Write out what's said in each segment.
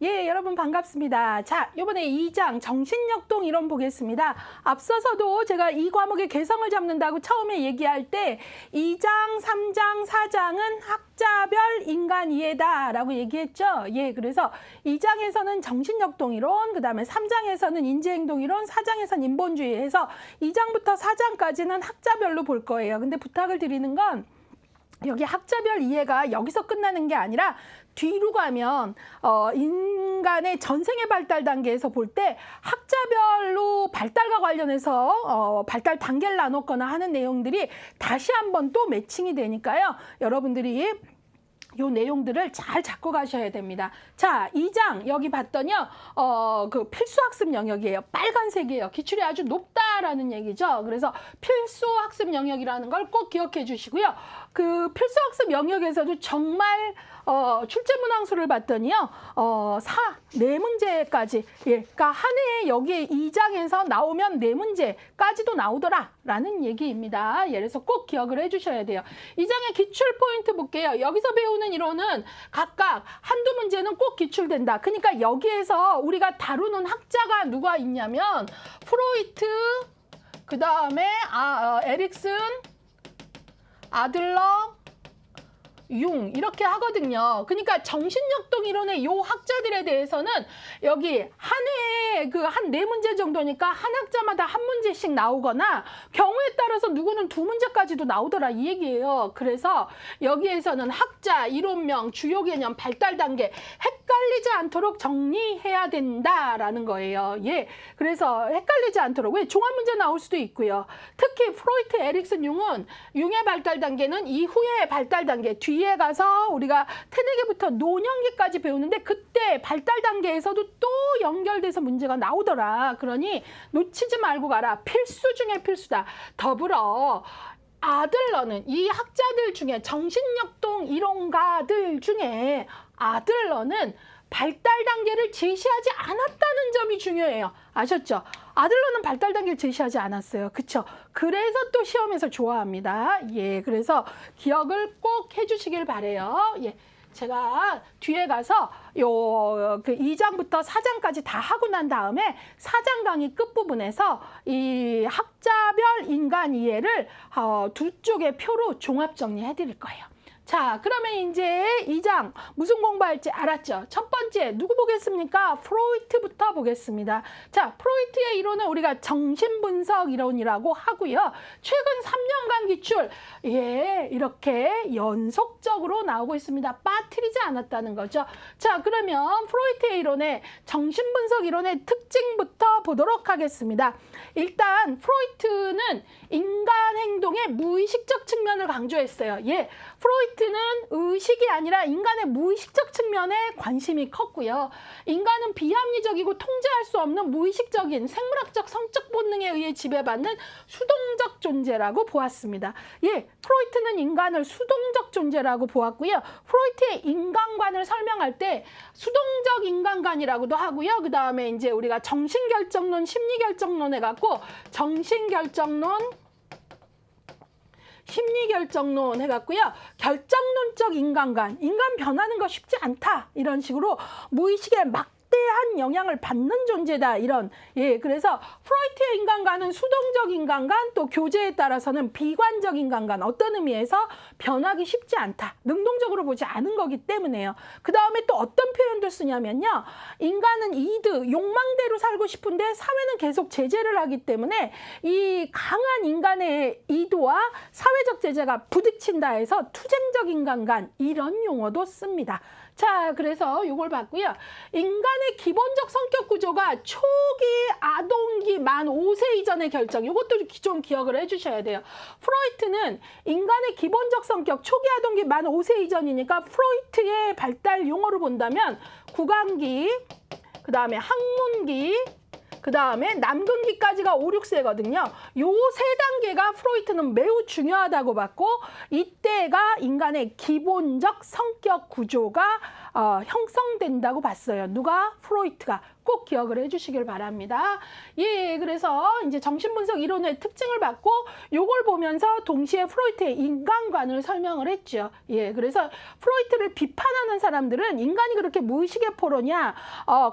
예, 여러분 반갑습니다. 자, 이번에 2장 정신역동 이론 보겠습니다. 앞서서도 제가 이 과목의 개성을 잡는다고 처음에 얘기할 때 2장, 3장, 4장은 학자별 인간 이해다라고 얘기했죠. 예, 그래서 2장에서는 정신역동 이론, 그 다음에 3장에서는 인지행동 이론, 4장에서는 인본주의 해서 2장부터 4장까지는 학자별로 볼 거예요. 근데 부탁을 드리는 건 여기 학자별 이해가 여기서 끝나는 게 아니라 뒤로 가면 인간의 전생의 발달 단계에서 볼 때 학자별로 발달과 관련해서 발달 단계를 나눴거나 하는 내용들이 다시 한번 또 매칭이 되니까요. 여러분들이 요 내용들을 잘 잡고 가셔야 됩니다. 자, 2장 여기 봤더니요. 그 필수 학습 영역이에요. 빨간색이에요. 기출이 아주 높다라는 얘기죠. 그래서 필수 학습 영역이라는 걸 꼭 기억해 주시고요. 그 필수 학습 영역에서도 정말 출제 문항수를 봤더니요. 4문제까지. 예. 그러니까 한 해에 여기 2장에서 나오면 4문제까지도 나오더라라는 얘기입니다. 예, 그래서 꼭 기억을 해 주셔야 돼요. 2장의 기출 포인트 볼게요. 여기서 배우는 이론은 각각 한두 문제는 꼭 기출된다. 그러니까 여기에서 우리가 다루는 학자가 누가 있냐면 프로이트, 그 다음에 에릭슨, 아들러, 융 이렇게 하거든요. 그러니까 정신역동 이론의 요 학자들에 대해서는 여기 한 해에 그 한 4문제 정도니까 한 학자마다 한 문제씩 나오거나 경우에 따라서 누구는 2문제까지도 나오더라 이 얘기예요. 그래서 여기에서는 학자, 이론명, 주요 개념, 발달 단계 헷갈리지 않도록 정리해야 된다라는 거예요. 예. 그래서 헷갈리지 않도록 왜 종합 문제 나올 수도 있고요. 특히 프로이트, 에릭슨, 융은 융의 발달 단계는 이후의 발달 단계 뒤에 가서 우리가 태내기부터 노년기까지 배우는데 그때 발달 단계에서도 또 연결돼서 문제가 나오더라. 그러니 놓치지 말고 가라. 필수 중에 필수다. 더불어 아들러는 이 학자들 중에 정신역동 이론가들 중에 아들러는 발달 단계를 제시하지 않았다는 점이 중요해요. 아셨죠? 아들러는 발달 단계를 제시하지 않았어요. 그쵸? 그래서 또 시험에서 좋아합니다. 예, 그래서 기억을 꼭 해주시길 바래요. 예. 제가 뒤에 가서 그 2장부터 4장까지 다 하고 난 다음에 4장 강의 끝부분에서 이 학자별 인간 이해를 두 쪽의 표로 종합 정리해 드릴 거예요. 자, 그러면 이제 2장 무슨 공부할지 알았죠? 첫 번째 누구 보겠습니까? 프로이트부터 보겠습니다. 자, 프로이트의 이론은 우리가 정신분석 이론이라고 하고요. 최근 3년간 기출 예, 이렇게 연속적으로 나오고 있습니다. 빠뜨리지 않았다는 거죠. 자, 그러면 프로이트의 이론의 정신분석 이론의 특징부터 보도록 하겠습니다. 일단 프로이트는 인간 행동의 무의식적 측면을 강조했어요. 예, 프로이트는 의식이 아니라 인간의 무의식적 측면에 관심이 컸고요. 인간은 비합리적이고 통제할 수 없는 무의식적인 생물학적 성적 본능에 의해 지배받는 수동적 존재라고 보았습니다. 예, 프로이트는 인간을 수동적 존재라고 보았고요. 프로이트의 인간관을 설명할 때 수동적 인간관이라고도 하고요. 그 다음에 이제 우리가 정신결정론, 심리결정론 해갖고 정신결정론, 심리결정론 해갖고요. 결정론적 인간관, 인간 변하는 거 쉽지 않다. 이런 식으로 무의식에 막대한 영향을 받는 존재다. 이런. 예, 그래서 프로이트의 인간관은 수동적 인간관, 또 교재에 따라서는 비관적 인간관, 어떤 의미에서 변하기 쉽지 않다. 능동적으로 보지 않은 거기 때문에요. 그 다음에 또 어떤 표현도 쓰냐면요. 인간은 이드, 욕망대로 살고 싶은데 사회는 계속 제재를 하기 때문에 이 강한 인간의 이도와 사회적 제재가 부딪힌다 해서 투쟁적 인간관, 이런 용어도 씁니다. 자, 그래서 이걸 봤고요. 인간의 기본적 성격 구조가 초기 아동기 만 5세 이전의 결정, 이것도 좀 기억을 해주셔야 돼요. 프로이트는 인간의 기본적 성격, 초기 아동기 만 5세 이전이니까 프로이트의 발달 용어로 본다면 구강기, 그 다음에 학문기, 그 다음에 남근기까지가 5, 6세거든요. 요 세 단계가 프로이트는 매우 중요하다고 봤고 이때가 인간의 기본적 성격 구조가 형성된다고 봤어요. 누가? 프로이트가. 꼭 기억을 해주시길 바랍니다. 예, 그래서 이제 정신분석 이론의 특징을 받고 요걸 보면서 동시에 프로이트의 인간관을 설명을 했죠. 예, 그래서 프로이트를 비판하는 사람들은 인간이 그렇게 무의식의 포로냐,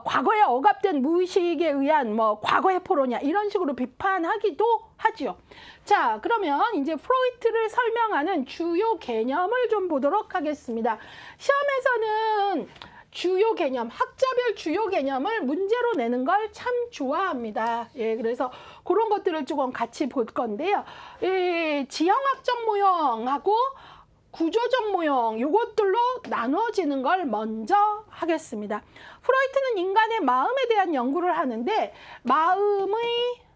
과거에 억압된 무의식에 의한 뭐 과거의 포로냐 이런 식으로 비판하기도 하죠. 자, 그러면 이제 프로이트를 설명하는 주요 개념을 좀 보도록 하겠습니다. 시험에서는 주요 개념, 학자별 주요 개념을 문제로 내는 걸 참 좋아합니다. 예, 그래서 그런 것들을 조금 같이 볼 건데요. 지형학적 모형하고 구조적 모형, 요것들로 나눠지는 걸 먼저 하겠습니다. 프로이트는 인간의 마음에 대한 연구를 하는데 마음의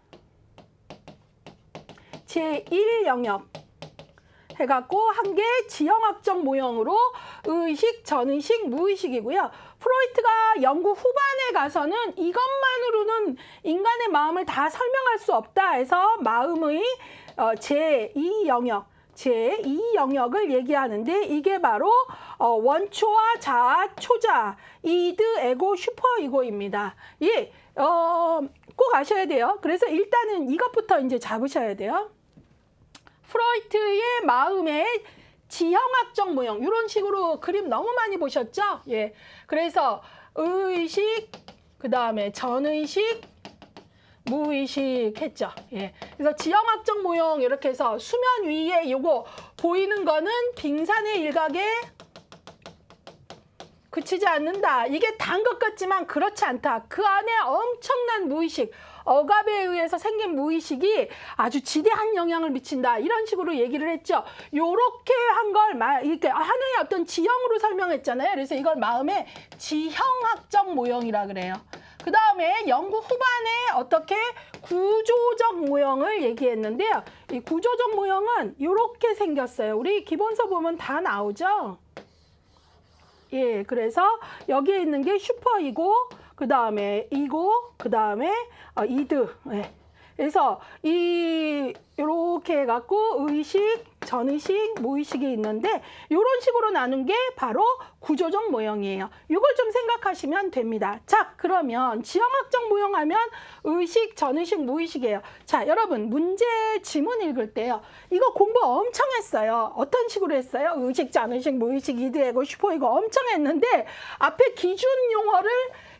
제1영역 해갖고 한 개 지형학적 모형으로 의식, 전의식, 무의식이고요. 프로이트가 연구 후반에 가서는 이것만으로는 인간의 마음을 다 설명할 수 없다 해서 마음의 제2영역, 제2영역을 얘기하는데 이게 바로 원초와 자아, 초자, 이드, 에고, 슈퍼이고입니다. 예, 꼭 아셔야 돼요. 그래서 일단은 이것부터 이제 잡으셔야 돼요. 프로이트의 마음의 지형학적 모형, 이런 식으로 그림 너무 많이 보셨죠? 예. 그래서 의식, 그 다음에 전의식, 무의식 했죠. 예. 그래서 지형학적 모형 이렇게 해서 수면 위에 요거 보이는 거는 빙산의 일각에 그치지 않는다. 이게 단 것 같지만 그렇지 않다. 그 안에 엄청난 무의식, 억압에 의해서 생긴 무의식이 아주 지대한 영향을 미친다. 이런 식으로 얘기를 했죠. 요렇게 한 걸 이렇게 하나의 어떤 지형으로 설명했잖아요. 그래서 이걸 마음의 지형학적 모형이라 그래요. 그 다음에 연구 후반에 어떻게 구조적 모형을 얘기했는데요. 이 구조적 모형은 이렇게 생겼어요. 우리 기본서 보면 다 나오죠. 예, 그래서 여기에 있는 게 슈퍼이고, 그 다음에 이고, 그 다음에 이드. 예. 그래서 이렇게 해갖고 의식, 전의식, 무의식이 있는데 이런 식으로 나눈 게 바로 구조적 모형이에요. 이걸 좀 생각하시면 됩니다. 자, 그러면 지형학적 모형하면 의식, 전의식, 무의식이에요. 자, 여러분 문제 지문 읽을 때요. 이거 공부 엄청 했어요. 어떤 식으로 했어요? 의식, 전의식, 무의식, 이드에고, 슈퍼이고 엄청 했는데 앞에 기준 용어를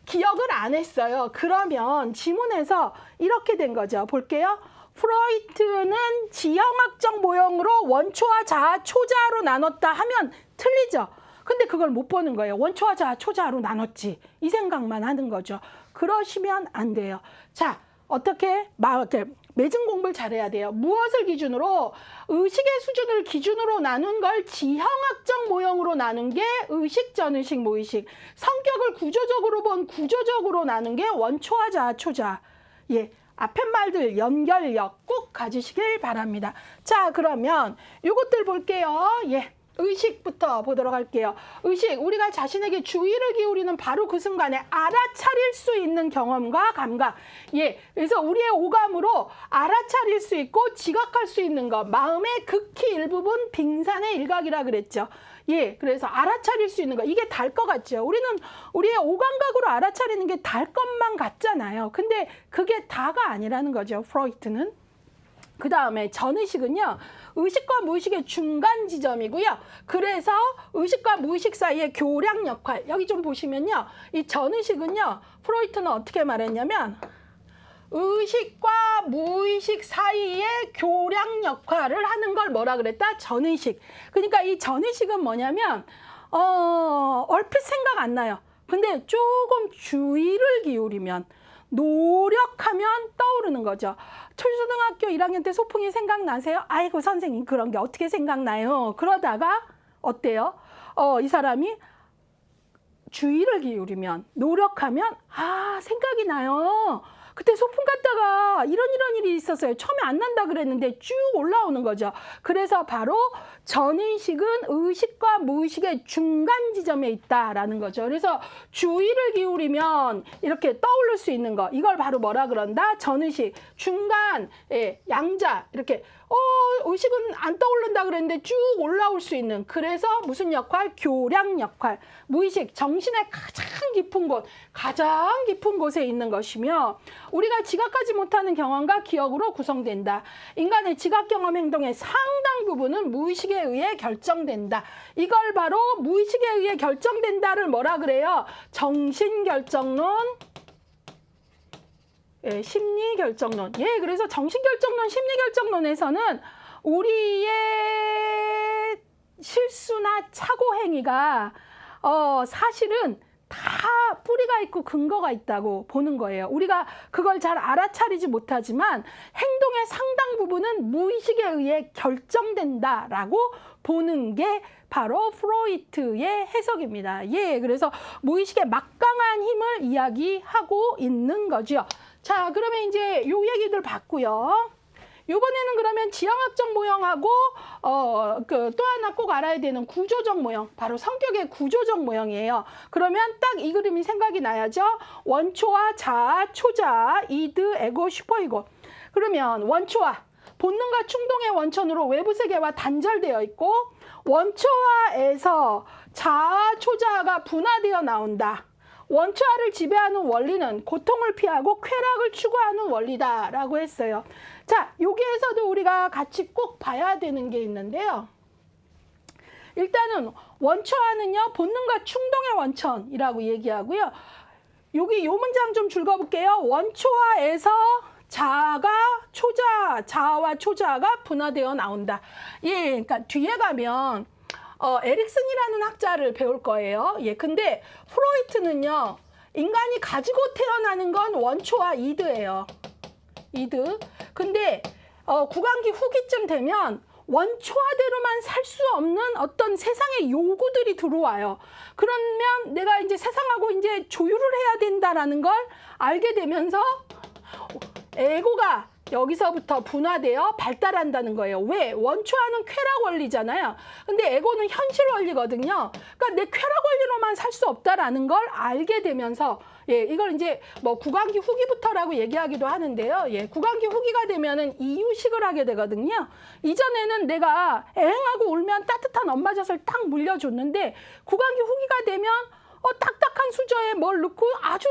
기억을 안 했어요. 그러면 지문에서 이렇게 된 거죠. 볼게요. 프로이트는 지형학적 모형으로 원초와 자아, 초자로 나눴다 하면 틀리죠. 근데 그걸 못 보는 거예요. 원초와 자아, 초자로 나눴지. 이 생각만 하는 거죠. 그러시면 안 돼요. 자, 어떻게 매증 공부를 잘해야 돼요. 무엇을 기준으로? 의식의 수준을 기준으로 나눈 걸 지형학적 모형으로 나눈 게 의식, 전의식, 무의식. 성격을 구조적으로 본 구조적으로 나눈 게 원초와 자아, 초자. 예, 앞에 말들 연결력 꼭 가지시길 바랍니다. 자, 그러면 요것들 볼게요. 예. 의식부터 보도록 할게요. 의식, 우리가 자신에게 주의를 기울이는 바로 그 순간에 알아차릴 수 있는 경험과 감각. 예, 그래서 우리의 오감으로 알아차릴 수 있고 지각할 수 있는 것. 마음의 극히 일부분 빙산의 일각이라 그랬죠. 예, 그래서 알아차릴 수 있는 거. 이게 달 것 같죠. 우리는 우리의 오감각으로 알아차리는 게 달 것만 같잖아요. 근데 그게 다가 아니라는 거죠. 프로이트는. 그 다음에 전의식은요. 의식과 무의식의 중간 지점이고요. 그래서 의식과 무의식 사이의 교량 역할. 여기 좀 보시면요. 이 전의식은요. 프로이트는 어떻게 말했냐면 의식과 무의식 사이의 교량 역할을 하는 걸 뭐라 그랬다? 전의식. 그러니까 이 전의식은 뭐냐면 얼핏 생각 안 나요. 근데 조금 주의를 기울이면 노력하면 떠오르는 거죠. 초등학교 1학년 때 소풍이 생각나세요? 아이고 선생님 그런 게 어떻게 생각나요? 그러다가 어때요? 이 사람이 주의를 기울이면 노력하면 생각이 나요. 그때 소풍 갔다가 이런 일이 있었어요. 처음에 안 난다 그랬는데 쭉 올라오는 거죠. 그래서 바로 전의식은 의식과 무의식의 중간 지점에 있다라는 거죠. 그래서 주의를 기울이면 이렇게 떠오를 수 있는 거. 이걸 바로 뭐라 그런다? 전의식. 중간, 양자. 이렇게 의식은 안 떠오른다 그랬는데 쭉 올라올 수 있는, 그래서 무슨 역할? 교량 역할. 무의식, 정신의 가장 깊은 곳, 가장 깊은 곳에 있는 것이며 우리가 지각하지 못하는 경험과 기억으로 구성된다. 인간의 지각 경험 행동의 상당 부분은 무의식에 의해 결정된다. 이걸 바로 무의식에 의해 결정된다를 뭐라 그래요? 정신결정론, 예, 심리결정론. 예, 그래서 정신결정론, 심리결정론에서는 우리의 실수나 착오 행위가 사실은 다 뿌리가 있고 근거가 있다고 보는 거예요. 우리가 그걸 잘 알아차리지 못하지만 행동의 상당 부분은 무의식에 의해 결정된다라고 보는 게 바로 프로이트의 해석입니다. 예, 그래서 무의식의 막강한 힘을 이야기하고 있는 거죠. 자, 그러면 이제 요 얘기들 봤고요. 이번에는 그러면 지향학적 모형하고 또 하나 꼭 알아야 되는 구조적 모형, 바로 성격의 구조적 모형이에요. 그러면 딱 이 그림이 생각이 나야죠. 원초와 자아, 초자아, 이드, 에고, 슈퍼이고. 그러면 원초와, 본능과 충동의 원천으로 외부 세계와 단절되어 있고, 원초화에서 자아, 초자아가 분화되어 나온다. 원초화를 지배하는 원리는 고통을 피하고 쾌락을 추구하는 원리다라고 했어요. 자, 여기에서도 우리가 같이 꼭 봐야 되는 게 있는데요. 일단은 원초화는요, 본능과 충동의 원천이라고 얘기하고요. 여기 요 문장 좀 읽어볼게요. 원초화에서 자아와 초자아가 분화되어 나온다. 예, 그러니까 뒤에 가면 에릭슨이라는 학자를 배울 거예요. 예, 근데 프로이트는요, 인간이 가지고 태어나는 건 원초와 이드예요. 이드. 근데 구강기 후기쯤 되면 원초화대로만 살 수 없는 어떤 세상의 요구들이 들어와요. 그러면 내가 이제 세상하고 이제 조율을 해야 된다라는 걸 알게 되면서 에고가 여기서부터 분화되어 발달한다는 거예요. 왜? 원초화는 쾌락 원리잖아요. 근데 에고는 현실 원리거든요. 그러니까 내 쾌락 원리로만 살 수 없다라는 걸 알게 되면서, 예, 이걸 이제 뭐 구강기 후기부터라고 얘기하기도 하는데요. 예, 구강기 후기가 되면은 이유식을 하게 되거든요. 이전에는 내가 애행하고 울면 따뜻한 엄마 젖을 딱 물려줬는데 구강기 후기가 되면 딱딱한 수저에 뭘 넣고 아주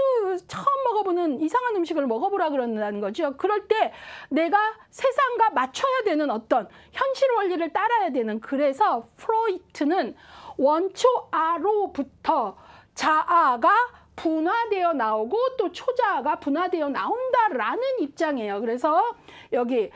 처음 먹어보는 이상한 음식을 먹어보라 그런다는 거죠. 그럴 때 내가 세상과 맞춰야 되는 어떤 현실 원리를 따라야 되는, 그래서 프로이트는 원초아로부터 자아가 분화되어 나오고 또 초자아가 분화되어 나온다라는 입장이에요. 그래서 여기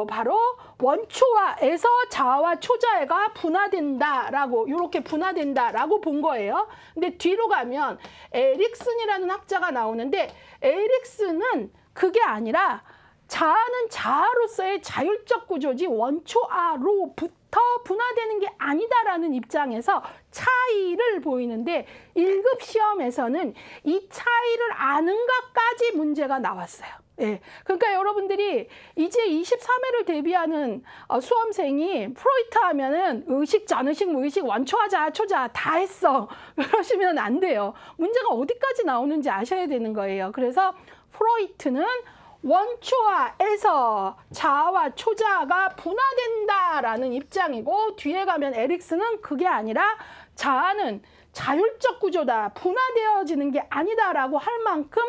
바로 원초화에서 자아와 초자아가 분화된다라고, 이렇게 분화된다라고 본 거예요. 근데 뒤로 가면 에릭슨이라는 학자가 나오는데, 에릭슨은 그게 아니라 자아는 자아로서의 자율적 구조지 원초아로부터 분화되는 게 아니다라는 입장에서 차이를 보이는데, 1급 시험에서는 이 차이를 아는가까지 문제가 나왔어요. 예, 그러니까 여러분들이 이제 23회를 대비하는 수험생이 프로이트 하면은 의식, 전의식, 무의식, 원초화, 자아, 초자아 다 했어. 그러시면 안 돼요. 문제가 어디까지 나오는지 아셔야 되는 거예요. 그래서 프로이트는 원초화에서 자아와 초자아가 분화된다라는 입장이고, 뒤에 가면 에릭슨은 그게 아니라 자아는 자율적 구조다, 분화되어지는 게 아니다라고 할 만큼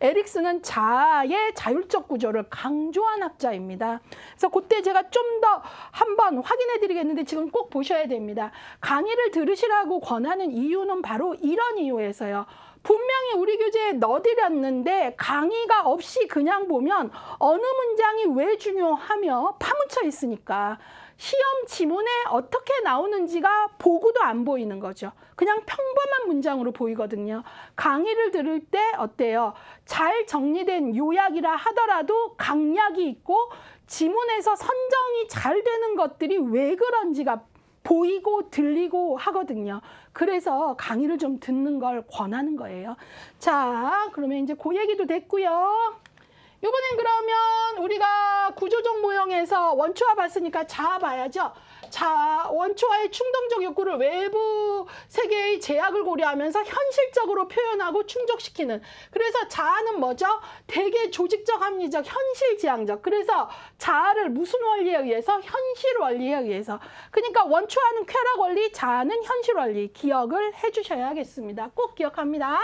에릭슨은 자아의 자율적 구조를 강조한 학자입니다. 그래서 그때 제가 좀 더 한번 확인해 드리겠는데 지금 꼭 보셔야 됩니다. 강의를 들으시라고 권하는 이유는 바로 이런 이유에서요. 분명히 우리 교재에 넣어드렸는데 강의가 없이 그냥 보면 어느 문장이 왜 중요하며 파묻혀 있으니까 시험 지문에 어떻게 나오는지가 보고도 안 보이는 거죠. 그냥 평범한 문장으로 보이거든요. 강의를 들을 때 어때요? 잘 정리된 요약이라 하더라도 강약이 있고 지문에서 선정이 잘 되는 것들이 왜 그런지가 보이고 들리고 하거든요. 그래서 강의를 좀 듣는 걸 권하는 거예요. 자, 그러면 이제 그 얘기도 됐고요. 이번엔 그러면 우리가 구조적 모형에서 원초화 봤으니까 자아 봐야죠. 원초화의 충동적 욕구를 외부 세계의 제약을 고려하면서 현실적으로 표현하고 충족시키는. 그래서 자아는 뭐죠? 대개 조직적, 합리적, 현실지향적. 그래서 자아를 무슨 원리에 의해서? 현실 원리에 의해서. 그러니까 원초화는 쾌락 원리, 자아는 현실 원리. 기억을 해주셔야겠습니다. 꼭 기억합니다.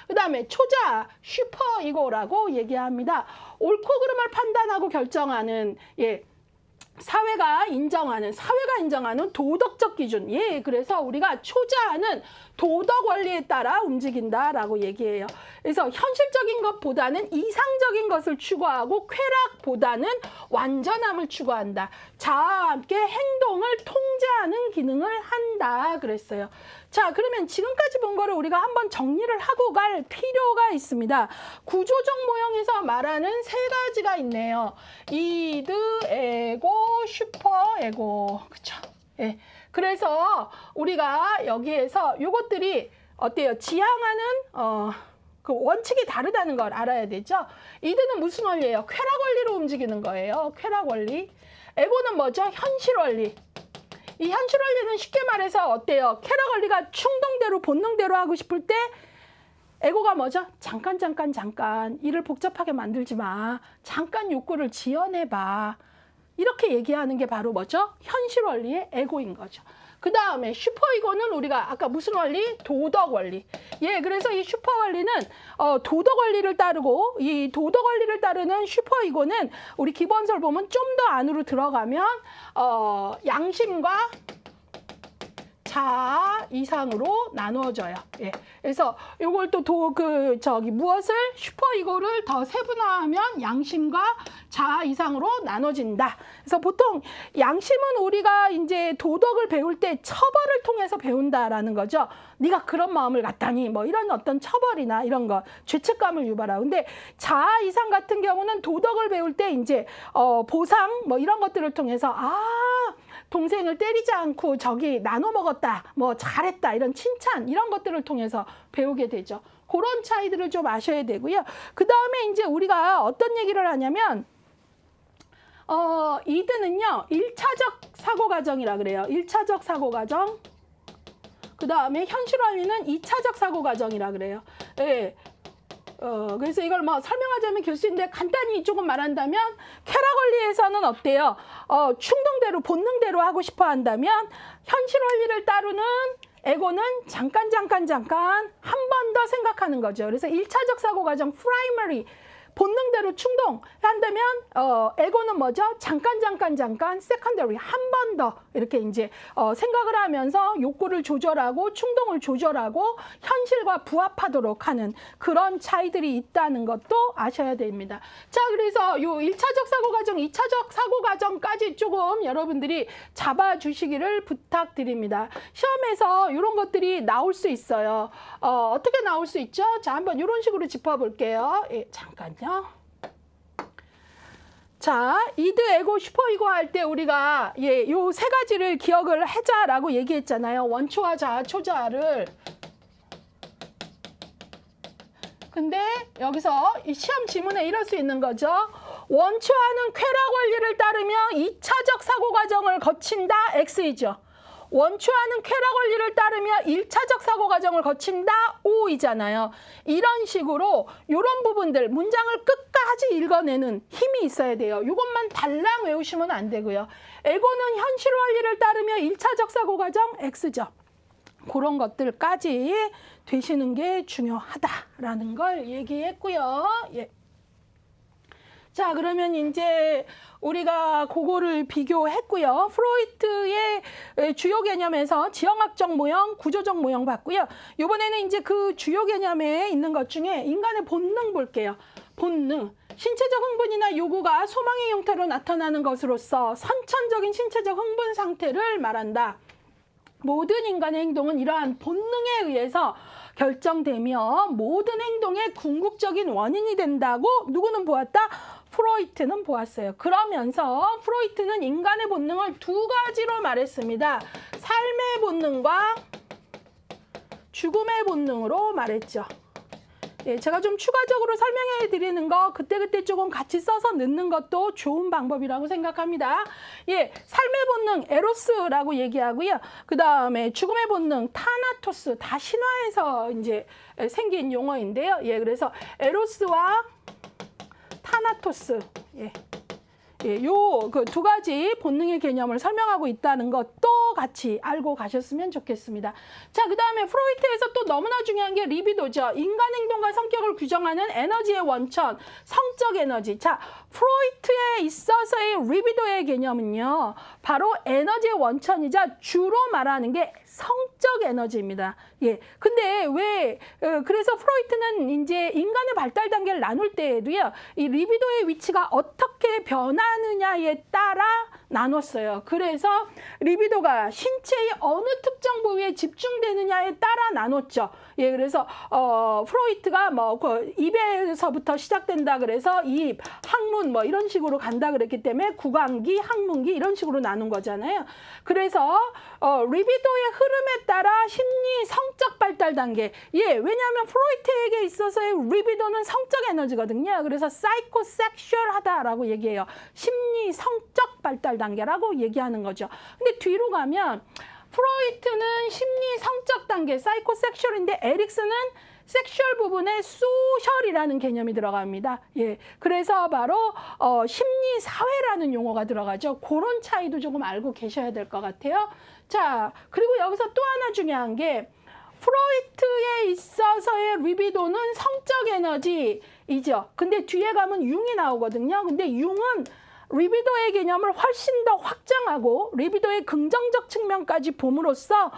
그 다음에 초자, 슈퍼이고라고 얘기합니다. 옳고 그름을 판단하고 결정하는, 사회가 인정하는 도덕적 기준. 그래서 우리가 초자는 도덕 원리에 따라 움직인다라고 얘기해요. 그래서 현실적인 것보다는 이상적인 것을 추구하고 쾌락보다는 완전함을 추구한다. 자아와 함께 행동을 통제하는 기능을 한다 그랬어요. 자, 그러면 지금까지 본 거를 우리가 한번 정리를 하고 갈 필요가 있습니다. 구조적 모형에서 말하는 세 가지가 있네요. 이드, 에고, 슈퍼, 에고. 그쵸? 그래서 우리가 여기에서 요것들이 어때요? 지향하는 그 원칙이 다르다는 걸 알아야 되죠. 이드는 무슨 원리예요? 쾌락 원리로 움직이는 거예요. 쾌락 원리. 에고는 뭐죠? 현실 원리. 이 현실 원리는 쉽게 말해서 어때요? 쾌락 원리가 충동대로 본능대로 하고 싶을 때 에고가 뭐죠? 잠깐 일을 복잡하게 만들지 마. 잠깐 욕구를 지어내봐. 이렇게 얘기하는 게 바로 뭐죠? 현실 원리의 에고인 거죠. 그 다음에 슈퍼이고는 우리가 아까 무슨 원리? 도덕 원리. 그래서 이 슈퍼 원리는 도덕 원리를 따르고, 이 도덕 원리를 따르는 슈퍼이고는 우리 기본서를 보면 좀 더 안으로 들어가면 양심과 자아 이상으로 나누어져요. 그래서 이걸 또 무엇을 슈퍼이고를 더 세분화하면 양심과 자아 이상으로 나눠진다. 그래서 보통 양심은 우리가 이제 도덕을 배울 때 처벌을 통해서 배운다라는 거죠. 네가 그런 마음을 갖다니 뭐 이런 어떤 처벌이나 이런 거 죄책감을 유발하고. 근데 자아 이상 같은 경우는 도덕을 배울 때 이제 보상 뭐 이런 것들을 통해서 동생을 때리지 않고 저기 나눠 먹었다, 뭐 잘했다 이런 칭찬 이런 것들을 통해서 배우게 되죠. 그런 차이들을 좀 아셔야 되고요. 그 다음에 이제 우리가 어떤 얘기를 하냐면 이드는요 1차적 사고과정이라 그래요. 1차적 사고과정. 그 다음에 현실 원리는 2차적 사고과정이라 그래요. 그래서 이걸 뭐 설명하자면 교수인데 간단히 조금 말한다면 쾌락 원리에서는 어때요? 충동대로 본능대로 하고 싶어 한다면 현실 원리를 따르는 에고는 잠깐 한 번 더 생각하는 거죠. 그래서 1차적 사고 과정 프라이머리 본능대로 충동 한다면 에고는 뭐죠? 잠깐 세컨더리 한 번 더 이렇게 이제 생각을 하면서 욕구를 조절하고 충동을 조절하고 현실과 부합하도록 하는 그런 차이들이 있다는 것도 아셔야 됩니다. 자, 그래서 요 1차적 사고 과정, 2차적 사고 과정까지 조금 여러분들이 잡아주시기를 부탁드립니다. 시험에서 이런 것들이 나올 수 있어요. 어떻게 나올 수 있죠? 자, 한번 이런 식으로 짚어볼게요. 잠깐요. 자, 이드, 에고, 슈퍼이고 할 때 우리가 요 세 가지를 기억을 하자라고 얘기했잖아요. 원초와 자아, 초자아를. 근데 여기서 이 시험 지문에 이럴 수 있는 거죠. 원초하는 쾌락 원리를 따르며 2차적 사고 과정을 거친다. X이죠. 원초하는 쾌락 원리를 따르며 1차적 사고 과정을 거친다. O이잖아요. 이런 식으로 이런 부분들 문장을 끝까지 읽어내는 힘이 있어야 돼요. 이것만 달랑 외우시면 안 되고요. 에고는 현실 원리를 따르며 1차적 사고 과정 X죠. 그런 것들까지 되시는 게 중요하다라는 걸 얘기했고요. 자, 그러면 이제 우리가 그거를 비교했고요. 프로이트의 주요 개념에서 지형학적 모형, 구조적 모형 봤고요. 이번에는 이제 그 주요 개념에 있는 것 중에 인간의 본능 볼게요. 본능. 신체적 흥분이나 요구가 소망의 형태로 나타나는 것으로서 선천적인 신체적 흥분 상태를 말한다. 모든 인간의 행동은 이러한 본능에 의해서 결정되며 모든 행동의 궁극적인 원인이 된다고 누구는 보았다? 프로이트는 보았어요. 그러면서 프로이트는 인간의 본능을 두 가지로 말했습니다. 삶의 본능과 죽음의 본능으로 말했죠. 예, 제가 좀 추가적으로 설명해 드리는 거 그때그때 조금 같이 써서 넣는 것도 좋은 방법이라고 생각합니다. 예, 삶의 본능 에로스라고 얘기하고요. 그 다음에 죽음의 본능 타나토스, 다 신화에서 이제 생긴 용어인데요. 예, 그래서 에로스와 타나토스, 예. 예, 요 그 두 가지 본능의 개념을 설명하고 있다는 것도 같이 알고 가셨으면 좋겠습니다. 자, 그 다음에 프로이트에서 또 너무나 중요한 게 리비도죠. 인간 행동과 성격을 규정하는 에너지의 원천, 성적 에너지. 자, 프로이트에 있어서의 리비도의 개념은요, 바로 에너지의 원천이자 주로 말하는 게 성적 에너지입니다. 예. 근데 왜, 그래서 프로이트는 이제 인간의 발달 단계를 나눌 때에도요, 이 리비도의 위치가 어떻게 변하느냐에 따라 나눴어요. 그래서 리비도가 신체의 어느 특정 부위에 집중되느냐에 따라 나눴죠. 예, 그래서 프로이트가 뭐 그 입에서부터 시작된다 그래서 입, 항문 뭐 이런 식으로 간다 그랬기 때문에 구강기, 항문기 이런 식으로 나눈 거잖아요. 그래서 리비도의 흐름에 따라 심리, 성적 발달 단계. 예, 왜냐하면 프로이트에게 있어서의 리비도는 성적 에너지거든요. 그래서 사이코섹슈얼하다라고 얘기해요. 심리, 성적 발달 단계라고 얘기하는 거죠. 근데 뒤로 가면 프로이트는 심리, 성적 단계, 사이코섹슈얼인데 에릭슨은 섹슈얼 부분에 소셜이라는 개념이 들어갑니다. 예, 그래서 바로 심리 사회라는 용어가 들어가죠. 그런 차이도 조금 알고 계셔야 될 것 같아요. 자, 그리고 여기서 또 하나 중요한 게 프로이트에 있어서의 리비도는 성적 에너지이죠. 근데 뒤에 가면 융이 나오거든요. 근데 융은 리비도의 개념을 훨씬 더 확장하고 리비도의 긍정적 측면까지 봄으로써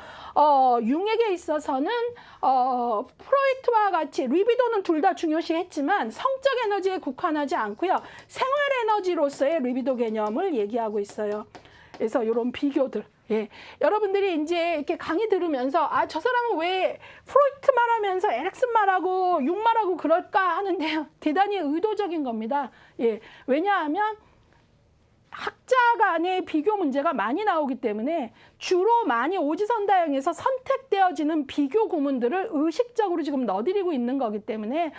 융에게 있어서는 프로이트와 같이 리비도는 둘 다 중요시했지만 성적 에너지에 국한하지 않고요. 생활 에너지로서의 리비도 개념을 얘기하고 있어요. 그래서 이런 비교들. 예, 여러분들이 이제 이렇게 강의 들으면서 저 사람은 왜 프로이트 말하면서 에릭슨 말하고 융 말하고 그럴까 하는데요. 대단히 의도적인 겁니다. 예, 왜냐하면 학자 간의 비교 문제가 많이 나오기 때문에 주로 많이 오지선다형에서 선택되어지는 비교 구문들을 의식적으로 지금 넣어드리고 있는 거기 때문에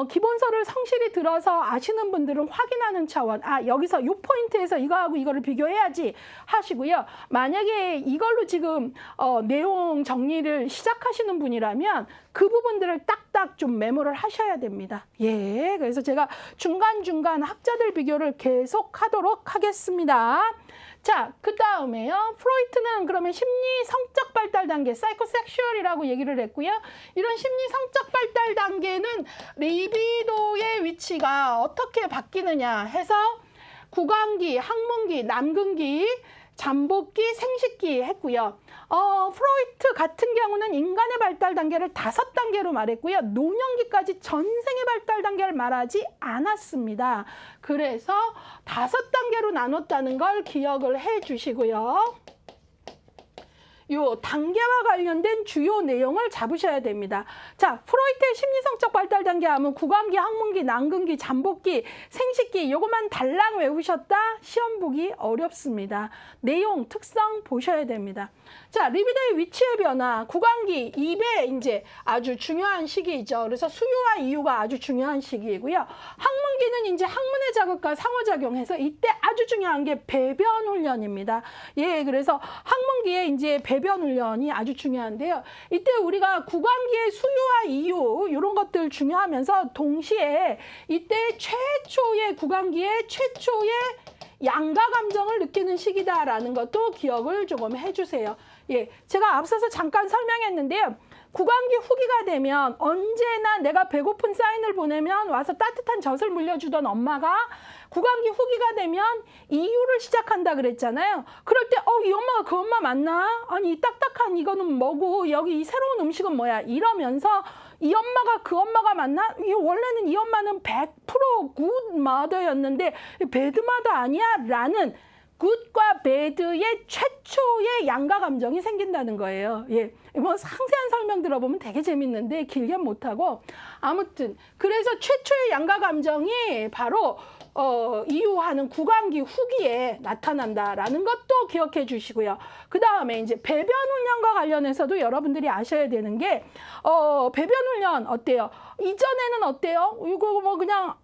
기본서를 성실히 들어서 아시는 분들은 확인하는 차원, 여기서 이 포인트에서 이거하고 이거를 비교해야지 하시고요. 만약에 이걸로 지금 내용 정리를 시작하시는 분이라면 그 부분들을 딱딱 좀 메모를 하셔야 됩니다. 예, 그래서 제가 중간중간 학자들 비교를 계속 하도록 하겠습니다. 자, 그 다음에요. 프로이트는 그러면 심리 성적 발달 단계, 사이코섹슈얼이라고 얘기를 했고요. 이런 심리 성적 발달 단계는 리비도의 위치가 어떻게 바뀌느냐 해서 구강기, 항문기, 남근기, 잠복기, 생식기 했고요. 프로이트 같은 경우는 인간의 발달 단계를 5단계로 말했고요. 노년기까지 전생의 발달 단계를 말하지 않았습니다. 그래서 5단계로 나눴다는 걸 기억을 해 주시고요. 요 단계와 관련된 주요 내용을 잡으셔야 됩니다. 자, 프로이트의 심리성적 발달 단계 하면 구강기, 항문기, 남근기, 잠복기, 생식기 요것만 달랑 외우셨다? 시험 보기 어렵습니다. 내용, 특성 보셔야 됩니다. 자, 리비도의 위치의 변화, 구강기, 입에 이제 아주 중요한 시기이죠. 그래서 수유와 이유가 아주 중요한 시기이고요. 항문기는 이제 항문의 자극과 상호작용해서 이때 아주 중요한 게 배변 훈련입니다. 예, 그래서 항문기에 이제 배변 훈련이 아주 중요한데요. 이때 우리가 구강기의 수유와 이유 이런 것들 중요하면서 동시에 이때 최초의 구강기의 최초의 양가 감정을 느끼는 시기다라는 것도 기억을 조금 해주세요. 예, 제가 앞서서 잠깐 설명했는데요. 구강기 후기가 되면 언제나 내가 배고픈 사인을 보내면 와서 따뜻한 젖을 물려주던 엄마가 구강기 후기가 되면 이유를 시작한다 그랬잖아요. 그럴 때 이 엄마가 그 엄마 맞나? 아니 이 딱딱한 이거는 뭐고 여기 이 새로운 음식은 뭐야? 이러면서 이 엄마가 그 엄마가 맞나? 원래는 이 엄마는 100% 굿 마더였는데 배드 마더 아니야? 라는 굿과 배드의 최초의 양가 감정이 생긴다는 거예요. 예, 뭐 상세한 설명 들어보면 되게 재밌는데 길게 못하고 아무튼 그래서 최초의 양가 감정이 바로 이유하는 구강기 후기에 나타난다라는 것도 기억해 주시고요. 그 다음에 이제 배변 훈련과 관련해서도 여러분들이 아셔야 되는 게 배변 훈련 어때요? 이전에는 어때요? 이거 뭐 그냥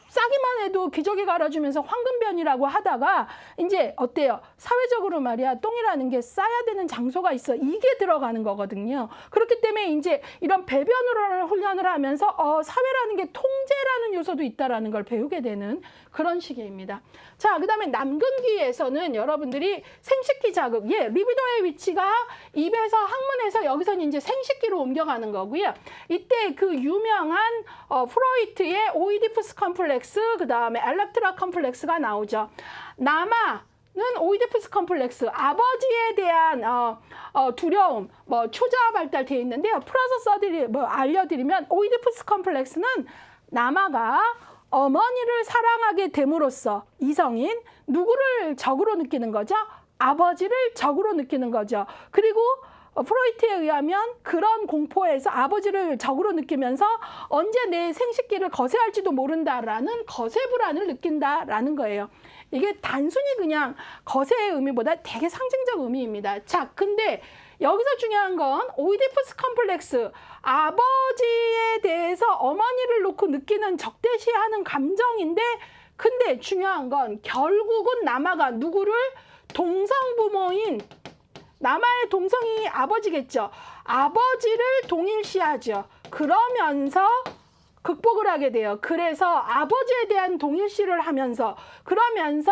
싸기만 해도 기저귀 갈아주면서 황금변이라고 하다가 이제 어때요? 사회적으로 말이야, 똥이라는 게 싸야 되는 장소가 있어. 이게 들어가는 거거든요. 그렇기 때문에 이제 이런 배변으로 훈련을 하면서 사회라는 게 통제라는 요소도 있다라는 걸 배우게 되는 그런 시기입니다. 자, 그다음에 남근기에서는 여러분들이 생식기 자극, 리비도의 위치가 입에서 항문에서 여기서는 이제 생식기로 옮겨가는 거고요. 이때 그 유명한 프로이트의 오이디푸스 컴플렉스, 그다음에 엘렉트라 컴플렉스가 나오죠. 남아는 오이디푸스 컴플렉스, 아버지에 대한 두려움, 초자아 발달되어 있는데요. 풀어서 알려드리면 오이디푸스 컴플렉스는 남아가 어머니를 사랑하게 됨으로써 이성인 누구를 적으로 느끼는 거죠? 아버지를 적으로 느끼는 거죠. 그리고 프로이트에 의하면 그런 공포에서 아버지를 적으로 느끼면서 언제 내 생식기를 거세할지도 모른다라는 거세 불안을 느낀다라는 거예요. 이게 단순히 그냥 거세의 의미보다 되게 상징적 의미입니다. 자, 근데 여기서 중요한 건 오이디푸스 컴플렉스, 아버지에 대해서 어머니를 놓고 느끼는 적대시하는 감정인데, 근데 중요한 건 결국은 남아가 누구를, 동성부모인 남아의 동성이 아버지겠죠. 아버지를 동일시하죠. 그러면서 극복을 하게 돼요. 그래서 아버지에 대한 동일시를 하면서, 그러면서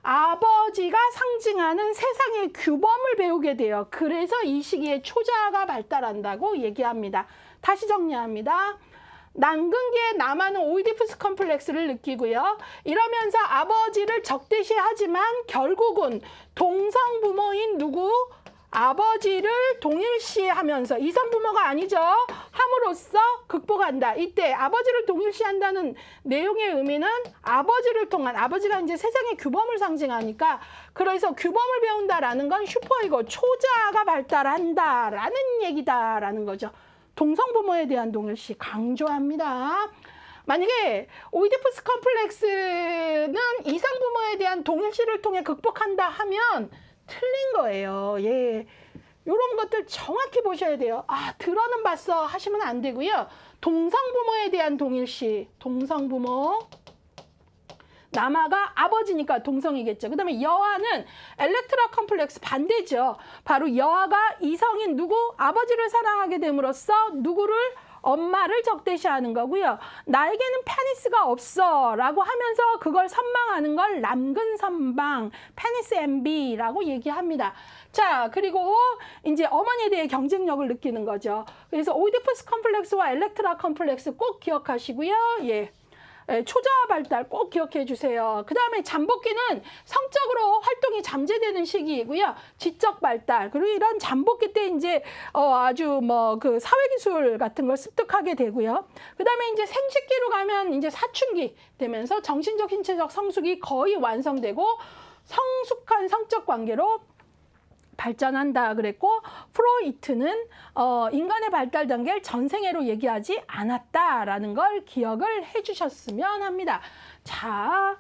아버지가 상징하는 세상의 규범을 배우게 돼요. 그래서 이 시기에 초자아가 발달한다고 얘기합니다. 다시 정리합니다. 남근기에 남아는 오이디푸스 컴플렉스를 느끼고요. 이러면서 아버지를 적대시하지만 결국은 동성부모인 누구? 아버지를 동일시하면서, 이성부모가 아니죠. 함으로써 극복한다. 이때 아버지를 동일시한다는 내용의 의미는 아버지를 통한, 아버지가 이제 세상의 규범을 상징하니까, 그래서 규범을 배운다라는 건 슈퍼이고 초자아가 발달한다라는 얘기다라는 거죠. 동성부모에 대한 동일시 강조합니다. 만약에 오이디푸스 컴플렉스는 이성부모에 대한 동일시를 통해 극복한다 하면 틀린 거예요. 이런 것들 정확히 보셔야 돼요. 들어는 봤어 하시면 안 되고요. 동성부모에 대한 동일시, 동성부모, 남아가 아버지니까 동성이겠죠. 그 다음에 여아는 엘렉트라 컴플렉스 반대죠. 바로 여아가 이성인 누구? 아버지를 사랑하게 됨으로써 누구를? 엄마를 적대시하는 거고요. 나에게는 페니스가 없어 라고 하면서 그걸 선망하는 걸 남근선방, 페니스 엠비라고 얘기합니다. 자, 그리고 이제 어머니에 대해 경쟁력을 느끼는 거죠. 그래서 오이디푸스 컴플렉스와 엘렉트라 컴플렉스 꼭 기억하시고요. 초자아 발달 꼭 기억해 주세요. 그 다음에 잠복기는 성적으로 활동이 잠재되는 시기이고요. 지적 발달, 그리고 이런 잠복기 때 이제 아주 그 사회기술 같은 걸 습득하게 되고요. 그 다음에 이제 생식기로 가면 이제 사춘기 되면서 정신적, 신체적 성숙이 거의 완성되고 성숙한 성적 관계로 발전한다 그랬고, 프로이트는 인간의 발달 단계를 전생애로 얘기하지 않았다라는 걸 기억을 해주셨으면 합니다. 자,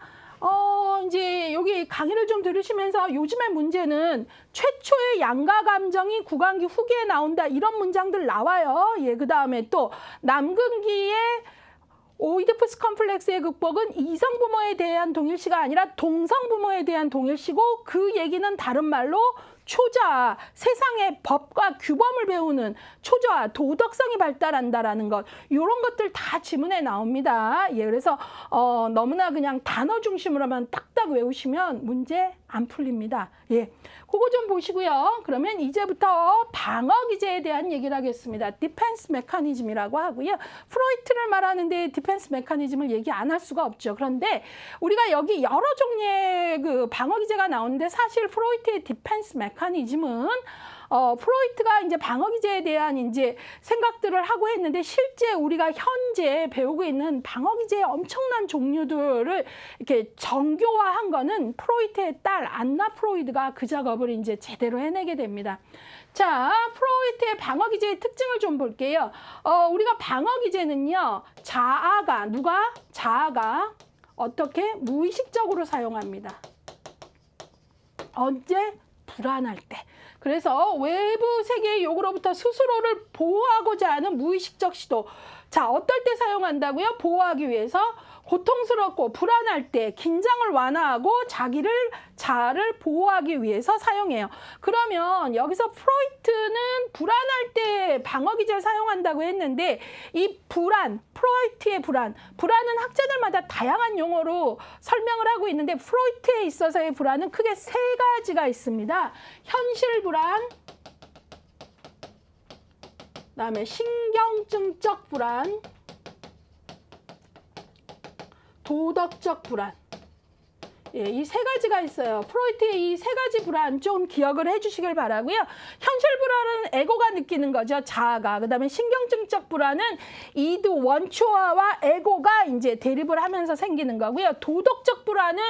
이제 여기 강의를 좀 들으시면서 요즘의 문제는 최초의 양가 감정이 구강기 후기에 나온다, 이런 문장들 나와요. 그 다음에 또 남근기에 오이디푸스 컴플렉스의 극복은 이성부모에 대한 동일시가 아니라 동성부모에 대한 동일시고, 그 얘기는 다른 말로 초자아, 세상의 법과 규범을 배우는 초자아, 도덕성이 발달한다라는 것, 이런 것들 다 지문에 나옵니다. 그래서 너무나 그냥 단어 중심으로만 딱딱 외우시면 문제 안 풀립니다. 그거 좀 보시고요. 그러면 이제부터 방어 기제에 대한 얘기를 하겠습니다. 디펜스 메커니즘이라고 하고요. 프로이트를 말하는데 디펜스 메커니즘을 얘기 안 할 수가 없죠. 그런데 우리가 여기 여러 종류의 그 방어 기제가 나오는데, 사실 프로이트의 디펜스 메커니즘은 프로이트가 이제 방어 기제에 대한 이제 생각들을 하고 했는데, 실제 우리가 현재 배우고 있는 방어 기제의 엄청난 종류들을 이렇게 정교화한 거는 프로이트의 딸 안나 프로이드가 그 작업을 이제 제대로 해내게 됩니다. 자, 프로이트의 방어 기제의 특징을 좀 볼게요. 우리가 방어 기제는요, 자아가 어떻게 무의식적으로 사용합니다. 언제? 불안할 때. 그래서 외부 세계의 요구로부터 스스로를 보호하고자 하는 무의식적 시도, 자, 어떨 때 사용한다고요? 보호하기 위해서. 고통스럽고 불안할 때, 긴장을 완화하고 자를 보호하기 위해서 사용해요. 그러면 여기서 프로이트는 불안할 때 방어기제를 사용한다고 했는데, 이 프로이트의 불안은 학자들마다 다양한 용어로 설명을 하고 있는데, 프로이트에 있어서의 불안은 크게 세 가지가 있습니다. 현실 불안, 그다음에 신경증적 불안, 도덕적 불안. 예, 이 세 가지가 있어요. 프로이트의 이 세 가지 불안 좀 기억을 해주시길 바라고요. 현실 불안은 에고가 느끼는 거죠. 자아가. 그다음에 신경증적 불안은 이드 원초아와 에고가 이제 대립을 하면서 생기는 거고요. 도덕적 불안은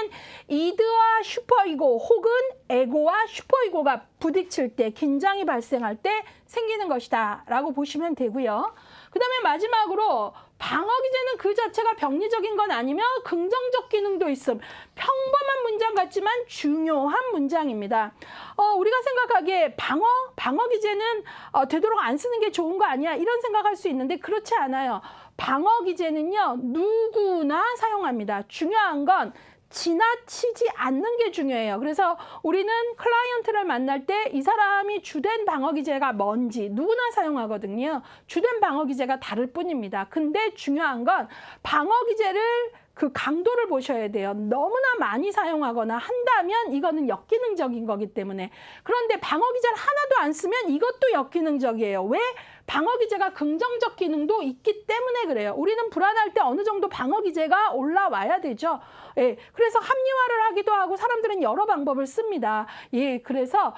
이드와 슈퍼이고 혹은 에고와 슈퍼이고가 부딪힐 때, 긴장이 발생할 때 생기는 것이다 라고 보시면 되고요. 그 다음에 마지막으로 방어기제는 그 자체가 병리적인 건 아니며 긍정적 기능도 있음. 평범한 문장 같지만 중요한 문장입니다. 우리가 생각하기에 방어기제는 되도록 안 쓰는 게 좋은 거 아니야? 이런 생각할 수 있는데 그렇지 않아요. 방어기제는요, 누구나 사용합니다. 중요한 건 지나치지 않는 게 중요해요. 그래서 우리는 클라이언트를 만날 때 이 사람이 주된 방어기제가 뭔지 누구나 사용하거든요. 주된 방어기제가 다를 뿐입니다. 근데 중요한 건 방어기제를 그 강도를 보셔야 돼요. 너무나 많이 사용하거나 한다면 이거는 역기능적인 거기 때문에. 그런데 방어기제를 하나도 안 쓰면 이것도 역기능적이에요. 왜? 방어기제가 긍정적 기능도 있기 때문에 그래요. 우리는 불안할 때 어느 정도 방어기제가 올라와야 되죠. 예, 그래서 합리화를 하기도 하고 사람들은 여러 방법을 씁니다. 예, 그래서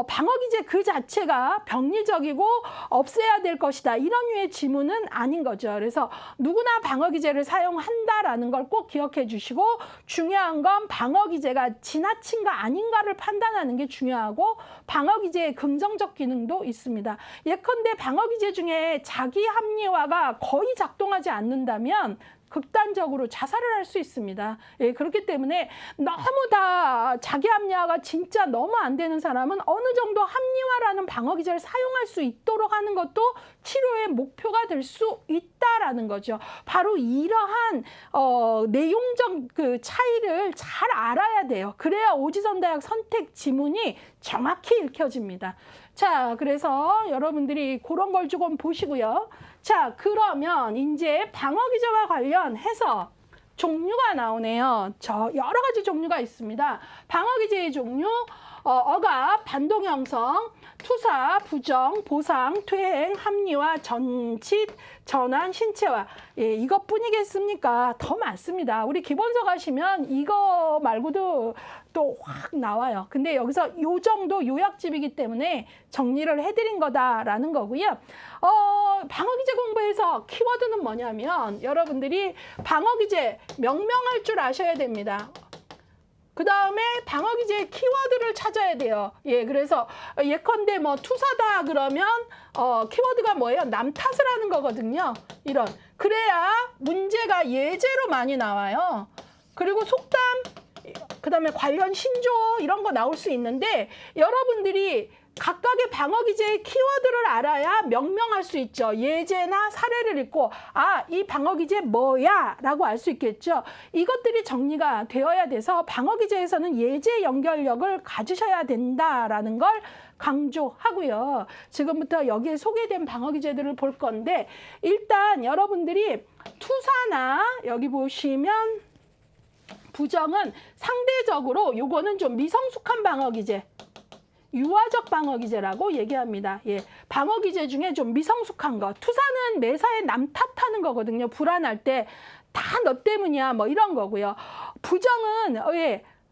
방어기제 그 자체가 병리적이고 없애야 될 것이다. 이런 류의 지문은 아닌 거죠. 그래서 누구나 방어기제를 사용한다라는 걸 꼭 기억해 주시고, 중요한 건 방어기제가 지나친가 아닌가를 판단하는 게 중요하고, 방어기제의 긍정적 기능도 있습니다. 예컨대 방어기제 중에 자기 합리화가 거의 작동하지 않는다면 극단적으로 자살을 할 수 있습니다. 예, 그렇기 때문에 너무 다 자기 합리화가 진짜 너무 안 되는 사람은 어느 정도 합리화라는 방어기제를 사용할 수 있도록 하는 것도 치료의 목표가 될 수 있다라는 거죠. 바로 이러한 내용적 그 차이를 잘 알아야 돼요. 그래야 오지선다약 선택 지문이 정확히 읽혀집니다. 자, 그래서 여러분들이 그런 걸 조금 보시고요. 자, 그러면 이제 방어기제와 관련해서 종류가 나오네요. 여러 가지 종류가 있습니다. 방어기제의 종류, 억압, 반동 형성, 투사, 부정, 보상, 퇴행, 합리화, 전칫, 전환, 신체화. 예, 이것뿐이겠습니까? 더 많습니다. 우리 기본서 가시면 이거 말고도 또 확 나와요. 근데 여기서 요 정도 요약집이기 때문에 정리를 해드린 거다라는 거고요. 방어기제 공부에서 키워드는 뭐냐면 여러분들이 방어기제 명명할 줄 아셔야 됩니다. 그 다음에 방어기제의 키워드를 찾아야 돼요. 예, 그래서 예컨대 뭐 투사다 그러면 키워드가 뭐예요? 남 탓을 하는 거거든요. 이런. 그래야 문제가 예제로 많이 나와요. 그리고 속담, 그 다음에 관련 신조 이런 거 나올 수 있는데 여러분들이 각각의 방어기제의 키워드를 알아야 명명할 수 있죠. 예제나 사례를 읽고 이 방어기제 뭐야? 라고 알 수 있겠죠. 이것들이 정리가 되어야 돼서 방어기제에서는 예제 연결력을 가지셔야 된다라는 걸 강조하고요. 지금부터 여기에 소개된 방어기제들을 볼 건데 일단 여러분들이 투사나 여기 보시면 부정은 상대적으로 요거는 좀 미성숙한 방어기제, 유아적 방어기제라고 얘기합니다. 예, 방어기제 중에 좀 미성숙한 거. 투사는 매사에 남 탓하는 거거든요. 불안할 때 다 너 때문이야 뭐 이런 거고요. 부정은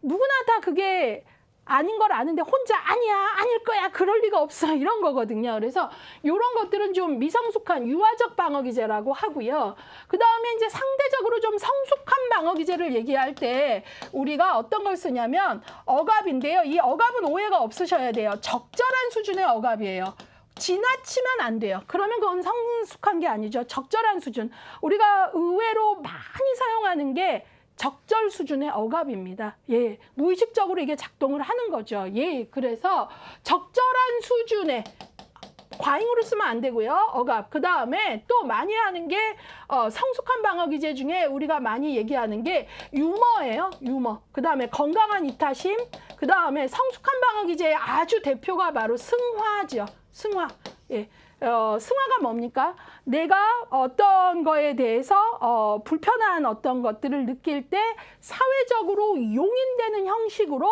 누구나 다 그게 아닌 걸 아는데 혼자 아니야, 아닐 거야, 그럴 리가 없어 이런 거거든요. 그래서 이런 것들은 좀 미성숙한 유아적 방어기제라고 하고요. 그 다음에 이제 상대적으로 좀 성숙한 방어기제를 얘기할 때 우리가 어떤 걸 쓰냐면 억압인데요. 이 억압은 오해가 없으셔야 돼요. 적절한 수준의 억압이에요. 지나치면 안 돼요. 그러면 그건 성숙한 게 아니죠. 적절한 수준. 우리가 의외로 많이 사용하는 게 적절 수준의 억압입니다. 예, 무의식적으로 이게 작동을 하는 거죠. 예, 그래서 적절한 수준의 과잉으로 쓰면 안 되고요. 억압. 그 다음에 또 많이 하는 게 성숙한 방어 기제 중에 우리가 많이 얘기하는 게 유머예요. 유머. 그 다음에 건강한 이타심. 그 다음에 성숙한 방어 기제의 아주 대표가 바로 승화죠. 승화. 예. 승화가 뭡니까? 내가 어떤 거에 대해서 불편한 어떤 것들을 느낄 때 사회적으로 용인되는 형식으로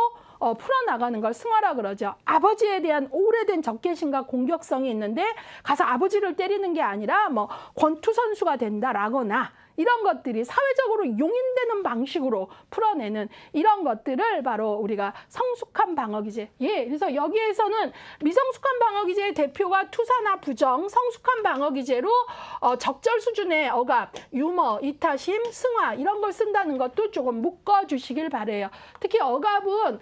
풀어나가는 걸 승화라 그러죠. 아버지에 대한 오래된 적개심과 공격성이 있는데 가서 아버지를 때리는 게 아니라 뭐 권투 선수가 된다라거나 이런 것들이 사회적으로 용인되는 방식으로 풀어내는 이런 것들을 바로 우리가 성숙한 방어기제. 예, 그래서 여기에서는 미성숙한 방어기제의 대표가 투사나 부정, 성숙한 방어기제로 적절 수준의 억압, 유머, 이타심, 승화 이런 걸 쓴다는 것도 조금 묶어주시길 바래요. 특히 억압은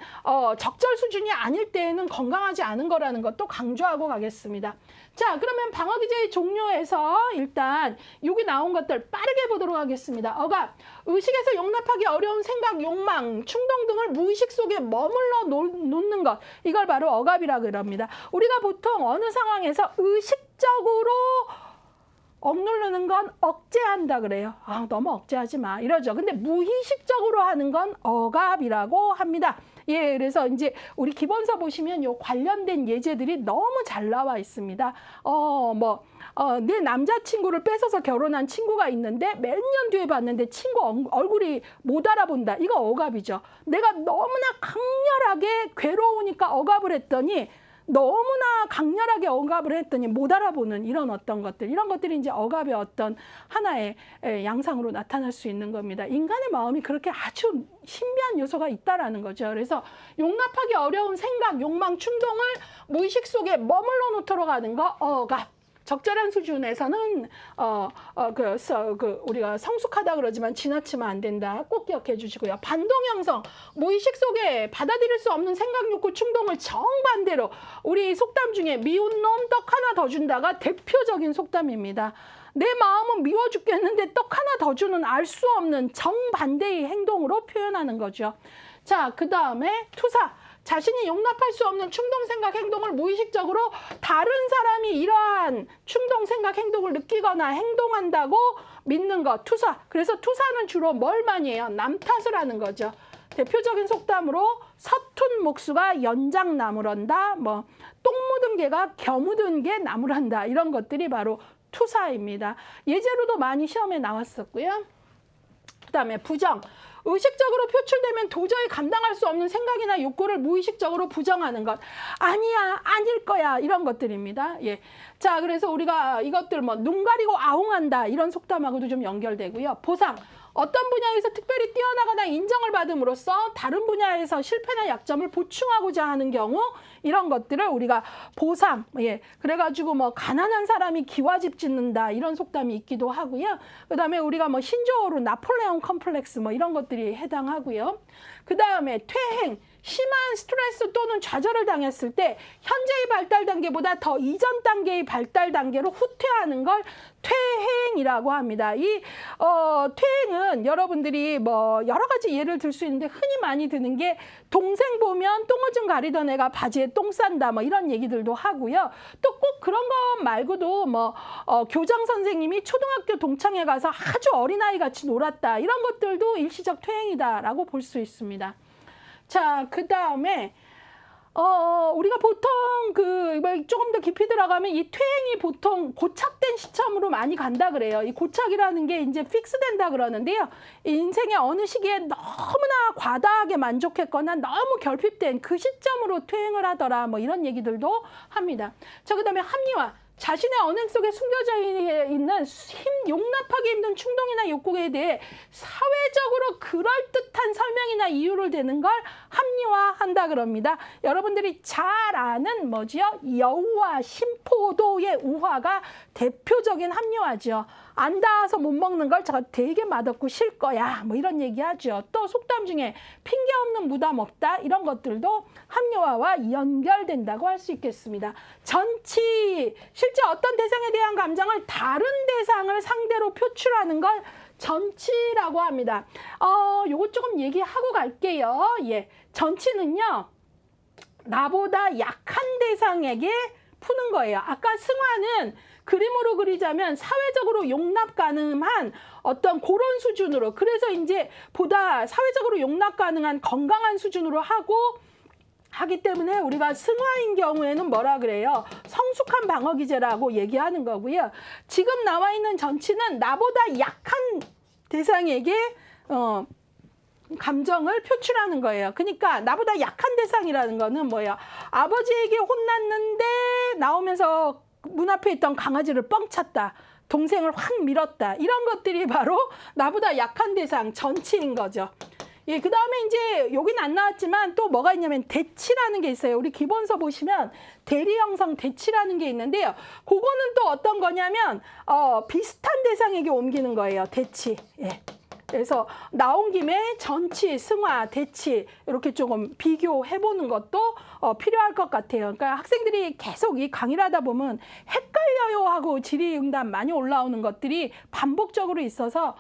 적절 수준이 아닐 때에는 건강하지 않은 거라는 것도 강조하고 가겠습니다. 자, 그러면 방어기제의 종류에서 일단 여기 나온 것들 빠르게 보도록 하겠습니다. 억압, 의식에서 용납하기 어려운 생각, 욕망, 충동 등을 무의식 속에 머물러 놓는 것. 이걸 바로 억압이라고 합니다. 우리가 보통 어느 상황에서 의식적으로 억누르는 건 억제한다 그래요. 아, 너무 억제하지 마 이러죠. 근데 무의식적으로 하는 건 억압이라고 합니다. 예, 그래서 이제 우리 기본서 보시면 요 관련된 예제들이 너무 잘 나와 있습니다. 내 남자친구를 뺏어서 결혼한 친구가 있는데 몇 년 뒤에 봤는데 친구 얼굴이 못 알아본다. 이거 억압이죠. 내가 너무나 강렬하게 괴로우니까 억압을 했더니 너무나 강렬하게 억압을 했더니 못 알아보는 이런 어떤 것들, 이런 것들이 이제 억압의 어떤 하나의 양상으로 나타날 수 있는 겁니다. 인간의 마음이 그렇게 아주 신비한 요소가 있다라는 거죠. 그래서 용납하기 어려운 생각, 욕망, 충동을 무의식 속에 머물러 놓도록 하는 거 억압. 적절한 수준에서는 우리가 성숙하다 그러지만 지나치면 안 된다. 꼭 기억해 주시고요. 반동 형성, 무의식 속에 받아들일 수 없는 생각, 욕구, 충동을 정반대로 우리 속담 중에 미운 놈 떡 하나 더 준다가 대표적인 속담입니다. 내 마음은 미워 죽겠는데 떡 하나 더 주는 알 수 없는 정반대의 행동으로 표현하는 거죠. 자, 그 다음에 투사. 자신이 용납할 수 없는 충동, 생각, 행동을 무의식적으로 다른 사람이 이러한 충동, 생각, 행동을 느끼거나 행동한다고 믿는 것, 투사. 그래서 투사는 주로 뭘 많이 해요? 남 탓을 하는 거죠. 대표적인 속담으로 서툰 목수가 연장 나무란다, 똥 묻은 개가 겨 묻은 개 나무란다. 이런 것들이 바로 투사입니다. 예제로도 많이 시험에 나왔었고요. 그 다음에 부정. 의식적으로 표출되면 도저히 감당할 수 없는 생각이나 욕구를 무의식적으로 부정하는 것. 아니야, 아닐 거야. 이런 것들입니다. 예. 자, 그래서 우리가 이것들 눈 가리고 아웅한다. 이런 속담하고도 좀 연결되고요. 보상. 어떤 분야에서 특별히 뛰어나거나 인정을 받음으로써 다른 분야에서 실패나 약점을 보충하고자 하는 경우 이런 것들을 우리가 보상, 예, 그래가지고 가난한 사람이 기와집 짓는다 이런 속담이 있기도 하고요. 그 다음에 우리가 신조어로 나폴레옹 컴플렉스 이런 것들이 해당하고요. 그 다음에 퇴행, 심한 스트레스 또는 좌절을 당했을 때 현재의 발달 단계보다 더 이전 단계의 발달 단계로 후퇴하는 걸 퇴행이라고 합니다. 이 퇴행은 여러분들이 여러 가지 예를 들 수 있는데 흔히 많이 드는 게 동생 보면 똥오줌 가리던 애가 바지에 똥 싼다 이런 얘기들도 하고요. 또 꼭 그런 것 말고도 교장 선생님이 초등학교 동창회 가서 아주 어린아이 같이 놀았다 이런 것들도 일시적 퇴행이다라고 볼 수 있습니다. 자, 그 다음에 우리가 보통 조금 더 깊이 들어가면 이 퇴행이 보통 고착된 시점으로 많이 간다 그래요. 이 고착이라는 게 이제 픽스된다 그러는데요. 인생의 어느 시기에 너무나 과다하게 만족했거나 너무 결핍된 그 시점으로 퇴행을 하더라 이런 얘기들도 합니다. 자, 그 다음에 합리화. 자신의 언행 속에 숨겨져 있는 용납하기 힘든 충동이나 욕구에 대해 사회적으로 그럴듯한 설명이나 이유를 대는 걸 합리화한다 그럽니다. 여러분들이 잘 아는 뭐지요? 여우와 심포도의 우화가 대표적인 합리화죠. 안 닿아서 못 먹는 걸 저거 되게 맛없고 싫을 거야. 이런 얘기하죠. 또 속담 중에 핑계 없는 무담 없다. 이런 것들도 합리화와 연결된다고 할 수 있겠습니다. 전치. 실제 어떤 대상에 대한 감정을 다른 대상을 상대로 표출하는 걸 전치라고 합니다. 요거 조금 얘기하고 갈게요. 예. 전치는요. 나보다 약한 대상에게 푸는 거예요. 아까 승화는 그림으로 그리자면 사회적으로 용납 가능한 어떤 그런 수준으로, 그래서 이제 보다 사회적으로 용납 가능한 건강한 수준으로 하기 때문에 우리가 승화인 경우에는 뭐라 그래요? 성숙한 방어 기제라고 얘기하는 거고요. 지금 나와 있는 전치는 나보다 약한 대상에게 감정을 표출하는 거예요. 그러니까 나보다 약한 대상이라는 거는 뭐예요? 아버지에게 혼났는데 나오면서 문 앞에 있던 강아지를 뻥 찼다. 동생을 확 밀었다. 이런 것들이 바로 나보다 약한 대상, 전치인 거죠. 예, 그 다음에 이제 여기는 안 나왔지만 또 뭐가 있냐면 대치라는 게 있어요. 우리 기본서 보시면 대리 형성 대치라는 게 있는데요. 그거는 또 어떤 거냐면 비슷한 대상에게 옮기는 거예요. 대치. 예. 그래서 나온 김에 전치, 승화, 대치 이렇게 조금 비교해보는 것도 필요할 것 같아요. 그러니까 학생들이 계속 이 강의를 하다 보면 헷갈려요 하고 질의응답 많이 올라오는 것들이 반복적으로 있어서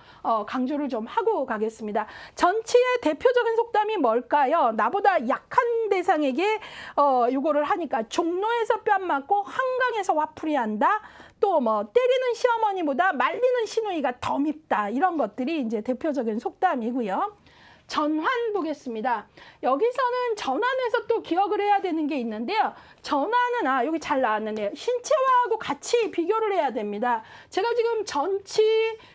강조를 좀 하고 가겠습니다. 전치의 대표적인 속담이 뭘까요? 나보다 약한 대상에게 이거를 하니까 종로에서 뺨 맞고 한강에서 화풀이 한다. 또 뭐 때리는 시어머니보다 말리는 시누이가 더 밉다. 이런 것들이 이제 대표적인 속담이고요. 전환 보겠습니다. 여기서는 전환에서 또 기억을 해야 되는 게 있는데요. 전환은 여기 잘 나왔는데요. 신체화하고 같이 비교를 해야 됩니다. 제가 지금 전치,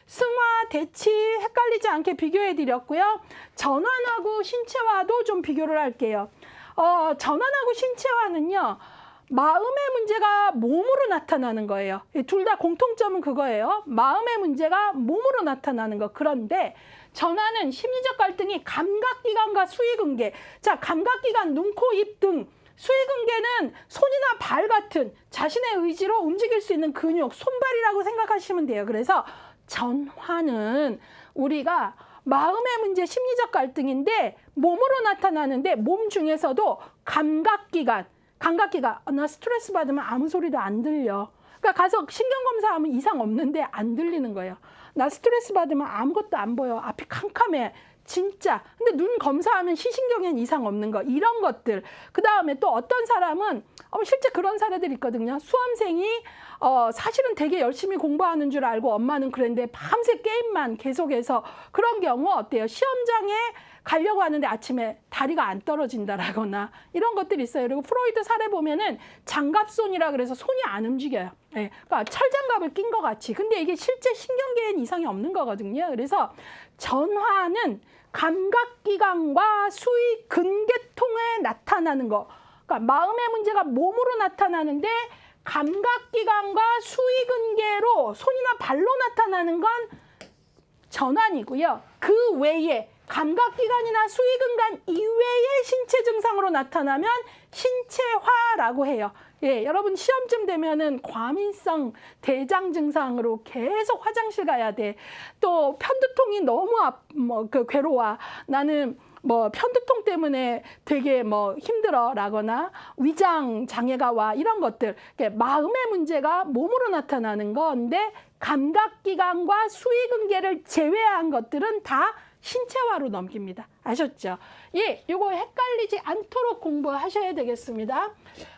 승화, 대치 헷갈리지 않게 비교해 드렸고요. 전환하고 신체화도 좀 비교를 할게요. 전환하고 신체화는요. 마음의 문제가 몸으로 나타나는 거예요. 둘 다 공통점은 그거예요. 마음의 문제가 몸으로 나타나는 거. 그런데 전환은 심리적 갈등이 감각기관과 수의근개. 자, 감각기관, 눈, 코, 입 등. 수의근개는 손이나 발 같은 자신의 의지로 움직일 수 있는 근육, 손발이라고 생각하시면 돼요. 그래서 전환은 우리가 마음의 문제, 심리적 갈등인데 몸으로 나타나는데 몸 중에서도 감각기관, 나 스트레스 받으면 아무 소리도 안 들려. 그러니까 가서 신경검사하면 이상 없는데 안 들리는 거예요. 나 스트레스 받으면 아무것도 안 보여. 앞이 캄캄해. 진짜. 근데 눈 검사하면 시신경엔 이상 없는 거. 이런 것들. 그 다음에 또 어떤 사람은 실제 그런 사례들이 있거든요. 수험생이 사실은 되게 열심히 공부하는 줄 알고 엄마는 그랬는데 밤새 게임만 계속해서 그런 경우 어때요? 시험장에 가려고 하는데 아침에 다리가 안 떨어진다라거나 이런 것들이 있어요. 그리고 프로이드 사례 보면은 장갑손이라 그래서 손이 안 움직여요. 네, 그러니까 철장갑을 낀 것 같이. 근데 이게 실제 신경계엔 이상이 없는 거거든요. 그래서 전화는 감각기관과 수의 근개통에 나타나는 거. 그러니까 마음의 문제가 몸으로 나타나는데 감각기관과 수의 근개로 손이나 발로 나타나는 건 전환이고요. 그 외에 감각기관이나 수의근간 이외의 신체 증상으로 나타나면 신체화라고 해요. 예, 여러분 시험쯤 되면은 과민성 대장 증상으로 계속 화장실 가야 돼. 또 편두통이 너무 괴로워. 나는 편두통 때문에 되게 힘들어라거나 위장 장애가 와 이런 것들. 마음의 문제가 몸으로 나타나는 건데 감각기관과 수의근개를 제외한 것들은 다 신체화로 넘깁니다. 아셨죠? 예, 요거 헷갈리지 않도록 공부하셔야 되겠습니다.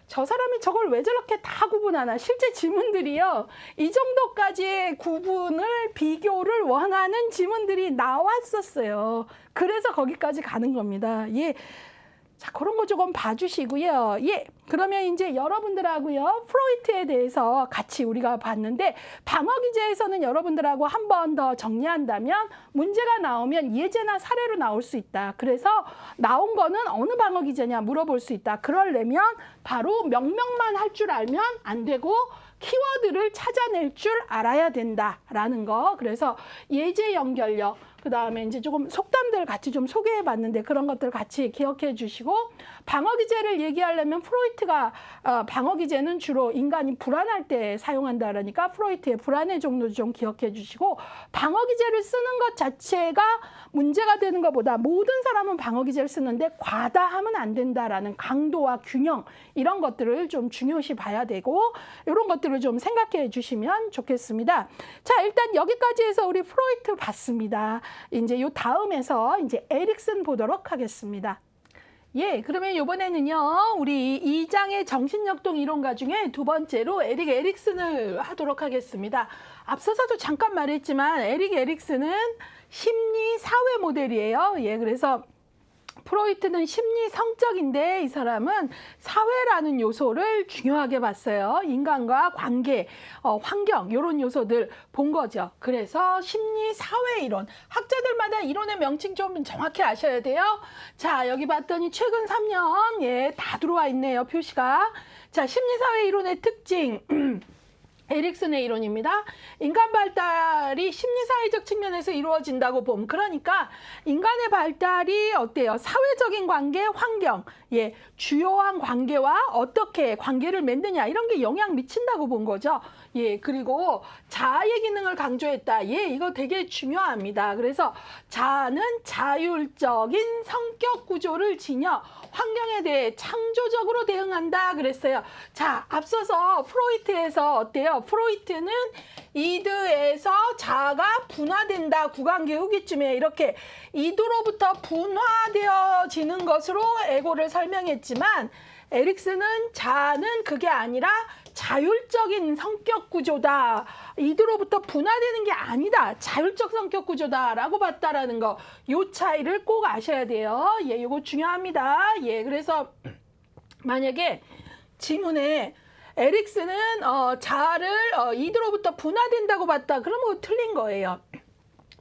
저 사람이 저걸 왜 저렇게 다 구분하나? 실제 지문들이요. 이 정도까지의 구분을, 비교를 원하는 지문들이 나왔었어요. 그래서 거기까지 가는 겁니다. 예. 자, 그런 거 조금 봐주시고요. 예. 그러면 이제 여러분들하고요, 프로이트에 대해서 같이 우리가 봤는데, 방어기제에서는 여러분들하고 한 번 더 정리한다면, 문제가 나오면 예제나 사례로 나올 수 있다. 그래서 나온 거는 어느 방어기제냐 물어볼 수 있다. 그러려면 바로 명명만 할 줄 알면 안 되고, 키워드를 찾아낼 줄 알아야 된다라는 거. 그래서 예제 연결력, 그 다음에 이제 조금 속담들 같이 좀 소개해 봤는데 그런 것들 같이 기억해 주시고, 방어기제를 얘기하려면 프로이트가 방어기제는 주로 인간이 불안할 때 사용한다 그러니까 프로이트의 불안의 종류 좀 기억해 주시고, 방어기제를 쓰는 것 자체가 문제가 되는 것보다 모든 사람은 방어기제를 쓰는데 과다하면 안 된다라는 강도와 균형, 이런 것들을 좀 중요시 봐야 되고, 이런 것들을 좀 생각해 주시면 좋겠습니다. 자, 일단 여기까지 해서 우리 프로이트 봤습니다. 이제 요 다음에서 이제 에릭슨 보도록 하겠습니다. 예, 그러면 이번에는요, 우리 2장의 정신역동 이론가 중에 두 번째로 에릭 에릭슨을 하도록 하겠습니다. 앞서서도 잠깐 말했지만 에릭 에릭슨은 심리 사회 모델이에요. 예, 그래서 프로이트는 심리 성적인데 이 사람은 사회라는 요소를 중요하게 봤어요. 인간과 관계, 환경 이런 요소들 본 거죠. 그래서 심리 사회 이론, 학자들마다 이론의 명칭 좀 정확히 아셔야 돼요. 자, 여기 봤더니 최근 3년 예, 다 들어와 있네요. 표시가. 자, 심리 사회 이론의 특징. 에릭슨의 이론입니다. 인간 발달이 심리사회적 측면에서 이루어진다고 봄. 그러니까 인간의 발달이 어때요? 사회적인 관계, 환경, 예, 주요한 관계와 어떻게 관계를 맺느냐 이런 게 영향 미친다고 본 거죠. 예, 그리고 자아의 기능을 강조했다. 예, 이거 되게 중요합니다. 그래서 자아는 자율적인 성격 구조를 지녀 환경에 대해 창조적으로 대응한다 그랬어요. 자, 앞서서 프로이트에서 어때요? 프로이트는 이드에서 자아가 분화된다. 구강기 후기쯤에 이렇게 이드로부터 분화되어지는 것으로 에고를 설명했지만 에릭슨은 자아는 그게 아니라 자율적인 성격 구조다. 이드로부터 분화되는 게 아니다. 자율적 성격 구조다라고 봤다라는 거. 요 차이를 꼭 아셔야 돼요. 예, 이거 중요합니다. 예, 그래서 만약에 지문에 에릭슨은 자아를 이드로부터 분화된다고 봤다. 그러면 그거 틀린 거예요.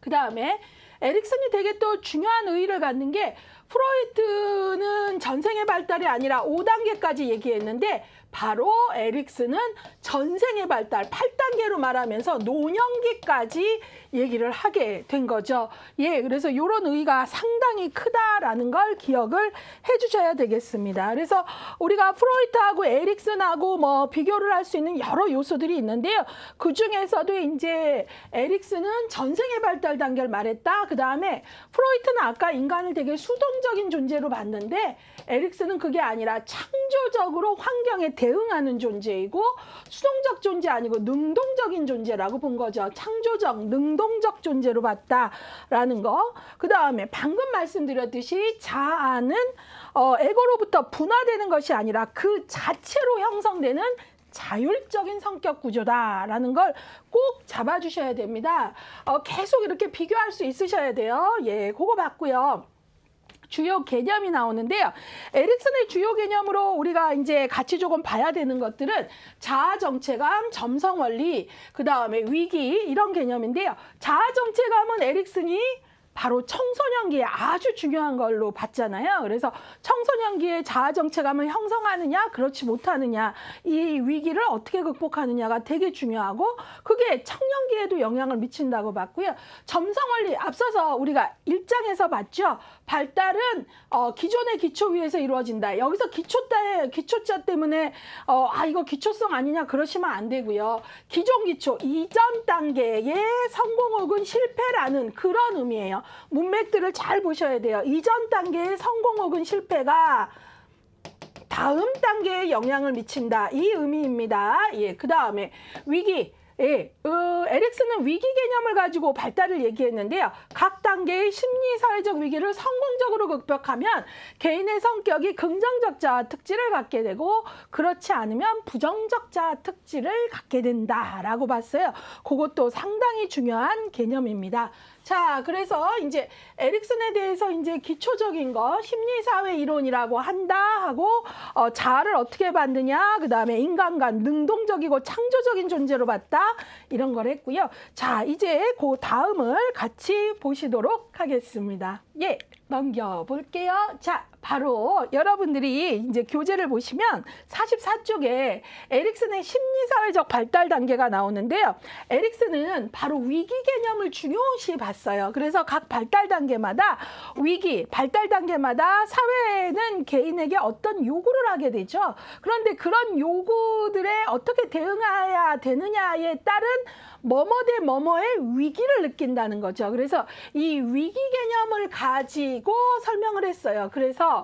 그 다음에 에릭슨이 되게 또 중요한 의의를 갖는 게 프로이트는 전생의 발달이 아니라 5단계까지 얘기했는데 바로 에릭슨은 전생의 발달 8단계로 말하면서 노년기까지 얘기를 하게 된 거죠. 예, 그래서 이런 의의가 상당히 크다라는 걸 기억을 해주셔야 되겠습니다. 그래서 우리가 프로이트하고 에릭슨하고 뭐 비교를 할 수 있는 여러 요소들이 있는데요. 그 중에서도 이제 에릭슨은 전생의 발달 단계를 말했다. 그 다음에 프로이트는 아까 인간을 되게 수동적인 존재로 봤는데 에릭슨은 그게 아니라 창조적으로 환경에 대응하는 존재이고 수동적 존재 아니고 능동적인 존재라고 본 거죠. 창조적, 능동적 존재로 봤다라는 거. 그 다음에 방금 말씀드렸듯이 자아는 에고로부터 분화되는 것이 아니라 그 자체로 형성되는 자율적인 성격 구조다라는 걸 꼭 잡아주셔야 됩니다. 계속 이렇게 비교할 수 있으셔야 돼요. 예, 그거 봤고요. 주요 개념이 나오는데요. 에릭슨의 주요 개념으로 우리가 이제 같이 조금 봐야 되는 것들은 자아 정체감, 점성 원리, 그 다음에 위기 이런 개념인데요. 자아 정체감은 에릭슨이 바로 청소년기에 아주 중요한 걸로 봤잖아요. 그래서 청소년기에 자아 정체감을 형성하느냐, 그렇지 못하느냐, 이 위기를 어떻게 극복하느냐가 되게 중요하고 그게 청년기에도 영향을 미친다고 봤고요. 점성 원리 앞서서 우리가 1장에서 봤죠. 발달은 기존의 기초 위에서 이루어진다. 여기서 기초자 때문에 이거 기초성 아니냐 그러시면 안 되고요. 기존 기초 이전 단계의 성공 혹은 실패라는 그런 의미예요. 문맥들을 잘 보셔야 돼요. 이전 단계의 성공 혹은 실패가 다음 단계에 영향을 미친다. 이 의미입니다. 예, 그 다음에 위기. 예, 에릭슨은 위기 개념을 가지고 발달을 얘기했는데요. 각 단계의 심리사회적 위기를 성공적으로 극복하면 개인의 성격이 긍정적 자아 특질을 갖게 되고 그렇지 않으면 부정적 자아 특질을 갖게 된다라고 봤어요. 그것도 상당히 중요한 개념입니다. 자, 그래서 이제 에릭슨에 대해서 이제 기초적인 거 심리사회 이론이라고 한다 하고 자아를 어떻게 봤느냐, 그 다음에 인간관 능동적이고 창조적인 존재로 봤다 이런 걸 했고요. 자, 이제 그 다음을 같이 보시도록 하겠습니다. 예, 넘겨볼게요. 자, 바로 여러분들이 이제 교재를 보시면 44쪽에 에릭슨의 심리사회적 발달 단계가 나오는데요. 에릭슨은 바로 위기 개념을 중요시 봤어요. 그래서 각 발달 단계마다 위기, 발달 단계마다 사회는 개인에게 어떤 요구를 하게 되죠. 그런데 그런 요구들에 어떻게 대응해야 되느냐에 따른 뭐뭐 대 뭐뭐의 위기를 느낀다는 거죠. 그래서 이 위기 개념을 가지고 설명을 했어요. 그래서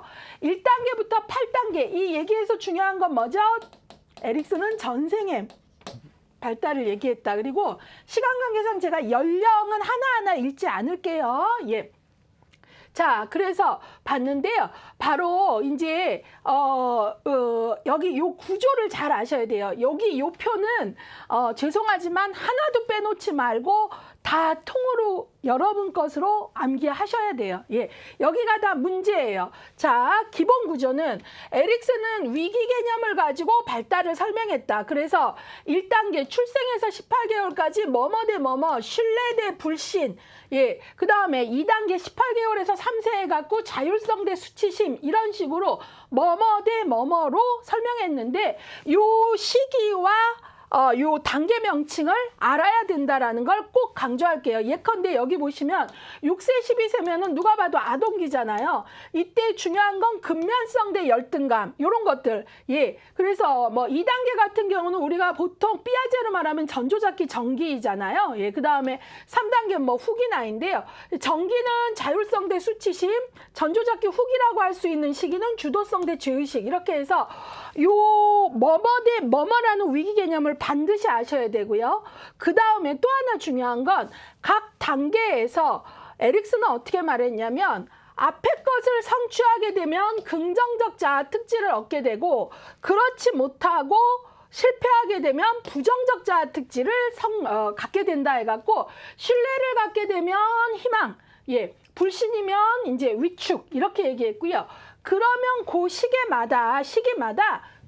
1단계부터 8단계 이 얘기에서 중요한 건 뭐죠? 에릭슨은 전생의 발달을 얘기했다. 그리고 시간 관계상 제가 연령은 하나하나 읽지 않을게요. 예. 자, 그래서 봤는데요. 바로 이제 여기 요 구조를 잘 아셔야 돼요. 여기 요 표는 죄송하지만 하나도 빼놓지 말고 다 통으로 여러분 것으로 암기하셔야 돼요. 예, 여기가 다 문제예요. 자, 기본 구조는 에릭슨은 위기 개념을 가지고 발달을 설명했다. 그래서 1단계 출생에서 18개월까지 뭐뭐 대 뭐뭐, 신뢰 대 불신. 예, 그 다음에 2단계 18개월에서 3세에 갖고 자율성 대 수치심, 이런 식으로 뭐뭐 대 뭐뭐로 설명했는데, 요 시기와 요 단계 명칭을 알아야 된다라는 걸 꼭 강조할게요. 예컨대 여기 보시면 6세 12세면은 누가 봐도 아동기잖아요. 이때 중요한 건 근면성 대 열등감, 요런 것들. 예. 그래서 뭐 2단계 같은 경우는 우리가 보통 삐아제로 말하면 전조잡기 정기잖아요. 예. 그다음에 3단계는 뭐 후기 나인데요. 정기는 자율성 대 수치심, 전조잡기 후기라고 할 수 있는 시기는 주도성 대 죄의식. 이렇게 해서 요 뭐뭐 대 뭐뭐라는 위기 개념을 반드시 아셔야 되고요. 그 다음에 또 하나 중요한 건 각 단계에서 에릭슨은 어떻게 말했냐면, 앞에 것을 성취하게 되면 긍정적 자아 특질을 얻게 되고, 그렇지 못하고 실패하게 되면 부정적 자아 특질을 갖게 된다 해갖고, 신뢰를 갖게 되면 희망, 예, 불신이면 이제 위축, 이렇게 얘기했고요. 그러면 그 시기마다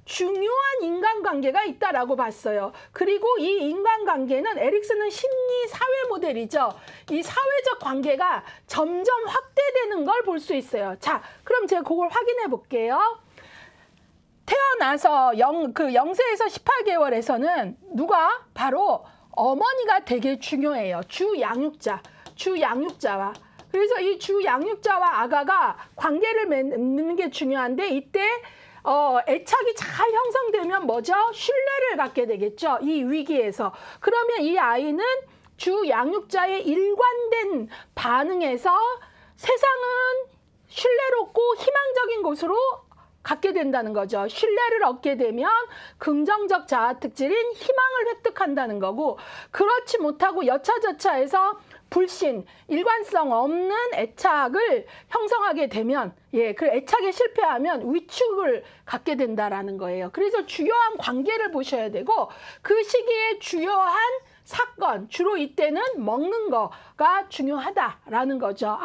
중요한 인간관계가 있다라고 봤어요. 그리고 이 인간관계는 에릭슨은 심리 사회 모델이죠. 이 사회적 관계가 점점 확대되는 걸 볼 수 있어요. 자, 그럼 제가 그걸 확인해 볼게요. 태어나서 0세에서 18개월에서는 누가? 바로 어머니가 되게 중요해요. 주양육자와. 그래서 이 주양육자와 아가가 관계를 맺는 게 중요한데, 이때 애착이 잘 형성되면 뭐죠? 신뢰를 갖게 되겠죠. 이 위기에서. 그러면 이 아이는 주양육자의 일관된 반응에서 세상은 신뢰롭고 희망적인 곳으로 갖게 된다는 거죠. 신뢰를 얻게 되면 긍정적 자아 특질인 희망을 획득한다는 거고, 그렇지 못하고 여차저차해서 불신, 일관성 없는 애착을 형성하게 되면, 예, 그 애착에 실패하면 위축을 갖게 된다라는 거예요. 그래서 주요한 관계를 보셔야 되고, 그 시기에 주요한 사건, 주로 이때는 먹는 거가 중요하다라는 거죠.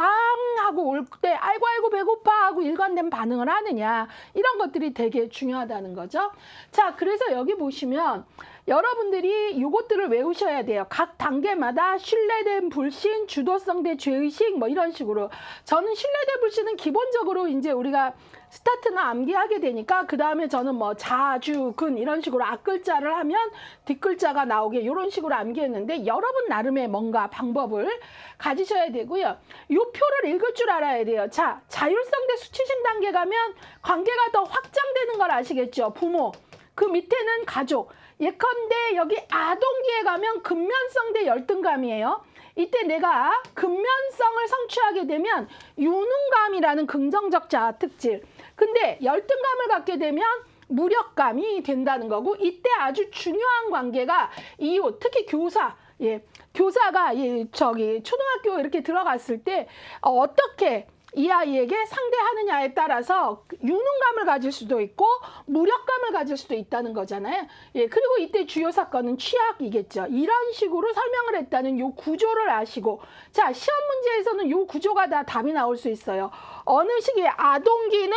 하고 올 때 아이고 배고파 하고 일관된 반응을 하느냐, 이런 것들이 되게 중요하다는 거죠. 자, 그래서 여기 보시면 여러분들이 이것들을 외우셔야 돼요. 각 단계마다 신뢰된 불신, 주도성 대 죄의식, 뭐 이런 식으로. 저는 신뢰된 불신은 기본적으로 이제 우리가 스타트는 암기하게 되니까, 그 다음에 저는 뭐 자주, 근 이런 식으로 앞글자를 하면 뒷글자가 나오게 이런 식으로 암기했는데, 여러분 나름의 뭔가 방법을 가지셔야 되고요. 이 표를 읽을 줄 알아야 돼요. 자, 자율성 대 수치심 단계 가면 관계가 더 확장되는 걸 아시겠죠? 부모, 그 밑에는 가족. 예컨대 여기 아동기에 가면 근면성 대 열등감이에요. 이때 내가 근면성을 성취하게 되면 유능감이라는 긍정적 자아 특질. 근데 열등감을 갖게 되면 무력감이 된다는 거고, 이때 아주 중요한 관계가 이웃, 특히 교사. 예, 교사가 초등학교 이렇게 들어갔을 때 어떻게 이 아이에게 상대하느냐에 따라서 유능감을 가질 수도 있고 무력감을 가질 수도 있다는 거잖아요. 예, 그리고 이때 주요 사건은 취약이겠죠. 이런 식으로 설명을 했다는 요 구조를 아시고, 자, 시험 문제에서는 요 구조가 다 답이 나올 수 있어요. 어느 시기에 아동기는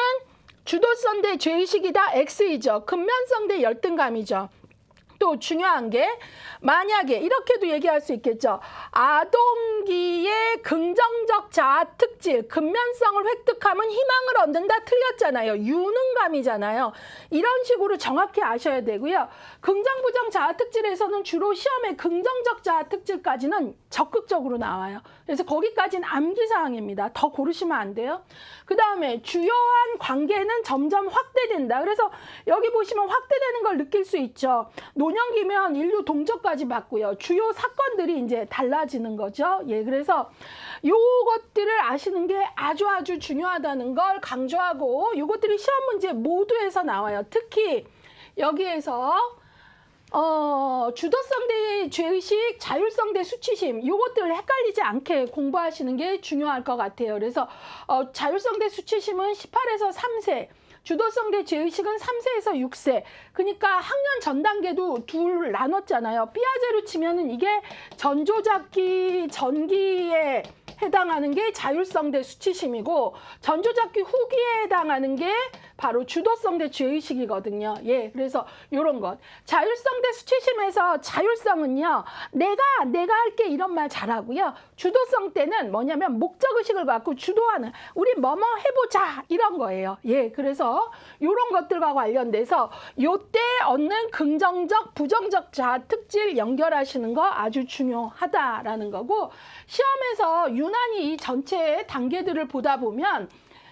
주도성 대 죄의식이다, X이죠. 근면성 대 열등감이죠. 또 중요한 게, 만약에 이렇게도 얘기할 수 있겠죠. 아동기의 긍정적 자아 특질, 근면성을 획득하면 희망을 얻는다, 틀렸잖아요. 유능감이잖아요. 이런 식으로 정확히 아셔야 되고요. 긍정 부정 자아 특질에서는 주로 시험에 긍정적 자아 특질까지는 적극적으로 나와요. 그래서 거기까지는 암기사항입니다. 더 고르시면 안 돼요. 그 다음에 주요한 관계는 점점 확대된다. 그래서 여기 보시면 확대되는 걸 느낄 수 있죠. 노년기면 인류 동조까지 받고요. 주요 사건들이 이제 달라지는 거죠. 예, 그래서 요것들을 아시는 게 아주 중요하다는 걸 강조하고, 요것들이 시험 문제 모두에서 나와요. 특히 여기에서 주도성 대 죄의식, 자율성 대 수치심, 요것들 헷갈리지 않게 공부하시는 게 중요할 것 같아요. 그래서 자율성 대 수치심은 18에서 3세, 주도성 대 죄의식은 3세에서 6세. 그러니까 학년 전 단계도 둘 나눴잖아요. 삐아제로 치면은 이게 전조잡기 전기에 해당하는 게 자율성 대 수치심이고, 전조잡기 후기에 해당하는 게 바로 주도성 대 죄의식이거든요. 예, 그래서 요런 것. 자율성 대 수치심에서 자율성은요, 내가 할게 이런 말 잘하고요. 주도성 때는 뭐냐면 목적의식을 갖고 주도하는, 우리 뭐뭐 해보자 이런 거예요. 예, 그래서 요런 것들과 관련돼서 요때 얻는 긍정적, 부정적 자아 특질 연결하시는 거 아주 중요하다라는 거고, 시험에서 유난히 이 전체 단계들을 보다 보면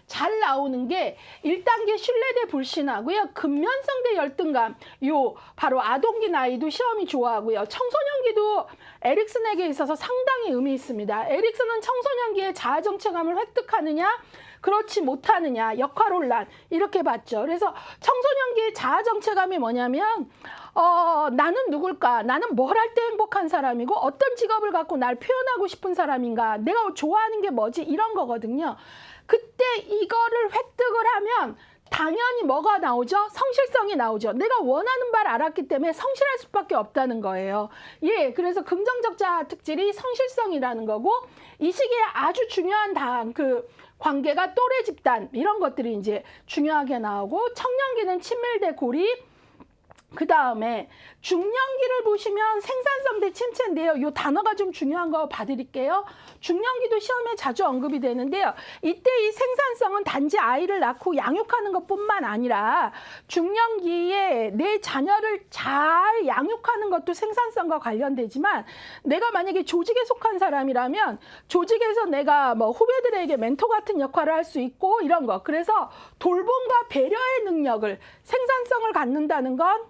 잘 나오는 게 1단계 신뢰 대 불신하고요. 근면성 대 열등감. 요 바로 아동기 나이도 시험이 좋아하고요. 청소년기도 에릭슨에게 있어서 상당히 의미 있습니다. 에릭슨은 청소년기에 자아 정체감을 획득하느냐, 그렇지 못하느냐, 역할 혼란 이렇게 봤죠. 그래서 청소년기의 자아 정체감이 뭐냐면 나는 누굴까? 나는 뭘 할 때 행복한 사람이고 어떤 직업을 갖고 날 표현하고 싶은 사람인가? 내가 좋아하는 게 뭐지? 이런 거거든요. 그때 이거를 획득을 하면 당연히 뭐가 나오죠? 성실성이 나오죠. 내가 원하는 바를 알았기 때문에 성실할 수밖에 없다는 거예요. 예, 그래서 긍정적 자아 특질이 성실성이라는 거고, 이 시기에 아주 중요한 관계가 또래 집단 이런 것들이 이제 중요하게 나오고, 청년기는 친밀 대 고립, 그 다음에 중년기를 보시면 생산성 대 침체인데요. 이 단어가 좀 중요한 거 봐드릴게요. 중년기도 시험에 자주 언급이 되는데요. 이때 이 생산성은 단지 아이를 낳고 양육하는 것뿐만 아니라 중년기에 내 자녀를 잘 양육하는 것도 생산성과 관련되지만, 내가 만약에 조직에 속한 사람이라면 조직에서 내가 뭐 후배들에게 멘토 같은 역할을 할 수 있고 이런 거. 그래서 돌봄과 배려의 능력을, 생산성을 갖는다는 건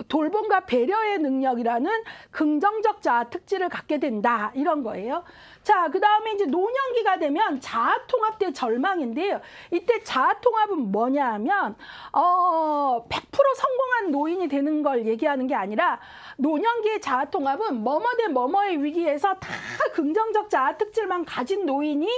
돌봄과 배려의 능력이라는 긍정적 자아 특질을 갖게 된다 이런 거예요. 자, 그 다음에 이제 노년기가 되면 자아 통합 대 절망인데요. 이때 자아 통합은 뭐냐 하면 100% 성공한 노인이 되는 걸 얘기하는 게 아니라, 노년기의 자아 통합은 뭐뭐 대 뭐뭐의 위기에서 다 긍정적 자아 특질만 가진 노인이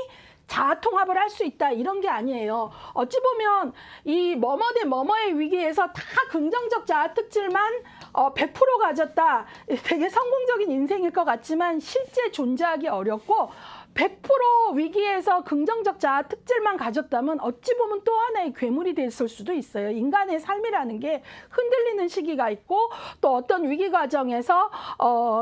자아 통합을 할 수 있다 이런 게 아니에요. 어찌 보면 이 뭐뭐 대 뭐뭐의 위기에서 다 긍정적 자아 특질만 100% 가졌다, 되게 성공적인 인생일 것 같지만 실제 존재하기 어렵고, 100% 위기에서 긍정적 자아 특질만 가졌다면 어찌 보면 또 하나의 괴물이 됐을 수도 있어요. 인간의 삶이라는 게 흔들리는 시기가 있고, 또 어떤 위기 과정에서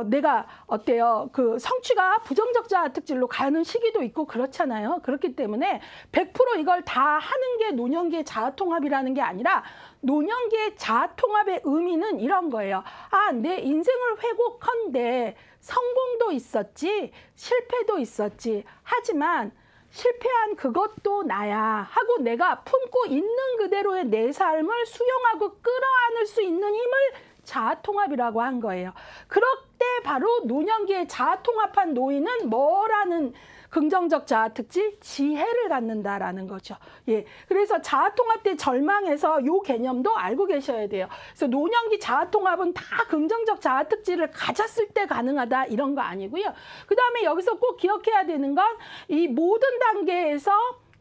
내가 어때요? 그 성취가 부정적 자아 특질로 가는 시기도 있고 그렇잖아요. 그렇기 때문에 100% 이걸 다 하는 게 노년기의 자아 통합이라는 게 아니라, 노년기의 자아 통합의 의미는 이런 거예요. 아, 내 인생을 회고컨대 성공도 있었지, 실패도 있었지. 하지만 실패한 그것도 나야 하고 내가 품고 있는 그대로의 내 삶을 수용하고 끌어안을 수 있는 힘을 자아 통합이라고 한 거예요. 그럴 때 바로 노년기에 자아 통합한 노인은 뭐라는 긍정적 자아 특질? 지혜를 갖는다라는 거죠. 예, 그래서 자아 통합 대 절망에서 요 개념도 알고 계셔야 돼요. 그래서 노년기 자아 통합은 다 긍정적 자아 특질을 가졌을 때 가능하다 이런 거 아니고요. 그 다음에 여기서 꼭 기억해야 되는 건, 이 모든 단계에서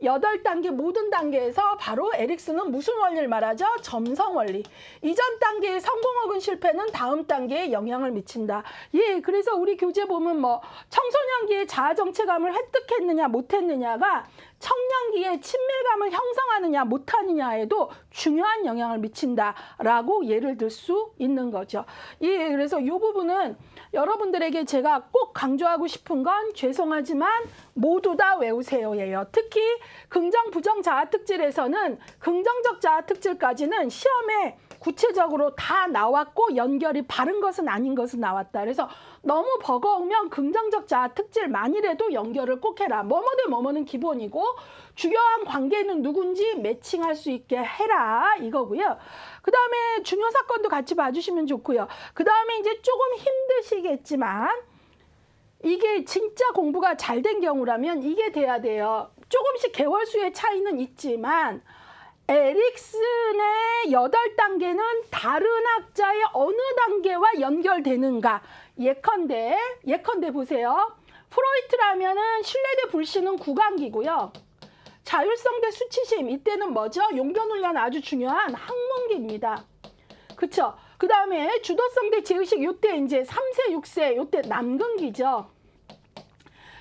8단계 모든 단계에서 바로 에릭슨은 무슨 원리를 말하죠? 점성 원리. 이전 단계의 성공 혹은 실패는 다음 단계에 영향을 미친다. 예, 그래서 우리 교재 보면 뭐 청소년기에 자아 정체감을 획득했느냐 못했느냐가 청년기에 친밀감을 형성하느냐 못하느냐에도 중요한 영향을 미친다라고 예를 들 수 있는 거죠. 예, 그래서 이 부분은 여러분들에게 제가 꼭 강조하고 싶은 건, 죄송하지만 모두 다 외우세요예요. 특히 긍정 부정 자아 특질에서는 긍정적 자아 특질까지는 시험에 구체적으로 다 나왔고, 연결이 바른 것은 아닌 것은 나왔다. 그래서 너무 버거우면 긍정적 자아 특질만이라도 연결을 꼭 해라. 뭐뭐 대 뭐뭐는 기본이고, 중요한 관계는 누군지 매칭할 수 있게 해라 이거고요. 그 다음에 중요 사건도 같이 봐주시면 좋고요. 그 다음에 이제 조금 힘드시겠지만, 이게 진짜 공부가 잘 된 경우라면 이게 돼야 돼요. 조금씩 개월 수의 차이는 있지만 에릭슨의 8단계는 다른 학자의 어느 단계와 연결되는가? 예컨대 보세요. 프로이트라면은 신뢰대 불신은 구강기고요. 자율성 대 수치심, 이때는 뭐죠? 용변 훈련 아주 중요한 학문기입니다. 그쵸? 그 다음에 주도성 대 제의식, 요때 이제 3세, 6세, 요때 남근기죠.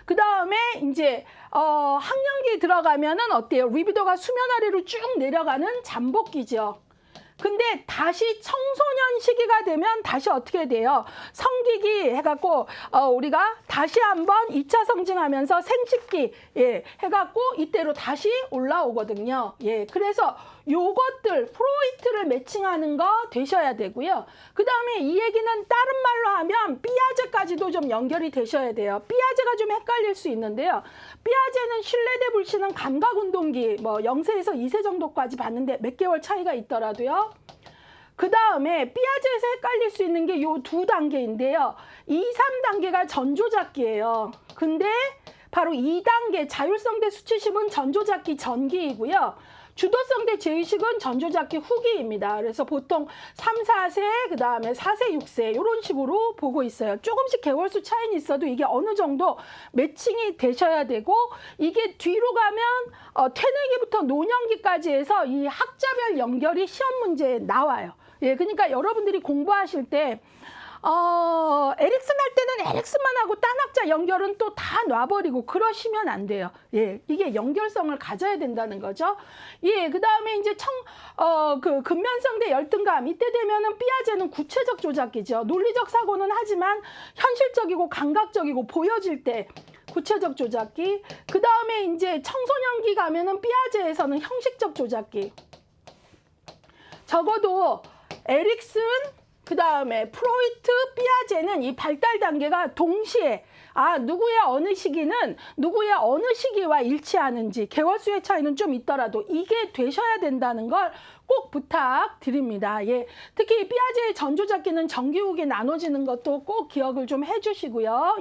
그 다음에 이제 학령기 들어가면은 어때요? 리비도가 수면 아래로 쭉 내려가는 잠복기죠. 근데 다시 청소년 시기가 되면 다시 어떻게 돼요? 성기기 해갖고 우리가 다시 한번 2차 성징하면서 생식기 해갖고 이때로 다시 올라오거든요. 그래서 요것들 프로이트를 매칭하는 거 되셔야 되고요. 그 다음에 이 얘기는 다른 말로 하면 삐아제까지도 좀 연결이 되셔야 돼요. 삐아제가 좀 헷갈릴 수 있는데요. 삐아제는 신뢰대 불신은 감각운동기 뭐 0세에서 2세 정도까지 봤는데 몇 개월 차이가 있더라도요. 그 다음에 삐아제에서 헷갈릴 수 있는 게 요 2단계인데요. 2, 3단계가 전조잡기예요. 근데 바로 2단계 자율성 대 수치심은 전조잡기 전기이고요. 주도성 대 제의식은 전조잡기 후기입니다. 그래서 보통 3, 4세, 그 다음에 4세, 6세 이런 식으로 보고 있어요. 조금씩 개월수 차이는 있어도 이게 어느 정도 매칭이 되셔야 되고 이게 뒤로 가면 퇴뇌기부터 노년기까지 해서 이 학자별 연결이 시험 문제에 나와요. 그러니까 여러분들이 공부하실 때 에릭슨 할 때는 에릭슨만 하고 딴 학자 연결은 또 다 놔버리고 그러시면 안 돼요. 이게 연결성을 가져야 된다는 거죠. 그 다음에 이제 근면성 대 열등감, 이때 되면은 삐아제는 구체적 조작기죠. 논리적 사고는 하지만 현실적이고 감각적이고 보여질 때 구체적 조작기. 그 다음에 이제 청소년기 가면은 삐아제에서는 형식적 조작기. 적어도 에릭슨, 그 다음에 프로이트, 삐아제는 이 발달 단계가 동시에 누구의 어느 시기는 누구의 어느 시기와 일치하는지 개월수의 차이는 좀 있더라도 이게 되셔야 된다는 걸 꼭 부탁드립니다. 특히 삐아제의 전조잡기는 정기후기 나눠지는 것도 꼭 기억을 좀 해주시고요.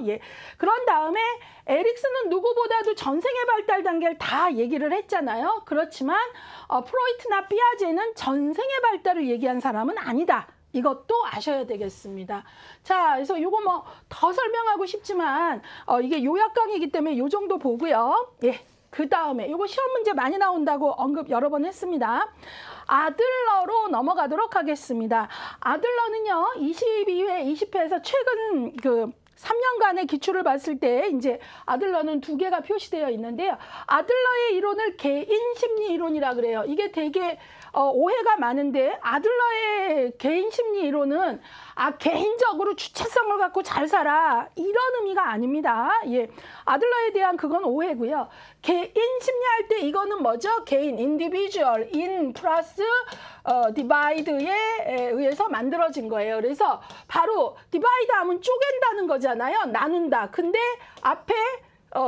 그런 다음에 에릭슨은 누구보다도 전생의 발달 단계를 다 얘기를 했잖아요. 그렇지만 프로이트나 삐아제는 전생의 발달을 얘기한 사람은 아니다. 이것도 아셔야 되겠습니다. 자, 그래서 이거 뭐 더 설명하고 싶지만 이게 요약 강의이기 때문에 요 정도 보고요. 그 다음에 이거 시험 문제 많이 나온다고 언급 여러 번 했습니다. 아들러로 넘어가도록 하겠습니다. 아들러는요, 22회, 20회에서 최근 3년간의 기출을 봤을 때 이제 아들러는 2개가 표시되어 있는데요. 아들러의 이론을 개인 심리 이론이라 그래요. 이게 되게 오해가 많은데 아들러의 개인 심리 이론은 개인적으로 주체성을 갖고 잘 살아 이런 의미가 아닙니다. 아들러에 대한 그건 오해고요. 개인 심리할 때 이거는 뭐죠? 개인 individual in 플러스 디바이드에 의해서 만들어진 거예요. 그래서 바로 디바이드 하면 쪼갠다는 거잖아요. 나눈다. 근데 앞에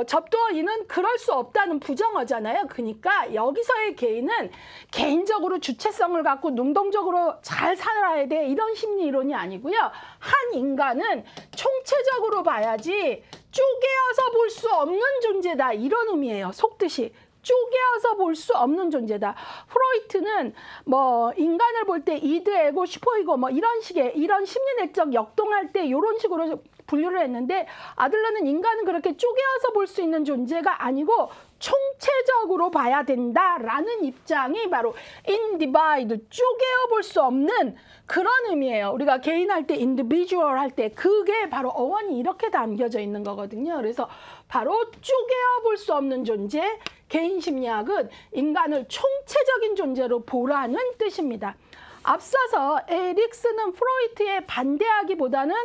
접두어이는 그럴 수 없다는 부정어잖아요. 그러니까 여기서의 개인은 개인적으로 주체성을 갖고 능동적으로 잘 살아야 돼 이런 심리 이론이 아니고요. 한 인간은 총체적으로 봐야지 쪼개어서 볼 수 없는 존재다 이런 의미예요. 속뜻이. 쪼개어서 볼 수 없는 존재다. 프로이트는 뭐 인간을 볼 때 이드, 에고, 슈퍼이고 뭐 이런 식의 이런 심리 내적 역동할 때 이런 식으로 분류를 했는데 아들러는 인간은 그렇게 쪼개어서 볼 수 있는 존재가 아니고 총체적으로 봐야 된다라는 입장이 바로 individe, 쪼개어 볼 수 없는 그런 의미예요. 우리가 개인 할 때 individual 할 때 그게 바로 어원이 이렇게 담겨져 있는 거거든요. 그래서 바로 쪼개어 볼 수 없는 존재, 개인 심리학은 인간을 총체적인 존재로 보라는 뜻입니다. 앞서서 에릭슨은 프로이트에 반대하기보다는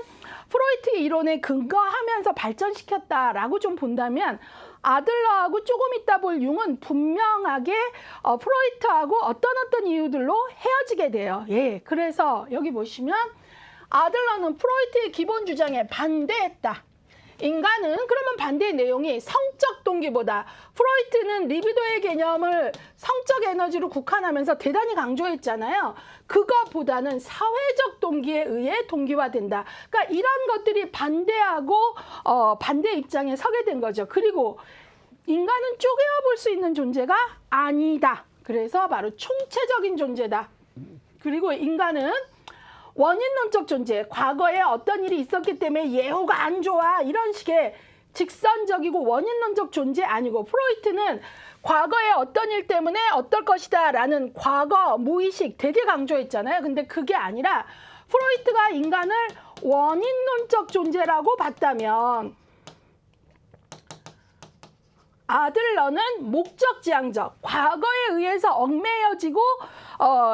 프로이트 이론에 근거하면서 발전시켰다라고 좀 본다면 아들러하고 조금 이따 볼 융은 분명하게 프로이트하고 어떤 이유들로 헤어지게 돼요. 그래서 여기 보시면 아들러는 프로이트의 기본 주장에 반대했다. 인간은 그러면 반대의 내용이 성적 동기보다 프로이트는 리비도의 개념을 성적 에너지로 국한하면서 대단히 강조했잖아요. 그것보다는 사회적 동기에 의해 동기화된다. 그러니까 이런 것들이 반대하고 반대 입장에 서게 된 거죠. 그리고 인간은 쪼개어 볼 수 있는 존재가 아니다. 그래서 바로 총체적인 존재다. 그리고 인간은 원인론적 존재, 과거에 어떤 일이 있었기 때문에 예후가 안 좋아 이런 식의 직선적이고 원인론적 존재 아니고, 프로이트는 과거에 어떤 일 때문에 어떨 것이다 라는 과거 무의식 되게 강조했잖아요. 근데 그게 아니라 프로이트가 인간을 원인론적 존재라고 봤다면, 아들러는 목적지향적, 과거에 의해서 얽매여지고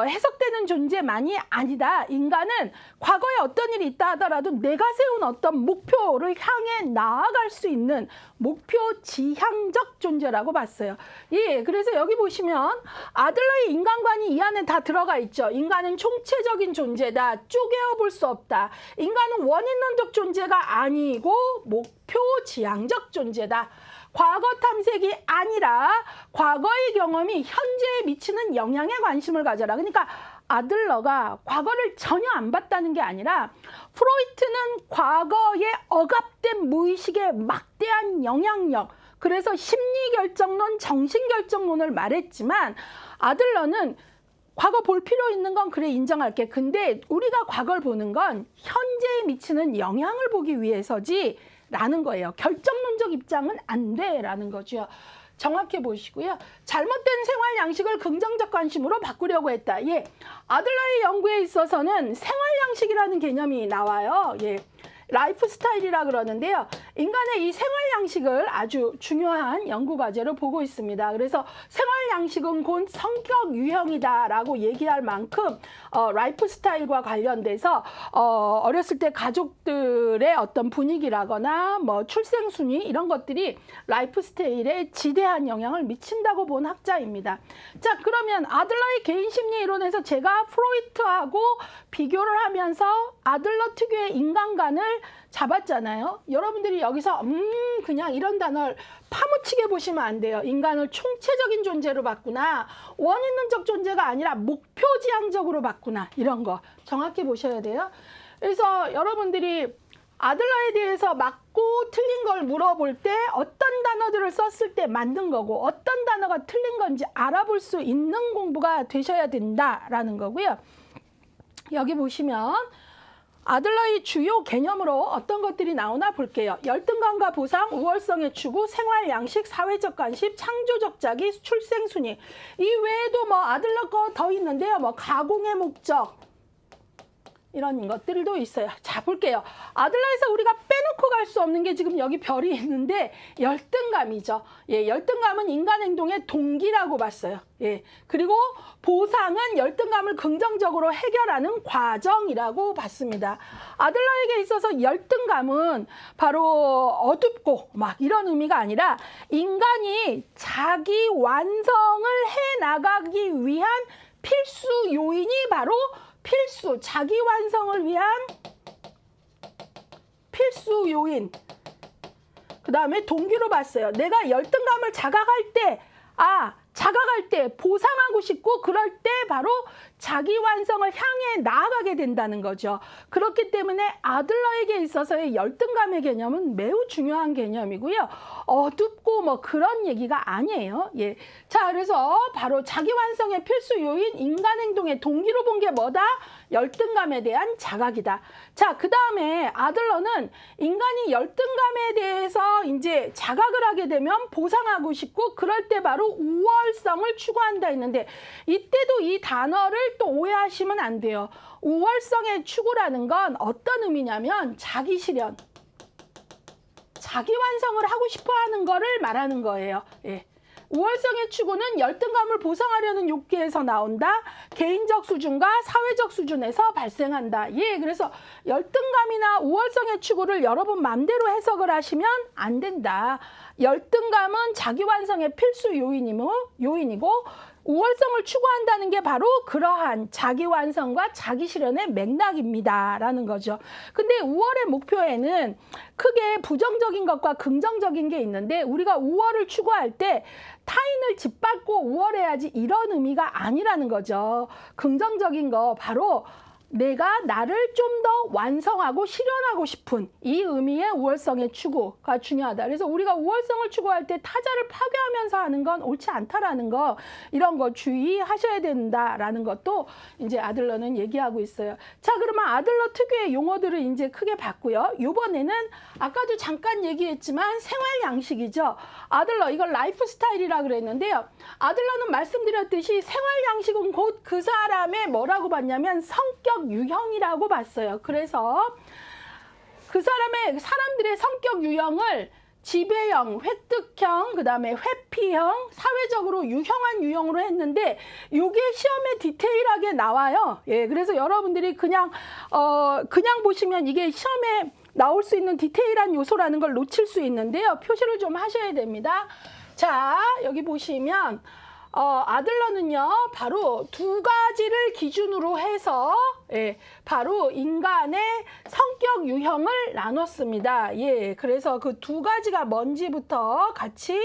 해석되는 존재만이 아니다. 인간은 과거에 어떤 일이 있다 하더라도 내가 세운 어떤 목표를 향해 나아갈 수 있는 목표 지향적 존재라고 봤어요. 예, 그래서 여기 보시면 아들러의 인간관이 이 안에 다 들어가 있죠. 인간은 총체적인 존재다. 쪼개어 볼 수 없다. 인간은 원인론적 존재가 아니고 목표 지향적 존재다. 과거 탐색이 아니라 과거의 경험이 현재에 미치는 영향에 관심을 가져라. 그러니까 아들러가 과거를 전혀 안 봤다는 게 아니라, 프로이트는 과거의 억압된 무의식의 막대한 영향력, 그래서 심리결정론, 정신결정론을 말했지만, 아들러는 과거 볼 필요 있는 건 그래 인정할게. 근데 우리가 과거를 보는 건 현재에 미치는 영향을 보기 위해서지 라는 거예요. 결정론적 입장은 안 돼 라는 거죠. 정확히 보시고요. 잘못된 생활 양식을 긍정적 관심으로 바꾸려고 했다. 예, 아들러의 연구에 있어서는 생활 양식이라는 개념이 나와요. 예, 라이프 스타일이라 그러는데요. 인간의 이 생활 양식을 아주 중요한 연구 과제로 보고 있습니다. 그래서 생활 양식은 곧 성격 유형이다라고 얘기할 만큼 라이프 스타일과 관련돼서 어렸을 때 가족들의 어떤 분위기라거나 뭐 출생 순위 이런 것들이 라이프 스타일에 지대한 영향을 미친다고 본 학자입니다. 자, 그러면 아들러의 개인 심리 이론에서 제가 프로이트하고 비교를 하면서 아들러 특유의 인간관을 잡았잖아요. 여러분들이 여기서 그냥 이런 단어를 파묻히게 보시면 안 돼요. 인간을 총체적인 존재로 봤구나, 원인론적 존재가 아니라 목표지향적으로 봤구나, 이런 거 정확히 보셔야 돼요. 그래서 여러분들이 아들러에 대해서 맞고 틀린 걸 물어볼 때 어떤 단어들을 썼을 때 맞는 거고 어떤 단어가 틀린 건지 알아볼 수 있는 공부가 되셔야 된다라는 거고요. 여기 보시면 아들러의 주요 개념으로 어떤 것들이 나오나 볼게요. 열등감과 보상, 우월성의 추구, 생활 양식, 사회적 관심, 창조적 자기, 출생 순위. 이 외에도 뭐 아들러 거 더 있는데요. 뭐 가공의 목적, 이런 것들도 있어요. 자, 볼게요. 아들러에서 우리가 빼놓고 갈 수 없는 게 지금 여기 별이 있는데 열등감이죠. 예, 열등감은 인간 행동의 동기라고 봤어요. 예, 그리고 보상은 열등감을 긍정적으로 해결하는 과정이라고 봤습니다. 아들러에게 있어서 열등감은 바로 어둡고 막 이런 의미가 아니라 인간이 자기 완성을 해 나가기 위한 필수 요인이 바로 자기 완성을 위한 필수 요인. 그 다음에 동기로 봤어요. 내가 열등감을 자각할 때, 보상하고 싶고 그럴 때 바로 자기 완성을 향해 나아가게 된다는 거죠. 그렇기 때문에 아들러에게 있어서의 열등감의 개념은 매우 중요한 개념이고요. 어둡고 뭐 그런 얘기가 아니에요. 예. 자, 그래서 바로 자기 완성의 필수 요인, 인간 행동의 동기로 본 게 뭐다? 열등감에 대한 자각이다. 자, 그 다음에 아들러는 인간이 열등감에 대해서 이제 자각을 하게 되면 보상하고 싶고 그럴 때 바로 우월성을 추구한다 했는데, 이때도 이 단어를 또 오해하시면 안 돼요. 우월성의 추구라는 건 어떤 의미냐면 자기 실현, 자기 완성을 하고 싶어 하는 거를 말하는 거예요. 예. 우월성의 추구는 열등감을 보상하려는 욕구에서 나온다. 개인적 수준과 사회적 수준에서 발생한다. 예, 그래서 열등감이나 우월성의 추구를 여러분 마음대로 해석을 하시면 안 된다. 열등감은 자기 완성의 필수 요인이고 우월성을 추구한다는 게 바로 그러한 자기 완성과 자기 실현의 맥락입니다. 라는 거죠. 근데 우월의 목표에는 크게 부정적인 것과 긍정적인 게 있는데, 우리가 우월을 추구할 때 타인을 짓밟고 우월해야지 이런 의미가 아니라는 거죠. 긍정적인 거 바로 내가 나를 좀 더 완성하고 실현하고 싶은 이 의미의 우월성의 추구가 중요하다. 그래서 우리가 우월성을 추구할 때 타자를 파괴하면서 하는 건 옳지 않다라는 거, 이런 거 주의하셔야 된다라는 것도 이제 아들러는 얘기하고 있어요. 자, 그러면 아들러 특유의 용어들을 이제 크게 봤고요. 이번에는 아까도 잠깐 얘기했지만 생활 양식이죠. 아들러, 이걸 라이프 스타일이라 그랬는데요. 아들러는 말씀드렸듯이 생활 양식은 곧 그 사람의 뭐라고 봤냐면 성격 유형이라고 봤어요. 그래서 그 사람들의 성격 유형을 지배형, 획득형, 그 다음에 회피형, 사회적으로 유형한 유형으로 했는데 이게 시험에 디테일하게 나와요. 예, 그래서 여러분들이 그냥 보시면 이게 시험에 나올 수 있는 디테일한 요소라는 걸 놓칠 수 있는데요. 표시를 좀 하셔야 됩니다. 자, 여기 보시면 아들러는요, 바로 두 가지를 기준으로 해서 바로 인간의 성격 유형을 나눴습니다. 예, 그래서 그 두 가지가 뭔지부터 같이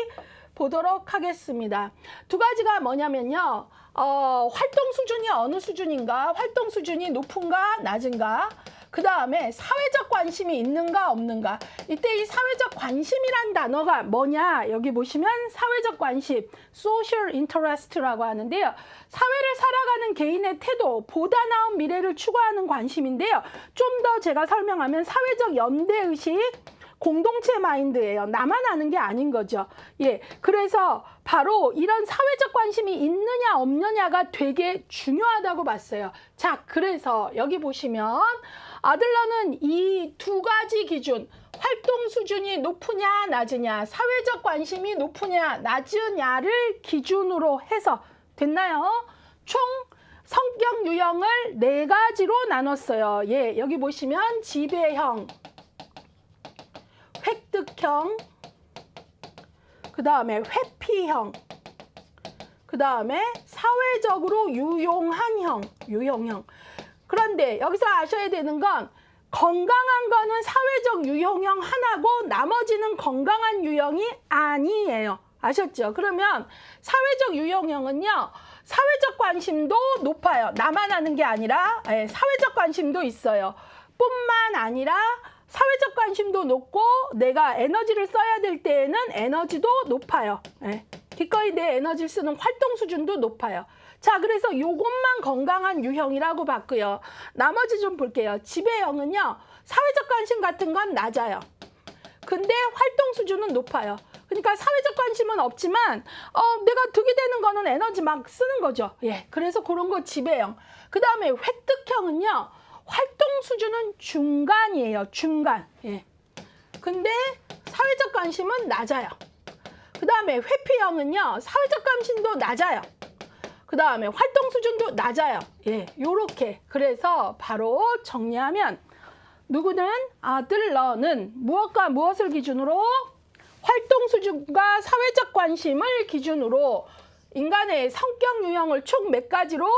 보도록 하겠습니다. 두 가지가 뭐냐면요, 활동 수준이 어느 수준인가, 활동 수준이 높은가 낮은가, 그 다음에 사회적 관심이 있는가 없는가. 이때 이 사회적 관심이란 단어가 뭐냐, 여기 보시면 사회적 관심, social interest라고 하는데요. 사회를 살아가는 개인의 태도, 보다 나은 미래를 추구하는 관심인데요. 좀 더 제가 설명하면 사회적 연대의식, 공동체 마인드예요. 나만 아는 게 아닌 거죠. 예, 그래서 바로 이런 사회적 관심이 있느냐 없느냐가 되게 중요하다고 봤어요. 자, 그래서 여기 보시면 아들러는 이 두 가지 기준, 활동 수준이 높으냐 낮으냐, 사회적 관심이 높으냐 낮으냐를 기준으로 해서, 됐나요? 총 성격 유형을 4가지로 나눴어요. 예, 여기 보시면 지배형, 획득형, 그 다음에 회피형, 그 다음에 사회적으로 유용한 유형형. 그런데 여기서 아셔야 되는 건 건강한 거는 사회적 유형형 하나고 나머지는 건강한 유형이 아니에요. 아셨죠? 그러면 사회적 유형형은요, 사회적 관심도 높아요. 나만 아는 게 아니라 사회적 관심도 있어요. 뿐만 아니라 사회적 관심도 높고 내가 에너지를 써야 될 때에는 에너지도 높아요. 기꺼이 내 에너지를 쓰는 활동 수준도 높아요. 자, 그래서 요것만 건강한 유형이라고 봤고요. 나머지 좀 볼게요. 지배형은요, 사회적 관심 같은 건 낮아요. 근데 활동 수준은 높아요. 그러니까 사회적 관심은 없지만 내가 득이 되는 거는 에너지 막 쓰는 거죠. 예, 그래서 그런 거 지배형. 그 다음에 획득형은요, 활동 수준은 중간이에요. 중간. 예. 근데 사회적 관심은 낮아요. 그 다음에 회피형은요, 사회적 관심도 낮아요. 그 다음에 활동 수준도 낮아요. 예, 요렇게. 그래서 바로 정리하면 누구는 아들러는 무엇과 무엇을 기준으로, 활동 수준과 사회적 관심을 기준으로 인간의 성격 유형을 총 몇 가지로,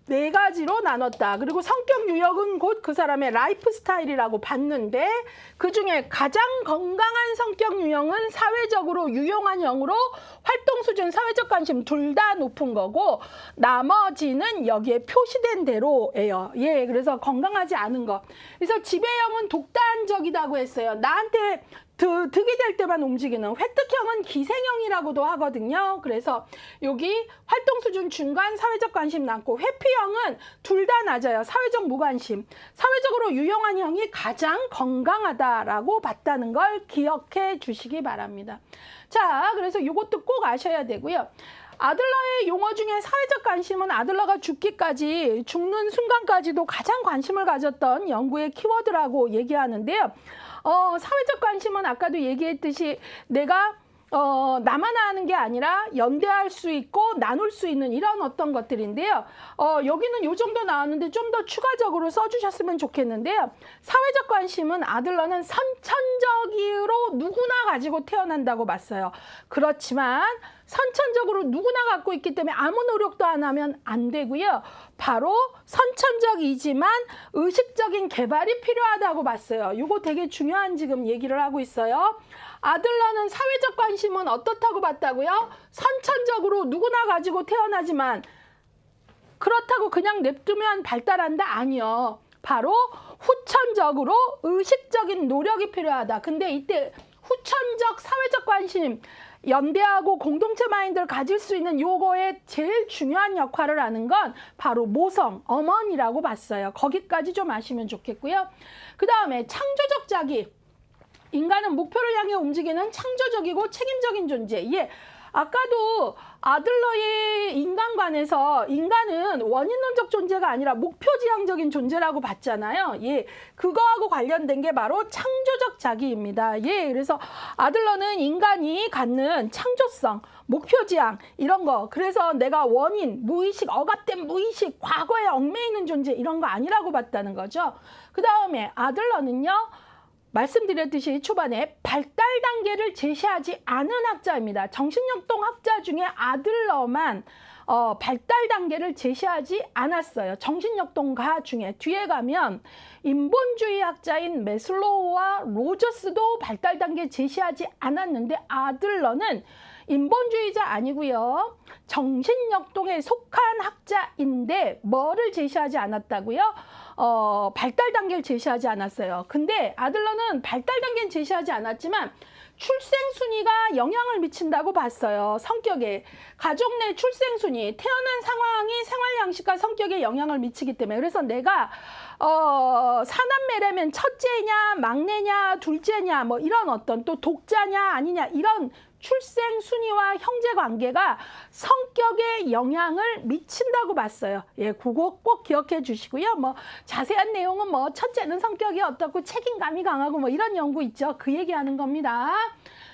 4가지로 나눴다. 그리고 성격 유형은 곧 그 사람의 라이프 스타일이라고 봤는데 그중에 가장 건강한 성격 유형은 사회적으로 유용한 형으로 활동 수준, 사회적 관심 둘 다 높은 거고 나머지는 여기에 표시된 대로예요. 예, 그래서 건강하지 않은 거. 그래서 지배형은 독단적이라고 했어요. 나한테 득이 될 때만 움직이는. 획득형은 기생형이라고도 하거든요. 그래서 여기 활동 수준 중간, 사회적 관심 낮고, 회피형은 둘 다 낮아요. 사회적 무관심. 사회적으로 유용한 형이 가장 건강하다라고 봤다는 걸 기억해 주시기 바랍니다. 자, 그래서 이것도 꼭 아셔야 되고요. 아들러의 용어 중에 사회적 관심은 아들러가 죽는 순간까지도 가장 관심을 가졌던 연구의 키워드라고 얘기하는데요. 사회적 관심은 아까도 얘기했듯이 내가 나만 아는 게 아니라 연대할 수 있고 나눌 수 있는 이런 어떤 것들인데요. 여기는 요 정도 나왔는데 좀 더 추가적으로 써주셨으면 좋겠는데요. 사회적 관심은 아들러는 선천적으로 누구나 가지고 태어난다고 봤어요. 그렇지만 선천적으로 누구나 갖고 있기 때문에 아무 노력도 안 하면 안 되고요. 바로 선천적이지만 의식적인 개발이 필요하다고 봤어요. 이거 되게 중요한 지금 얘기를 하고 있어요. 아들러는 사회적 관심은 어떻다고 봤다고요? 선천적으로 누구나 가지고 태어나지만 그렇다고 그냥 냅두면 발달한다? 아니요. 바로 후천적으로 의식적인 노력이 필요하다. 근데 이때 후천적 사회적 관심, 연대하고 공동체 마인드를 가질 수 있는 요거에 제일 중요한 역할을 하는 건 바로 모성, 어머니라고 봤어요. 거기까지 좀 아시면 좋겠고요. 그 다음에 창조적 자기. 인간은 목표를 향해 움직이는 창조적이고 책임적인 존재. 예. 아까도 아들러의 인간관에서 인간은 원인론적 존재가 아니라 목표지향적인 존재라고 봤잖아요. 예, 그거하고 관련된 게 바로 창조적 자기입니다. 예, 그래서 아들러는 인간이 갖는 창조성, 목표지향 이런 거. 그래서 내가 원인, 무의식, 억압된 무의식, 과거에 얽매이는 존재 이런 거 아니라고 봤다는 거죠. 그 다음에 아들러는요. 말씀드렸듯이 초반에 발달 단계를 제시하지 않은 학자입니다. 정신역동 학자 중에 아들러만 발달 단계를 제시하지 않았어요. 정신역동가 중에 뒤에 가면 인본주의 학자인 메슬로우와 로저스도 발달 단계 제시하지 않았는데 아들러는 인본주의자 아니고요. 정신역동에 속한 학자인데 뭐를 제시하지 않았다고요? 발달 단계를 제시하지 않았어요. 근데 아들러는 발달 단계는 제시하지 않았지만 출생 순위가 영향을 미친다고 봤어요. 성격에. 가족 내 출생 순위, 태어난 상황이 생활 양식과 성격에 영향을 미치기 때문에. 그래서 내가 사남매라면 첫째냐, 막내냐, 둘째냐, 뭐 이런 어떤 또 독자냐 아니냐 이런 출생 순위와 형제 관계가 성격에 영향을 미친다고 봤어요. 예, 그거 꼭 기억해 주시고요. 뭐 자세한 내용은 뭐 첫째는 성격이 어떻고 책임감이 강하고 뭐 이런 연구 있죠. 그 얘기하는 겁니다.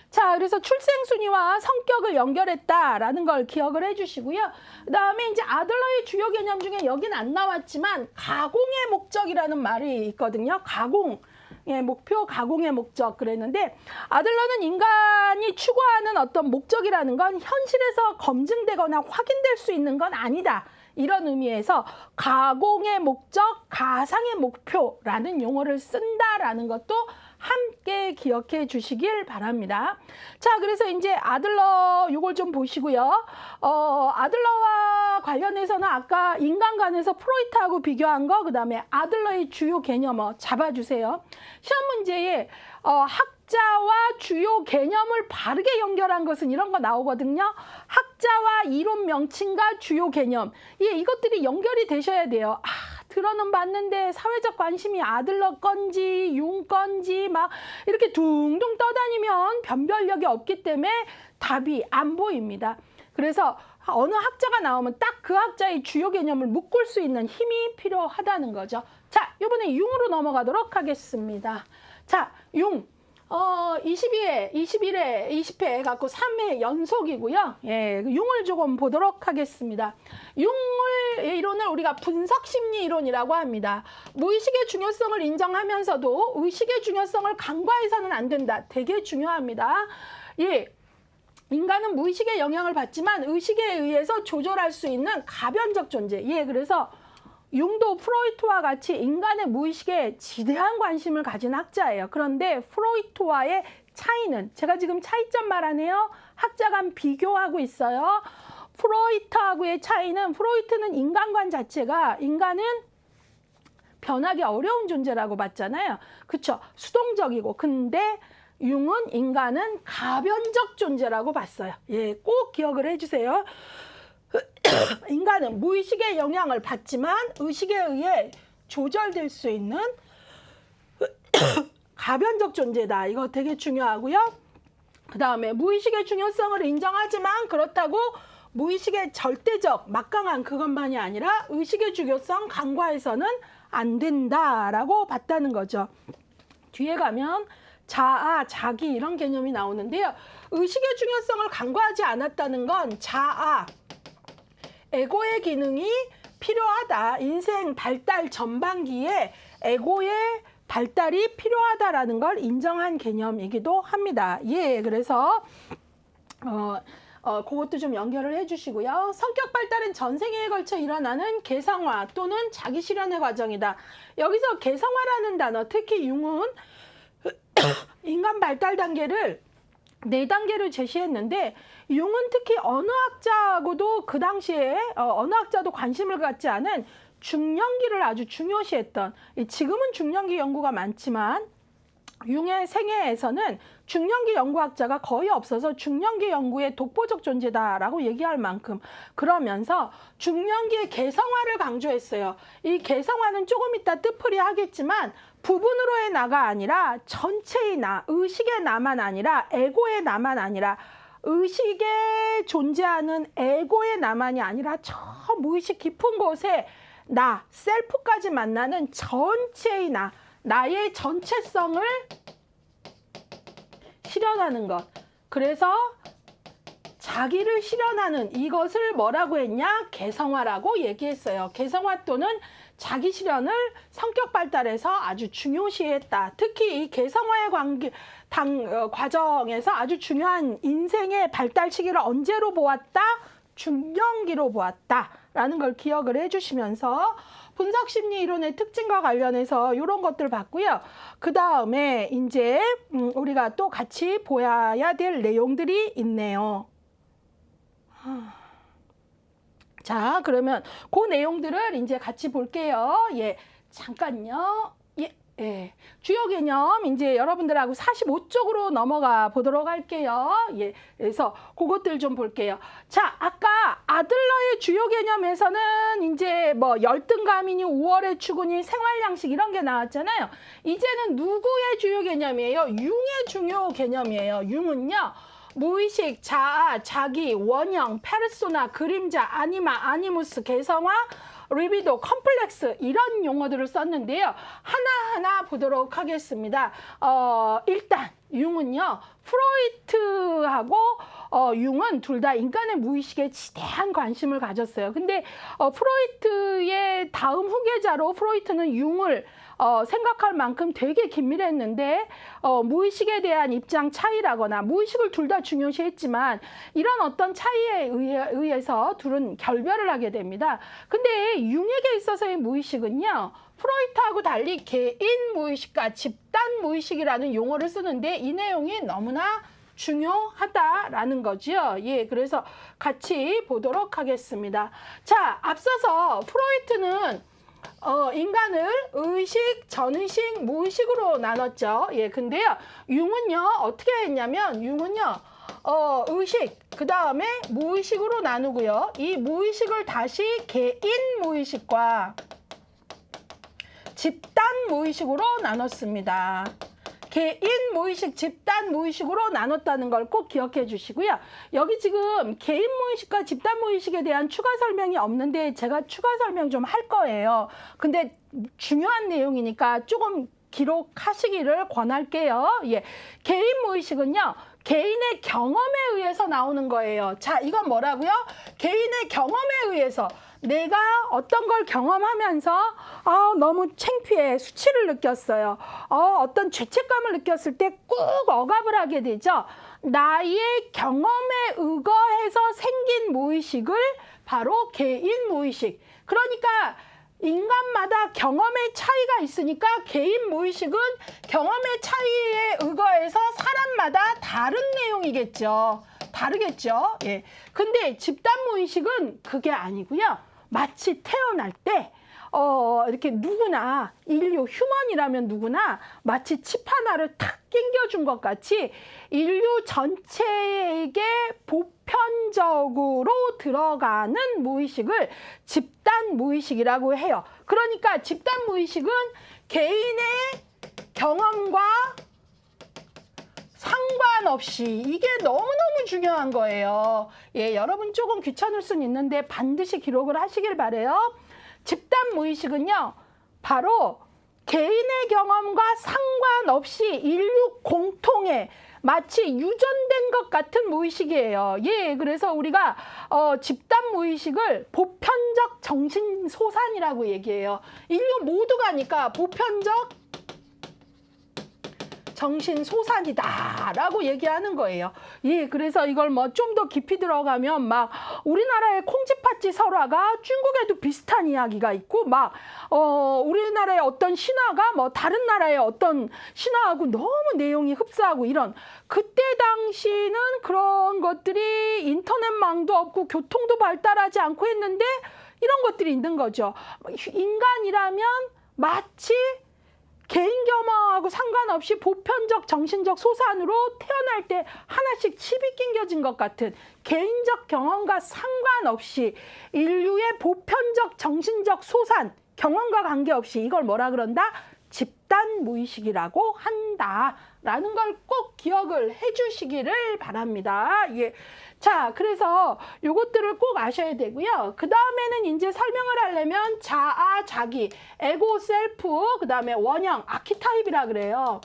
자, 그래서 출생 순위와 성격을 연결했다라는 걸 기억을 해주시고요. 그다음에 이제 아들러의 주요 개념 중에 여긴 안 나왔지만 가공의 목적이라는 말이 있거든요. 가공. 예, 목표, 가공의 목적 그랬는데 아들러는 인간이 추구하는 어떤 목적이라는 건 현실에서 검증되거나 확인될 수 있는 건 아니다. 이런 의미에서 가공의 목적, 가상의 목표라는 용어를 쓴다라는 것도 함께 기억해 주시길 바랍니다. 자, 그래서 이제 아들러 요걸 좀 보시고요. 아들러와 관련해서는 아까 인간관에서 프로이트하고 비교한 거, 그 다음에 아들러의 주요 개념 잡아주세요. 시험 문제에 학자와 주요 개념을 바르게 연결한 것은 이런 거 나오거든요. 학자와 이론 명칭과 주요 개념. 예, 이것들이 연결이 되셔야 돼요. 들어는 봤는데 사회적 관심이 아들러 건지 융 건지 막 이렇게 둥둥 떠다니면 변별력이 없기 때문에 답이 안 보입니다. 그래서 어느 학자가 나오면 딱 그 학자의 주요 개념을 묶을 수 있는 힘이 필요하다는 거죠. 자, 이번에 융으로 넘어가도록 하겠습니다. 자, 융. 22회, 21회, 20회 갖고 3회 연속이고요. 예, 융을 조금 보도록 하겠습니다. 융의 이론을 우리가 분석심리 이론이라고 합니다. 무의식의 중요성을 인정하면서도 의식의 중요성을 간과해서는 안 된다. 되게 중요합니다. 예. 인간은 무의식의 영향을 받지만 의식에 의해서 조절할 수 있는 가변적 존재. 예, 그래서 융도 프로이트와 같이 인간의 무의식에 지대한 관심을 가진 학자예요. 그런데 프로이트와의 차이는, 제가 지금 차이점 말하네요. 학자 간 비교하고 있어요. 프로이트하고의 차이는, 프로이트는 인간관 자체가 인간은 변하기 어려운 존재라고 봤잖아요. 그쵸? 수동적이고. 근데 융은 인간은 가변적 존재라고 봤어요. 예, 꼭 기억을 해주세요. 인간은 무의식의 영향을 받지만 의식에 의해 조절될 수 있는 가변적 존재다. 이거 되게 중요하고요. 그 다음에 무의식의 중요성을 인정하지만 그렇다고 무의식의 절대적, 막강한 그것만이 아니라 의식의 중요성 간과해서는 안 된다라고 봤다는 거죠. 뒤에 가면 자아, 자기 이런 개념이 나오는데요. 의식의 중요성을 간과하지 않았다는 건 자아, 에고의 기능이 필요하다. 인생 발달 전반기에 에고의 발달이 필요하다라는 걸 인정한 개념이기도 합니다. 예, 그래서 그것도 좀 연결을 해주시고요. 성격 발달은 전생에 걸쳐 일어나는 개성화 또는 자기 실현의 과정이다. 여기서 개성화라는 단어, 특히 융은 인간 발달 단계를 4단계를 제시했는데 융은 특히 언어학자하고도 그 당시에 언어학자도 관심을 갖지 않은 중년기를 아주 중요시했던, 지금은 중년기 연구가 많지만 융의 생애에서는 중년기 연구학자가 거의 없어서 중년기 연구의 독보적 존재다라고 얘기할 만큼, 그러면서 중년기의 개성화를 강조했어요. 이 개성화는 조금 이따 뜻풀이 하겠지만 부분으로의 나가 아니라 전체의 나, 의식의 나만 아니라 에고의 나만 아니라 의식에 존재하는 에고의 나만이 아니라 저 무의식 깊은 곳에 나, 셀프까지 만나는 전체의 나, 나의 전체성을 실현하는 것. 그래서 자기를 실현하는 이것을 뭐라고 했냐? 개성화라고 얘기했어요. 개성화 또는 자기 실현을 성격 발달에서 아주 중요시했다. 특히 이 개성화의 과정에서 아주 중요한 인생의 발달 시기를 언제로 보았다? 중년기로 보았다라는 걸 기억을 해주시면서 분석심리 이론의 특징과 관련해서 이런 것들 봤고요. 그 다음에 이제 우리가 또 같이 보아야 될 내용들이 있네요. 자, 그러면 그 내용들을 이제 같이 볼게요. 예, 잠깐요. 예, 주요 개념 이제 여러분들하고 45쪽으로 넘어가 보도록 할게요. 예, 그래서 그것들 좀 볼게요. 자, 아까 아들러의 주요 개념에서는 이제 뭐 열등감이니 우월의 추구니 생활 양식 이런 게 나왔잖아요. 이제는 누구의 주요 개념이에요? 융의 중요 개념이에요. 융은요, 무의식, 자아, 자기, 원형, 페르소나, 그림자, 아니마, 아니무스, 개성화, 리비도, 컴플렉스 이런 용어들을 썼는데요. 하나하나 보도록 하겠습니다. 일단 융은요, 프로이트하고 융은 둘 다 인간의 무의식에 지대한 관심을 가졌어요. 근데 프로이트의 다음 후계자로 프로이트는 융을 생각할 만큼 되게 긴밀했는데 무의식에 대한 입장 차이라거나 무의식을 둘 다 중요시했지만 이런 어떤 차이에 의해서 둘은 결별을 하게 됩니다. 근데 융에게 있어서의 무의식은요, 프로이트하고 달리 개인 무의식과 집단 무의식이라는 용어를 쓰는데 이 내용이 너무나 중요하다라는 거죠. 예, 그래서 같이 보도록 하겠습니다. 자, 앞서서 프로이트는 인간을 의식, 전의식, 무의식으로 나눴죠. 예, 근데요, 융은요, 어떻게 했냐면, 융은요, 의식, 그 다음에 무의식으로 나누고요. 이 무의식을 다시 개인 무의식과 집단 무의식으로 나눴습니다. 개인 무의식, 집단 무의식으로 나눴다는 걸 꼭 기억해 주시고요. 여기 지금 개인 무의식과 집단 무의식에 대한 추가 설명이 없는데 제가 추가 설명 좀 할 거예요. 근데 중요한 내용이니까 조금 기록하시기를 권할게요. 예, 개인 무의식은요, 개인의 경험에 의해서 나오는 거예요. 자, 이건 뭐라고요? 개인의 경험에 의해서 내가 어떤 걸 경험하면서 너무 창피해, 수치를 느꼈어요. 어떤 죄책감을 느꼈을 때 꾹 억압을 하게 되죠. 나의 경험에 의거해서 생긴 무의식을 바로 개인 무의식. 그러니까 인간마다 경험의 차이가 있으니까 개인 무의식은 경험의 차이에 의거해서 사람마다 다른 내용이겠죠. 다르겠죠. 예. 근데 집단 무의식은 그게 아니고요. 마치 태어날 때 이렇게 누구나 인류 휴먼이라면 누구나 마치 칩 하나를 탁 끼겨준 것 같이 인류 전체에게 보편적으로 들어가는 무의식을 집단 무의식이라고 해요. 그러니까 집단 무의식은 개인의 경험과 상관없이 이게 너무너무 중요한 거예요. 예, 여러분 조금 귀찮을 수는 있는데 반드시 기록을 하시길 바래요. 집단 무의식은요, 바로 개인의 경험과 상관없이 인류 공통의 마치 유전된 것 같은 무의식이에요. 예, 그래서 우리가 집단 무의식을 보편적 정신소산이라고 얘기해요. 인류 모두가니까 보편적 정신소산이다라고 얘기하는 거예요. 예, 그래서 이걸 뭐 좀 더 깊이 들어가면 막 우리나라의 콩쥐팥쥐 설화가 중국에도 비슷한 이야기가 있고 막 우리나라의 어떤 신화가 뭐 다른 나라의 어떤 신화하고 너무 내용이 흡사하고 이런 그때 당시는 그런 것들이 인터넷망도 없고 교통도 발달하지 않고 했는데 이런 것들이 있는 거죠. 인간이라면 마치 개인 겸허하고 상관없이 보편적 정신적 소산으로 태어날 때 하나씩 칩이 낑겨진 것 같은 개인적 경험과 상관없이 인류의 보편적 정신적 소산, 경험과 관계없이 이걸 뭐라 그런다? 집단 무의식이라고 한다라는 걸 꼭 기억을 해주시기를 바랍니다. 예. 자, 그래서 요것들을 꼭 아셔야 되고요. 그 다음에는 이제 설명을 하려면 자아, 자기, 에고, 셀프, 그 다음에 원형, 아키타입이라 그래요.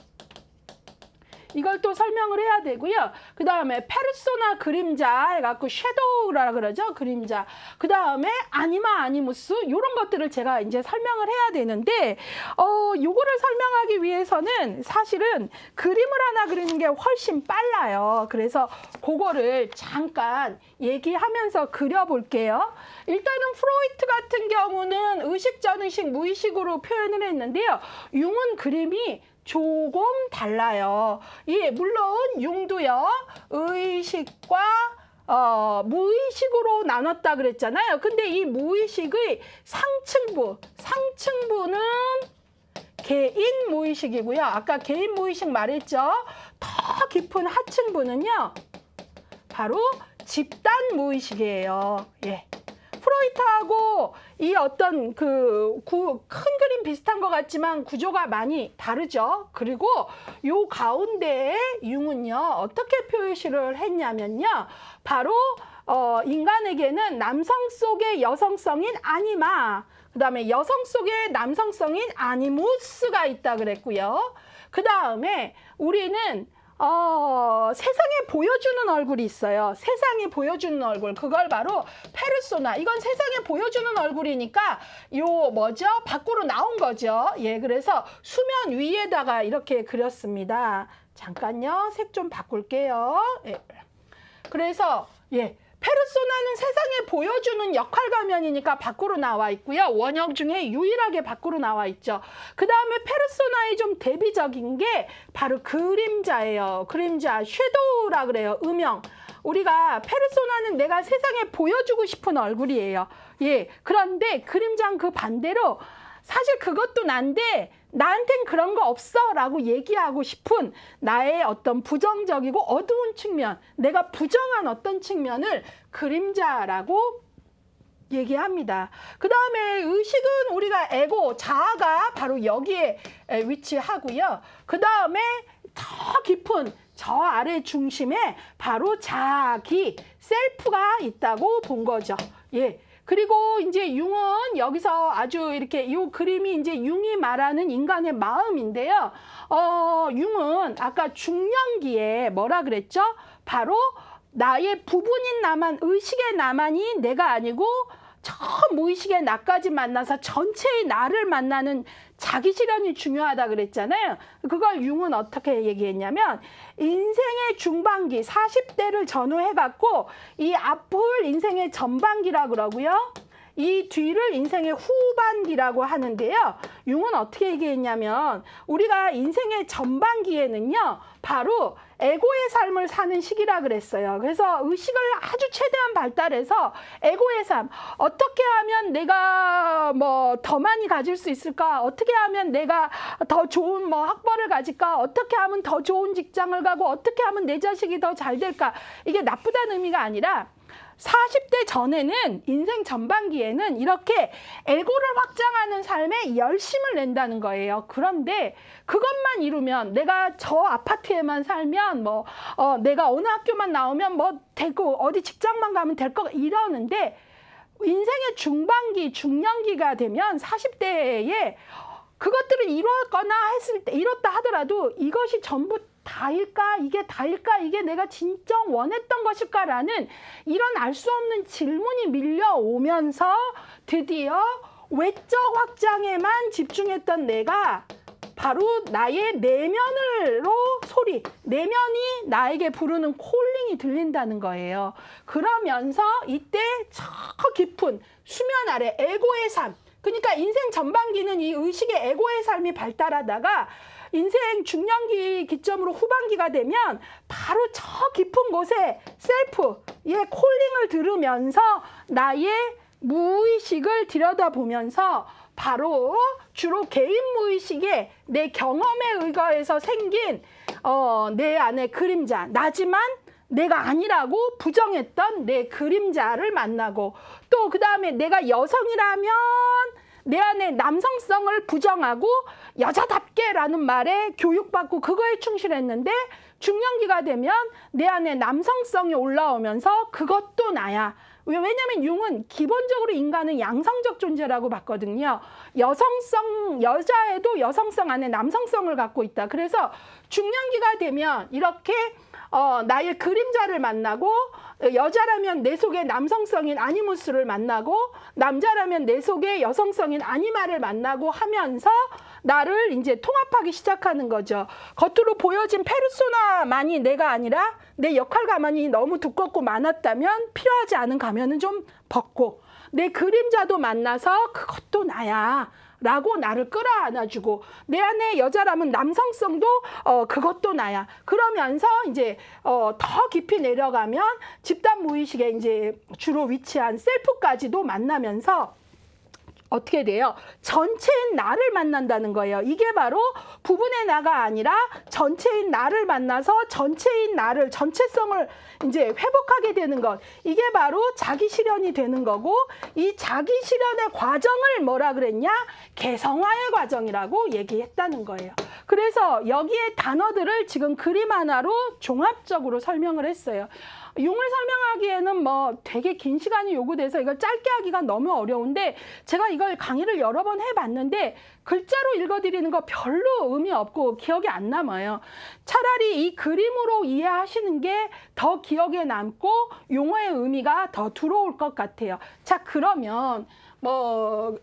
이걸 또 설명을 해야 되고요. 그 다음에 페르소나 그림자 해갖고 섀도우라 그러죠. 그림자. 그 다음에 아니마 아니무스 이런 것들을 제가 이제 설명을 해야 되는데 요거를 설명하기 위해서는 사실은 그림을 하나 그리는 게 훨씬 빨라요. 그래서 그거를 잠깐 얘기하면서 그려볼게요. 일단은 프로이트 같은 경우는 의식, 전의식, 무의식으로 표현을 했는데요. 융은 그림이 조금 달라요. 예, 물론 융도요. 의식과 무의식으로 나눴다 그랬잖아요. 근데 이 무의식의 상층부는 개인 무의식이고요. 아까 개인 무의식 말했죠. 더 깊은 하층부는요. 바로 집단 무의식이에요. 예. 프로이트하고 이 어떤 큰 그림 비슷한 것 같지만 구조가 많이 다르죠. 그리고 요 가운데에 융은요 어떻게 표시를 했냐면요, 바로 인간에게는 남성 속의 여성성인 아니마, 그 다음에 여성 속의 남성성인 아니무스가 있다 그랬고요. 그 다음에 우리는 세상에 보여주는 얼굴이 있어요. 세상에 보여주는 얼굴. 그걸 바로 페르소나. 이건 세상에 보여주는 얼굴이니까 밖으로 나온 거죠. 예, 그래서 수면 위에다가 이렇게 그렸습니다. 잠깐요. 색 좀 바꿀게요. 예. 그래서 페르소나는 세상에 보여주는 역할 가면이니까 밖으로 나와 있고요. 원형 중에 유일하게 밖으로 나와 있죠. 그 다음에 페르소나의 좀 대비적인 게 바로 그림자예요. 그림자, 섀도우라 그래요. 음영. 우리가 페르소나는 내가 세상에 보여주고 싶은 얼굴이에요. 예. 그런데 그림자는 그 반대로 사실 그것도 난데 나한텐 그런 거 없어 라고 얘기하고 싶은 나의 어떤 부정적이고 어두운 측면, 내가 부정한 어떤 측면을 그림자라고 얘기합니다. 그 다음에 의식은 우리가 에고, 자아가 바로 여기에 위치하고요. 그 다음에 더 깊은 저 아래 중심에 바로 자기, 셀프가 있다고 본 거죠. 예. 그리고 이제 융은 여기서 아주 이렇게 이 그림이 이제 융이 말하는 인간의 마음인데요. 융은 아까 중년기에 뭐라 그랬죠? 바로 나의 부분인 나만, 의식의 나만이 내가 아니고 저 무의식의 나까지 만나서 전체의 나를 만나는 자기 실현이 중요하다 그랬잖아요. 그걸 융은 어떻게 얘기했냐면 인생의 중반기 40대를 전후해갖고 이 앞을 인생의 전반기라 그러고요. 이 뒤를 인생의 후반기라고 하는데요. 융은 어떻게 얘기했냐면 우리가 인생의 전반기에는요. 바로 에고의 삶을 사는 시기라 그랬어요. 그래서 의식을 아주 최대한 발달해서 에고의 삶, 어떻게 하면 내가 더 많이 가질 수 있을까? 어떻게 하면 내가 더 좋은 학벌을 가질까? 어떻게 하면 더 좋은 직장을 가고 어떻게 하면 내 자식이 더 잘 될까? 이게 나쁘다는 의미가 아니라 40대 전에는 인생 전반기에는 이렇게 에고를 확장하는 삶에 열심을 낸다는 거예요. 그런데 그것만 이루면 내가 저 아파트에만 살면 내가 어느 학교만 나오면 되고 어디 직장만 가면 될 거 이러는데 인생의 중반기, 중년기가 되면 40대에 그것들을 이뤘다 하더라도 이것이 전부 다일까? 이게 다일까? 이게 내가 진정 원했던 것일까라는 이런 알 수 없는 질문이 밀려오면서 드디어 외적 확장에만 집중했던 내가 바로 나의 내면으로 소리, 내면이 나에게 부르는 콜링이 들린다는 거예요. 그러면서 이때 저 깊은 수면 아래 에고의 삶, 그러니까 인생 전반기는 이 의식의 에고의 삶이 발달하다가 인생 중년기 기점으로 후반기가 되면 바로 저 깊은 곳에 셀프의 콜링을 들으면서 나의 무의식을 들여다보면서 바로 주로 개인 무의식에 내 경험에 의거해서 생긴 내 안의 그림자, 나지만 내가 아니라고 부정했던 내 그림자를 만나고, 또 그 다음에 내가 여성이라면 내 안에 남성성을 부정하고 여자답게라는 말에 교육받고 그거에 충실했는데 중년기가 되면 내 안에 남성성이 올라오면서 그것도 나야. 왜냐하면 융은 기본적으로 인간은 양성적 존재라고 봤거든요. 여성성, 여자애도 여성성 안에 남성성을 갖고 있다. 그래서 중년기가 되면 이렇게 나의 그림자를 만나고, 여자라면 내 속에 남성성인 아니무스를 만나고, 남자라면 내 속에 여성성인 아니마를 만나고 하면서 나를 이제 통합하기 시작하는 거죠. 겉으로 보여진 페르소나만이 내가 아니라 내 역할 가면이 너무 두껍고 많았다면 필요하지 않은 가면은 좀 벗고, 내 그림자도 만나서 그것도 나야 라고 나를 끌어안아주고, 내 안에 여자라면 남성성도 그것도 나야. 그러면서 이제 더 깊이 내려가면 집단 무의식에 이제 주로 위치한 셀프까지도 만나면서 어떻게 돼요? 전체인 나를 만난다는 거예요. 이게 바로 부분의 나가 아니라 전체인 나를 만나서 전체인 나를, 전체성을 이제 회복하게 되는 것. 이게 바로 자기 실현이 되는 거고, 이 자기 실현의 과정을 뭐라 그랬냐? 개성화의 과정이라고 얘기했다는 거예요. 그래서 여기에 단어들을 지금 그림 하나로 종합적으로 설명을 했어요. 융을 설명하기에는 뭐 되게 긴 시간이 요구돼서 이걸 짧게 하기가 너무 어려운데, 제가 이걸 강의를 여러 번 해봤는데 글자로 읽어드리는 거 별로 의미 없고 기억이 안 남아요. 차라리 이 그림으로 이해하시는 게 더 기억에 남고 용어의 의미가 더 들어올 것 같아요. 자, 그러면 뭐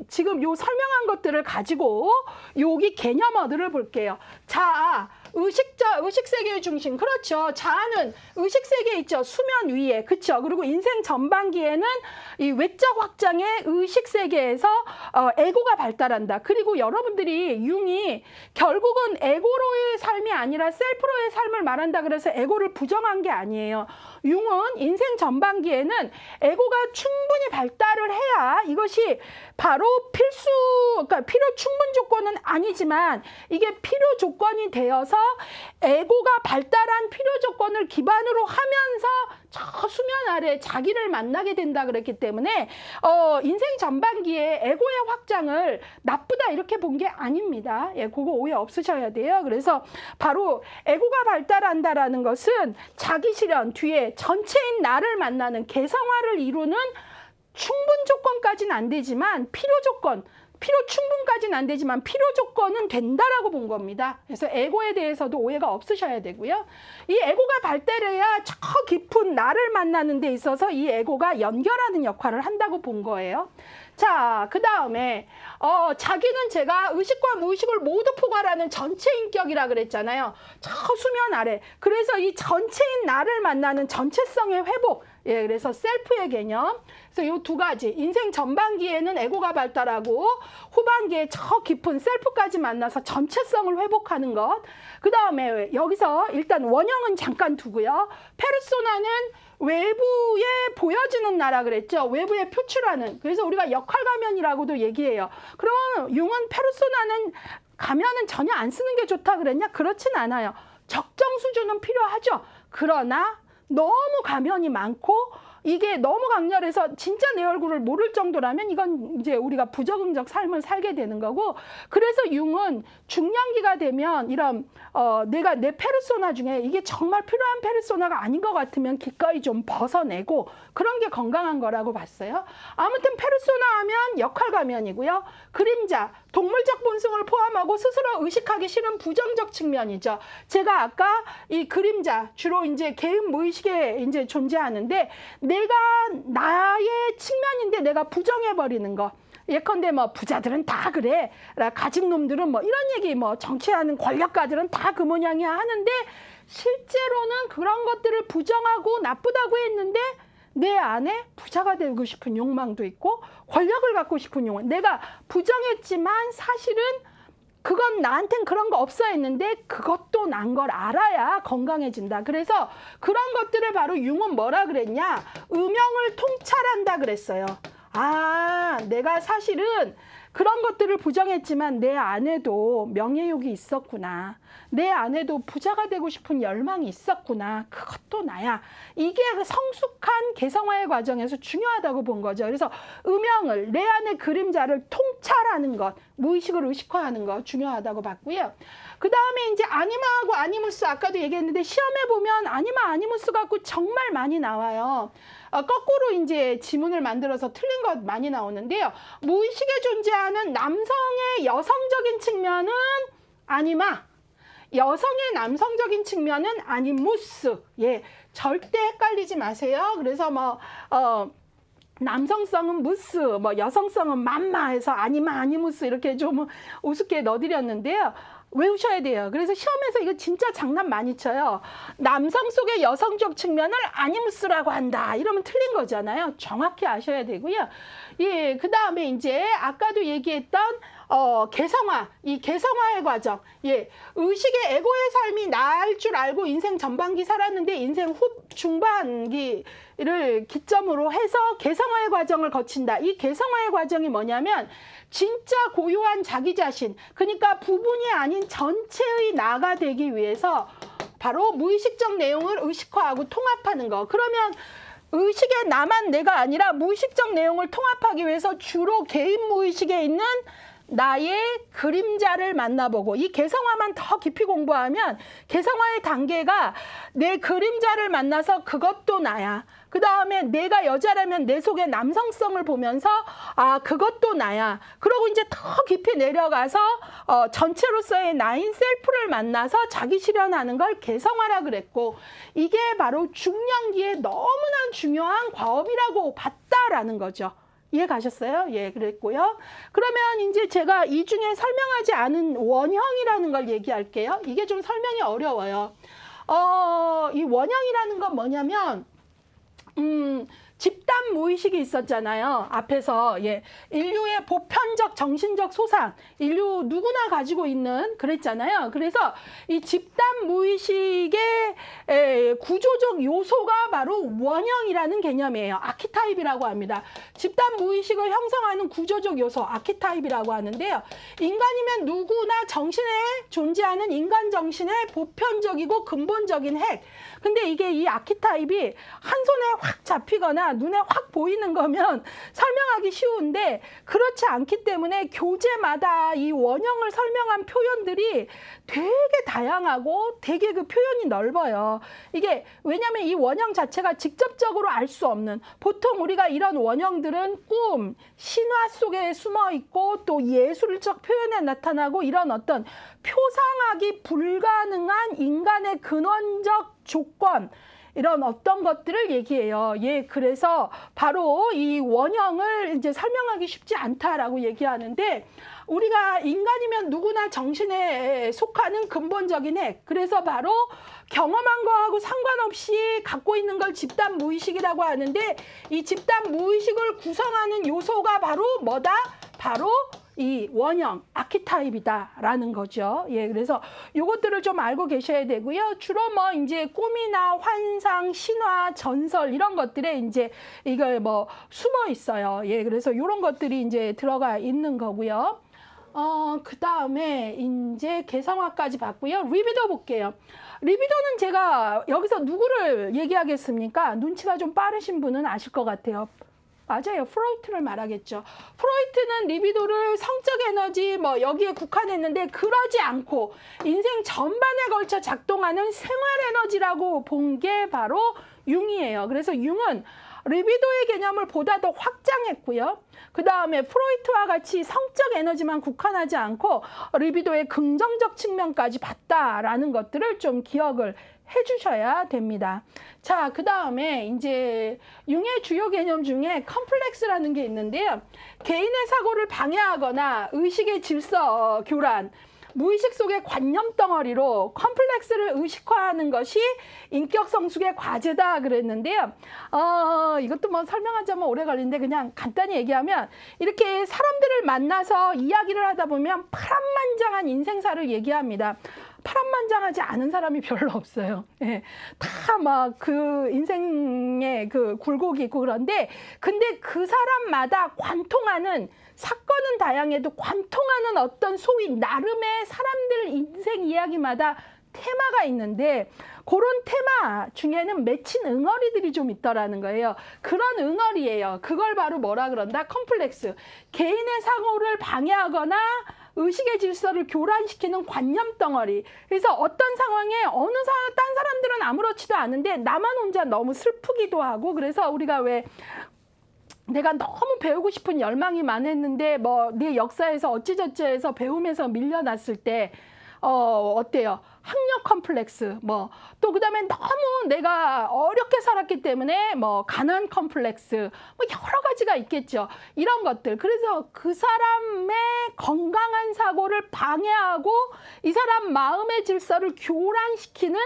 지금 요 설명한 것들을 가지고 여기 개념어들을 볼게요. 자, 의식세계의 중심. 그렇죠. 자아는 의식세계에 있죠. 수면 위에. 그렇죠. 그리고 인생 전반기에는 이 외적 확장의 의식세계에서 에고가 발달한다. 그리고 여러분들이 융이 결국은 에고로의 삶이 아니라 셀프로의 삶을 말한다 그래서 에고를 부정한 게 아니에요. 융은 인생 전반기에는 에고가 충분히 발달을 해야 이것이 바로 그러니까 필요 충분 조건은 아니지만 이게 필요 조건이 되어서 에고가 발달한 필요 조건을 기반으로 하면서 저 수면 아래 자기를 만나게 된다 그랬기 때문에 인생 전반기에 에고의 확장을 나쁘다 이렇게 본 게 아닙니다. 예, 그거 오해 없으셔야 돼요. 그래서 바로 에고가 발달한다라는 것은 자기 실현 뒤에 전체인 나를 만나는 개성화를 이루는 충분 조건까지는 안 되지만 필요 충분까지는 안 되지만 필요 조건은 된다라고 본 겁니다. 그래서 에고에 대해서도 오해가 없으셔야 되고요. 이 에고가 발달해야 저 깊은 나를 만나는 데 있어서 이 에고가 연결하는 역할을 한다고 본 거예요. 자, 그 다음에 자기는 제가 의식과 무의식을 모두 포괄하는 전체 인격이라 그랬잖아요. 저 수면 아래. 그래서 이 전체인 나를 만나는 전체성의 회복. 예, 그래서 셀프의 개념. 그래서 이 두 가지. 인생 전반기에는 에고가 발달하고 후반기에 저 깊은 셀프까지 만나서 전체성을 회복하는 것. 그 다음에 여기서 일단 원형은 잠깐 두고요. 페르소나는 외부에 보여지는 나라 그랬죠. 외부에 표출하는. 그래서 우리가 역할 가면이라고도 얘기해요. 그러면 융은 페르소나는 가면은 전혀 안 쓰는 게 좋다 그랬냐? 그렇진 않아요. 적정 수준은 필요하죠. 그러나 너무 가면이 많고 이게 너무 강렬해서 진짜 내 얼굴을 모를 정도라면 이건 이제 우리가 부적응적 삶을 살게 되는 거고, 그래서 융은 중년기가 되면 이런 내가 내 페르소나 중에 이게 정말 필요한 페르소나가 아닌 것 같으면 기꺼이 좀 벗어내고 그런 게 건강한 거라고 봤어요. 아무튼 페르소나 하면 역할 가면이고요. 그림자, 동물적 본성을 포함하고 스스로 의식하기 싫은 부정적 측면이죠. 제가 아까 이 그림자 주로 이제 개인 무의식에 이제 존재하는데 내가 나의 측면인데 내가 부정해버리는 거. 예컨대 뭐 부자들은 다 그래. 가진 놈들은 뭐 이런 얘기 뭐 정치하는 권력가들은 다 그 모양이야 하는데 실제로는 그런 것들을 부정하고 나쁘다고 했는데 내 안에 부자가 되고 싶은 욕망도 있고 권력을 갖고 싶은 욕망. 내가 부정했지만 사실은 그건 나한텐 그런 거 없어 했는데 그것도 난 걸 알아야 건강해진다. 그래서 그런 것들을 바로 융은 뭐라 그랬냐? 음영을 통찰한다 그랬어요. 아, 내가 사실은 그런 것들을 부정했지만 내 안에도 명예욕이 있었구나. 내 안에도 부자가 되고 싶은 열망이 있었구나. 그것도 나야. 이게 성숙한 개성화의 과정에서 중요하다고 본 거죠. 그래서 음영을, 내 안의 그림자를 통찰하는 것, 무의식을 의식화하는 것 중요하다고 봤고요. 그 다음에 이제 아니마하고 아니무스, 아까도 얘기했는데 시험에 보면 아니마, 아니무스 갖고 정말 많이 나와요. 거꾸로 이제 지문을 만들어서 틀린 것 많이 나오는데요. 무의식에 존재하는 남성의 여성적인 측면은 아니마, 여성의 남성적인 측면은 아니무스. 예, 절대 헷갈리지 마세요. 그래서 뭐 남성성은 무스, 뭐 여성성은 맘마 해서 아니마, 아니무스 이렇게 좀 우습게 넣어드렸는데요. 외우셔야 돼요. 그래서 시험에서 이거 진짜 장난 많이 쳐요. 남성 속의 여성적 측면을 아니무스라고 한다. 이러면 틀린 거잖아요. 정확히 아셔야 되고요. 예, 그 다음에 이제 아까도 얘기했던 개성화, 이 개성화의 과정. 예, 의식의 에고의 삶이 나을 줄 알고 인생 전반기 살았는데 인생 중반기를 기점으로 해서 개성화의 과정을 거친다. 이 개성화의 과정이 뭐냐면 진짜 고유한 자기 자신, 그러니까 부분이 아닌 전체의 나가 되기 위해서 바로 무의식적 내용을 의식화하고 통합하는 거. 그러면 의식의 나만 내가 아니라 무의식적 내용을 통합하기 위해서 주로 개인 무의식에 있는 나의 그림자를 만나보고, 이 개성화만 더 깊이 공부하면 개성화의 단계가 내 그림자를 만나서 그것도 나야. 그 다음에 내가 여자라면 내 속의 남성성을 보면서 아, 그것도 나야. 그러고 이제 더 깊이 내려가서 전체로서의 나인 셀프를 만나서 자기 실현하는 걸 개성화라 그랬고, 이게 바로 중년기에 너무나 중요한 과업이라고 봤다라는 거죠. 이해 가셨어요? 예, 그랬고요. 그러면 이제 제가 이 중에 설명하지 않은 원형이라는 걸 얘기할게요. 이게 좀 설명이 어려워요. 이 원형이라는 건 뭐냐면, 집단 무의식이 있었잖아요. 앞에서. 예, 인류의 보편적 정신적 소상, 인류 누구나 가지고 있는 그랬잖아요. 그래서 이 집단 무의식의 구조적 요소가 바로 원형이라는 개념이에요. 아키타입이라고 합니다. 집단 무의식을 형성하는 구조적 요소, 아키타입이라고 하는데요. 인간이면 누구나 정신에 존재하는 인간 정신의 보편적이고 근본적인 핵. 근데 이게 이 아키타입이 한 손에 확 잡히거나 눈에 확 보이는 거면 설명하기 쉬운데 그렇지 않기 때문에 교재마다 이 원형을 설명한 표현들이 되게 다양하고 되게 그 표현이 넓어요. 이게 왜냐면 이 원형 자체가 직접적으로 알 수 없는, 보통 우리가 이런 원형들은 꿈, 신화 속에 숨어 있고 또 예술적 표현에 나타나고 이런 어떤 표상하기 불가능한 인간의 근원적 조건, 이런 어떤 것들을 얘기해요. 예, 그래서 바로 이 원형을 이제 설명하기 쉽지 않다라고 얘기하는데, 우리가 인간이면 누구나 정신에 속하는 근본적인 핵, 그래서 바로 경험한 거하고 상관없이 갖고 있는 걸 집단 무의식이라고 하는데, 이 집단 무의식을 구성하는 요소가 바로 뭐다? 바로 이 원형, 아키타입이다라는 거죠. 예, 그래서 요것들을 좀 알고 계셔야 되고요. 주로 뭐 이제 꿈이나 환상, 신화, 전설 이런 것들에 이제 이거 뭐 숨어 있어요. 예, 그래서 요런 것들이 이제 들어가 있는 거고요. 그 다음에 이제 개성화까지 봤고요. 리비도 볼게요. 리비도는 제가 여기서 누구를 얘기하겠습니까? 눈치가 좀 빠르신 분은 아실 것 같아요. 맞아요. 프로이트를 말하겠죠. 프로이트는 리비도를 성적 에너지 뭐 여기에 국한했는데 그러지 않고 인생 전반에 걸쳐 작동하는 생활 에너지라고 본 게 바로 융이에요. 그래서 융은 리비도의 개념을 보다 더 확장했고요. 그 다음에 프로이트와 같이 성적 에너지만 국한하지 않고 리비도의 긍정적 측면까지 봤다라는 것들을 좀 기억을 해주셔야 됩니다. 자, 그 다음에 이제 융의 주요 개념 중에 컴플렉스라는 게 있는데요. 개인의 사고를 방해하거나 의식의 질서 교란, 무의식 속의 관념 덩어리로 컴플렉스를 의식화하는 것이 인격 성숙의 과제다 그랬는데요. 이것도 뭐 설명하자면 오래 걸리는데 그냥 간단히 얘기하면 이렇게 사람들을 만나서 이야기를 하다 보면 파란만장한 인생사를 얘기합니다. 파란만장하지 않은 사람이 별로 없어요. 예, 다 막 그 인생에 그 굴곡이 있고 그런데 근데 그 사람마다 관통하는 사건은 다양해도 관통하는 어떤 소위 나름의 사람들 인생 이야기마다 테마가 있는데 그런 테마 중에는 맺힌 응어리들이 좀 있더라는 거예요. 그런 응어리예요. 그걸 바로 뭐라 그런다? 컴플렉스. 개인의 사고를 방해하거나 의식의 질서를 교란시키는 관념 덩어리. 그래서 어떤 상황에 딴 사람들은 아무렇지도 않은데 나만 혼자 너무 슬프기도 하고 그래서 우리가 왜 내가 너무 배우고 싶은 열망이 많았는데 뭐 내 역사에서 어찌저찌해서 배움에서 밀려났을 때 어때요? 학력 컴플렉스, 뭐, 또 그 다음에 너무 내가 어렵게 살았기 때문에 뭐, 가난 컴플렉스, 뭐, 여러 가지가 있겠죠. 이런 것들. 그래서 그 사람의 건강한 사고를 방해하고 이 사람 마음의 질서를 교란시키는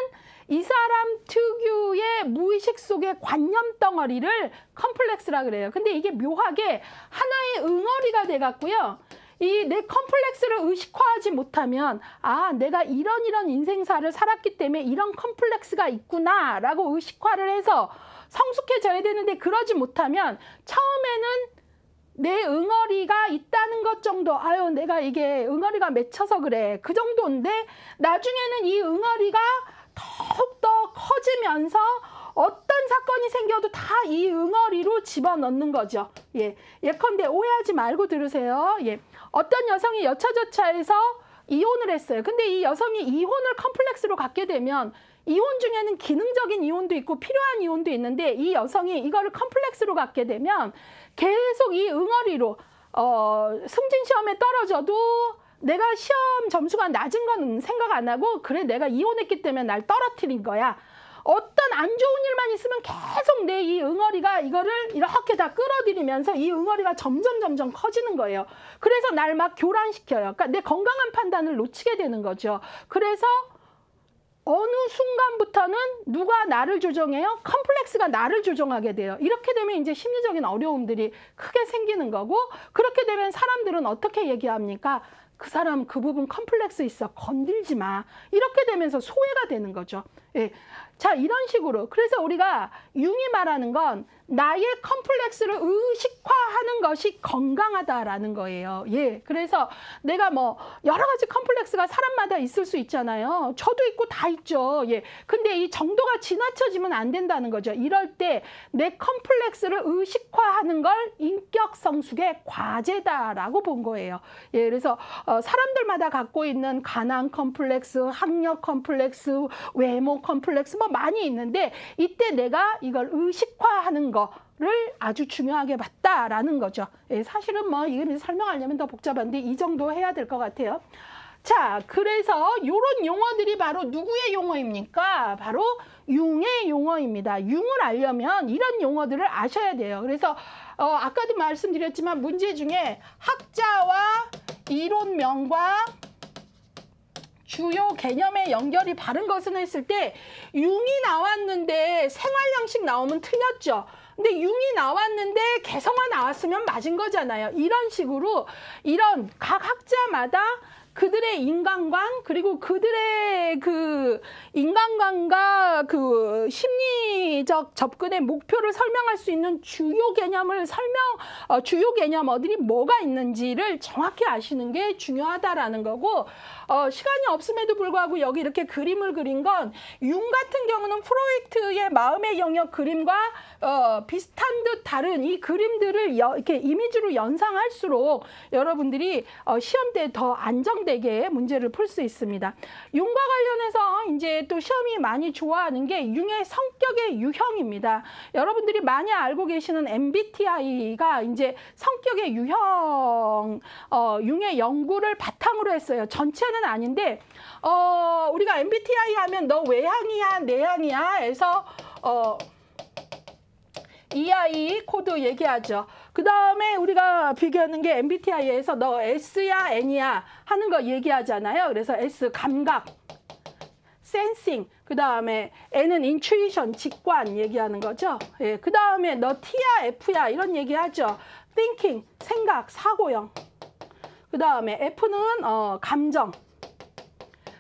이 사람 특유의 무의식 속의 관념 덩어리를 컴플렉스라 그래요. 근데 이게 묘하게 하나의 응어리가 돼갖고요. 이 내 컴플렉스를 의식화하지 못하면 내가 이런 인생사를 살았기 때문에 이런 컴플렉스가 있구나 라고 의식화를 해서 성숙해져야 되는데 그러지 못하면 처음에는 내 응어리가 있다는 것 정도 내가 이게 응어리가 맺혀서 그래 그 정도인데 나중에는 이 응어리가 더욱더 커지면서 어떤 사건이 생겨도 다 이 응어리로 집어넣는 거죠. 예, 예컨대 오해하지 말고 들으세요. 예, 어떤 여성이 여차저차해서 이혼을 했어요. 근데 이 여성이 이혼을 컴플렉스로 갖게 되면 이혼 중에는 기능적인 이혼도 있고 필요한 이혼도 있는데 이 여성이 이거를 컴플렉스로 갖게 되면 계속 이 응어리로 승진 시험에 떨어져도 내가 시험 점수가 낮은 건 생각 안 하고 그래 내가 이혼했기 때문에 날 떨어뜨린 거야. 어떤 안 좋은 일만 있으면 계속 내 이 응어리가 이거를 이렇게 다 끌어들이면서 이 응어리가 점점 커지는 거예요. 그래서 날 막 교란시켜요. 그러니까 내 건강한 판단을 놓치게 되는 거죠. 그래서 어느 순간부터는 누가 나를 조정해요? 컴플렉스가 나를 조정하게 돼요. 이렇게 되면 이제 심리적인 어려움들이 크게 생기는 거고 그렇게 되면 사람들은 어떻게 얘기합니까? 그 사람 그 부분 컴플렉스 있어. 건들지 마. 이렇게 되면서 소외가 되는 거죠. 예. 자, 이런 식으로. 그래서 우리가 융이 말하는 건 나의 컴플렉스를 의식화하는 것이 건강하다라는 거예요. 예. 그래서 내가 뭐 여러 가지 컴플렉스가 사람마다 있을 수 있잖아요. 저도 있고 다 있죠. 예. 근데 이 정도가 지나쳐지면 안 된다는 거죠. 이럴 때 내 컴플렉스를 의식화하는 걸 인격 성숙의 과제다라고 본 거예요. 예. 그래서 사람들마다 갖고 있는 가난 컴플렉스, 학력 컴플렉스, 외모 컴플렉스 뭐 많이 있는데 이때 내가 이걸 의식화하는 거를 아주 중요하게 봤다라는 거죠. 예, 사실은 뭐 이걸 설명하려면 더 복잡한데 이 정도 해야 될 것 같아요. 자, 그래서 이런 용어들이 바로 누구의 용어입니까? 바로 융의 용어입니다. 융을 알려면 이런 용어들을 아셔야 돼요. 그래서 아까도 말씀드렸지만 문제 중에 학자와 이론명과 주요 개념의 연결이 바른 것은 했을 때 융이 나왔는데 생활 양식 나오면 틀렸죠. 근데 융이 나왔는데 개성화 나왔으면 맞은 거잖아요. 이런 식으로 이런 각 학자마다 그들의 인간관 그리고 그들의 그 인간관과 그 심리적 접근의 목표를 설명할 수 있는 주요 개념을 주요 개념어들이 뭐가 있는지를 정확히 아시는 게 중요하다라는 거고 시간이 없음에도 불구하고 여기 이렇게 그림을 그린 건 융 같은 경우는 프로이트의 마음의 영역 그림과 비슷한 듯 다른 이 그림들을 이렇게 이미지로 연상할수록 여러분들이 시험 때 더 안정적인 세련되게 문제를 풀 수 있습니다. 융과 관련해서 이제 또 시험이 많이 좋아하는 게 융의 성격의 유형입니다. 여러분들이 많이 알고 계시는 MBTI가 이제 성격의 유형, 융의 연구를 바탕으로 했어요. 전체는 아닌데, 우리가 MBTI 하면 너 외향이야, 내향이야 해서, EI 코드 얘기하죠. 그 다음에 우리가 비교하는 게 MBTI에서 너 S야, N이야 하는 거 얘기하잖아요. 그래서 S, 감각, 센싱, 그 다음에 N은 인투이션, 직관 얘기하는 거죠. 예, 그 다음에 너 T야, F야 이런 얘기하죠. thinking, 생각, 사고형. 그 다음에 F는 감정.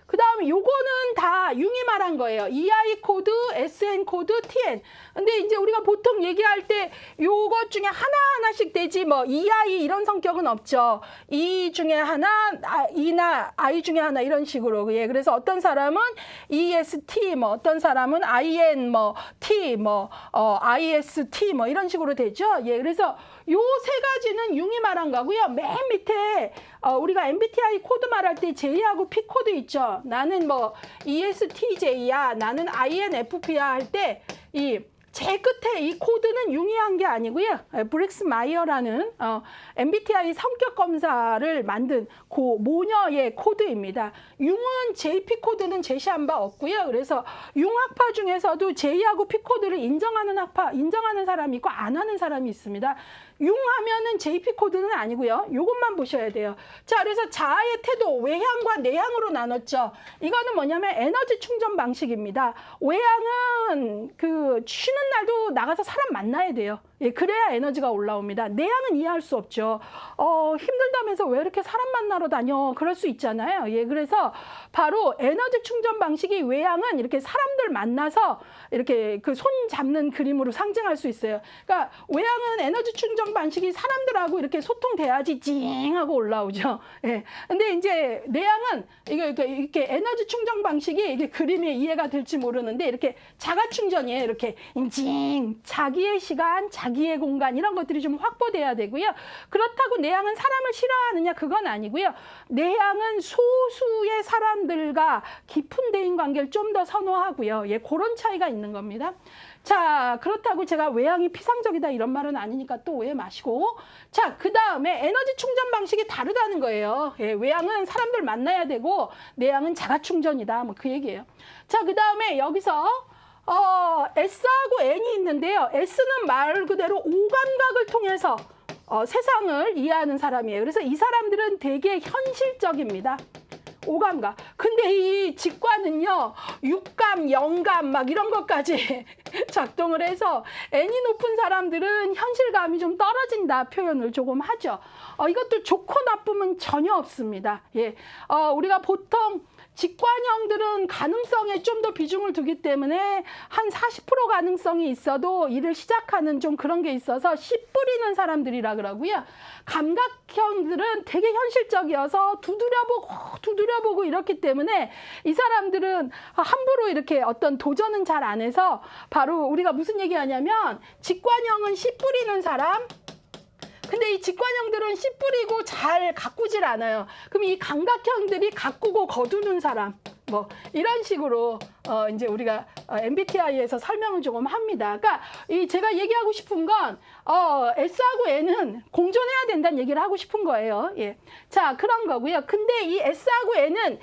그 다음에 요거는 다 융이 말한 거예요. EI 코드, SN 코드, TN. 근데 이제 우리가 보통 얘기할 때 요것 중에 하나하나씩 되지 뭐 EI 이런 성격은 없죠. E 중에 하나, E나 I 중에 하나 이런 식으로. 예, 그래서 어떤 사람은 EST, 뭐 어떤 사람은 IN, 뭐 T, 뭐 IST 뭐 이런 식으로 되죠. 예, 그래서 요 세 가지는 융이 말한 거고요. 맨 밑에 우리가 MBTI 코드 말할 때 J하고 P 코드 있죠. 나는 뭐 ESTJ야, 나는 INFP야 할 때 제 끝에 이 코드는 융이 한 게 아니고요. 브릭스 마이어라는 MBTI 성격 검사를 만든 그 모녀의 코드입니다. 융은 JP 코드는 제시한 바 없고요. 그래서 융 학파 중에서도 J하고 P 코드를 인정하는 사람이 있고 안 하는 사람이 있습니다. 융 하면은 JP 코드는 아니고요. 요것만 보셔야 돼요. 자, 그래서 자아의 태도, 외향과 내향으로 나눴죠. 이거는 뭐냐면 에너지 충전 방식입니다. 외향은 쉬는 날도 나가서 사람 만나야 돼요. 예, 그래야 에너지가 올라옵니다. 내향은 이해할 수 없죠. 힘들다면서 왜 이렇게 사람 만나러 다녀? 그럴 수 있잖아요. 예, 그래서 바로 에너지 충전 방식이 외향은 이렇게 사람들 만나서 이렇게 그 손 잡는 그림으로 상징할 수 있어요. 그러니까 외향은 에너지 충전 방식이 사람들하고 이렇게 소통돼야지 찡 하고 올라오죠. 예. 근데 이제 내향은 이렇게 에너지 충전 방식이 이게 그림이 이해가 될지 모르는데 이렇게 자가 충전이에요. 이렇게 찡 자기의 시간, 자기의 공간 이런 것들이 좀 확보돼야 되고요. 그렇다고 내향은 사람을 싫어하느냐 그건 아니고요. 내향은 소수의 사람들과 깊은 대인 관계를 좀 더 선호하고요. 예, 그런 차이가 있는 겁니다. 자, 그렇다고 제가 외향이 피상적이다 이런 말은 아니니까 또 오해 마시고. 자, 그 다음에 에너지 충전 방식이 다르다는 거예요. 예, 외향은 사람들 만나야 되고 내향은 자가 충전이다. 뭐 그 얘기예요. 자, 그 다음에 여기서 S하고 N이 있는데요. S는 말 그대로 오감각을 통해서 세상을 이해하는 사람이에요. 그래서 이 사람들은 되게 현실적입니다. 오감각. 근데 이 직관은요, 육감, 영감 막 이런 것까지 작동을 해서 N이 높은 사람들은 현실감이 좀 떨어진다 표현을 조금 하죠. 이것도 좋고 나쁨은 전혀 없습니다. 예, 우리가 보통 직관형들은 가능성에 좀 더 비중을 두기 때문에 한 40% 가능성이 있어도 일을 시작하는 좀 그런 게 있어서 씨 뿌리는 사람들이라 그러고요. 감각형들은 되게 현실적이어서 두드려보고 이렇기 때문에 이 사람들은 함부로 이렇게 어떤 도전은 잘 안 해서 바로 우리가 무슨 얘기하냐면 직관형은 씨 뿌리는 사람, 근데 이 직관형들은 씨 뿌리고 잘 가꾸질 않아요. 그럼 이 감각형들이 가꾸고 거두는 사람, 뭐 이런 식으로 이제 우리가 MBTI에서 설명을 조금 합니다. 그러니까 제가 얘기하고 싶은 건 S하고 N은 공존해야 된다는 얘기를 하고 싶은 거예요. 예. 자, 그런 거고요. 근데 이 S하고 N은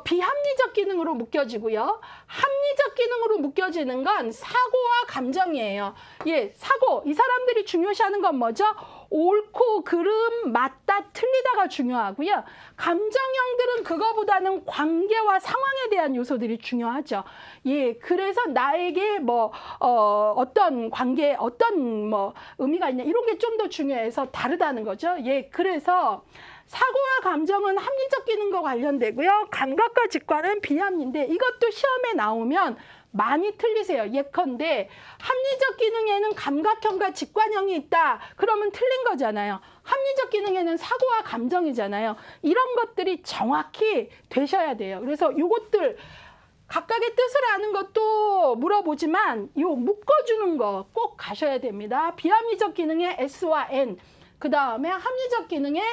비합리적 기능으로 묶여지고요. 합리적 기능으로 묶여지는 건 사고와 감정이에요. 예, 사고. 이 사람들이 중요시하는 건 뭐죠? 옳고 그름, 맞다, 틀리다가 중요하고요. 감정형들은 그거보다는 관계와 상황에 대한 요소들이 중요하죠. 예, 그래서 나에게 뭐 어떤 관계, 어떤 뭐 의미가 있냐 이런 게 좀 더 중요해서 다르다는 거죠. 예, 그래서 사고와 감정은 합리적 기능과 관련되고요. 감각과 직관은 비합리인데 이것도 시험에 나오면 많이 틀리세요. 예컨대 합리적 기능에는 감각형과 직관형이 있다. 그러면 틀린 거잖아요. 합리적 기능에는 사고와 감정이잖아요. 이런 것들이 정확히 되셔야 돼요. 그래서 이것들 각각의 뜻을 아는 것도 물어보지만 요 묶어주는 거 꼭 가셔야 됩니다. 비합리적 기능의 S와 N, 그 다음에 합리적 기능에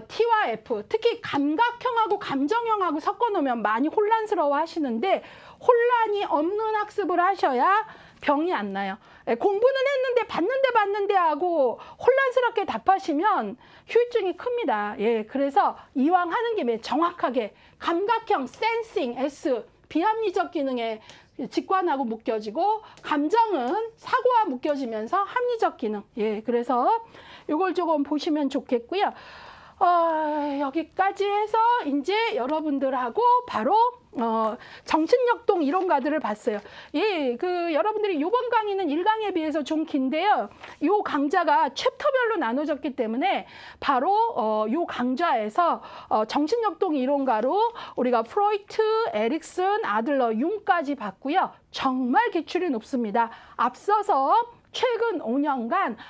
T와 F, 특히 감각형하고 감정형하고 섞어놓으면 많이 혼란스러워 하시는데 혼란이 없는 학습을 하셔야 병이 안 나요. 공부는 했는데 봤는데 하고 혼란스럽게 답하시면 후유증이 큽니다. 예, 그래서 이왕 하는 김에 정확하게 감각형 센싱 S, 비합리적 기능에 직관하고 묶여지고 감정은 사고와 묶여지면서 합리적 기능. 예, 그래서 이걸 조금 보시면 좋겠고요. 여기까지 해서 이제 여러분들하고 바로 정신역동 이론가들을 봤어요. 예, 여러분들이 이번 강의는 1강에 비해서 좀 긴데요. 이 강좌가 챕터별로 나눠졌기 때문에 바로 이 강좌에서 정신역동 이론가로 우리가 프로이트, 에릭슨, 아들러, 융까지 봤고요. 정말 기출이 높습니다. 앞서서 최근 5년간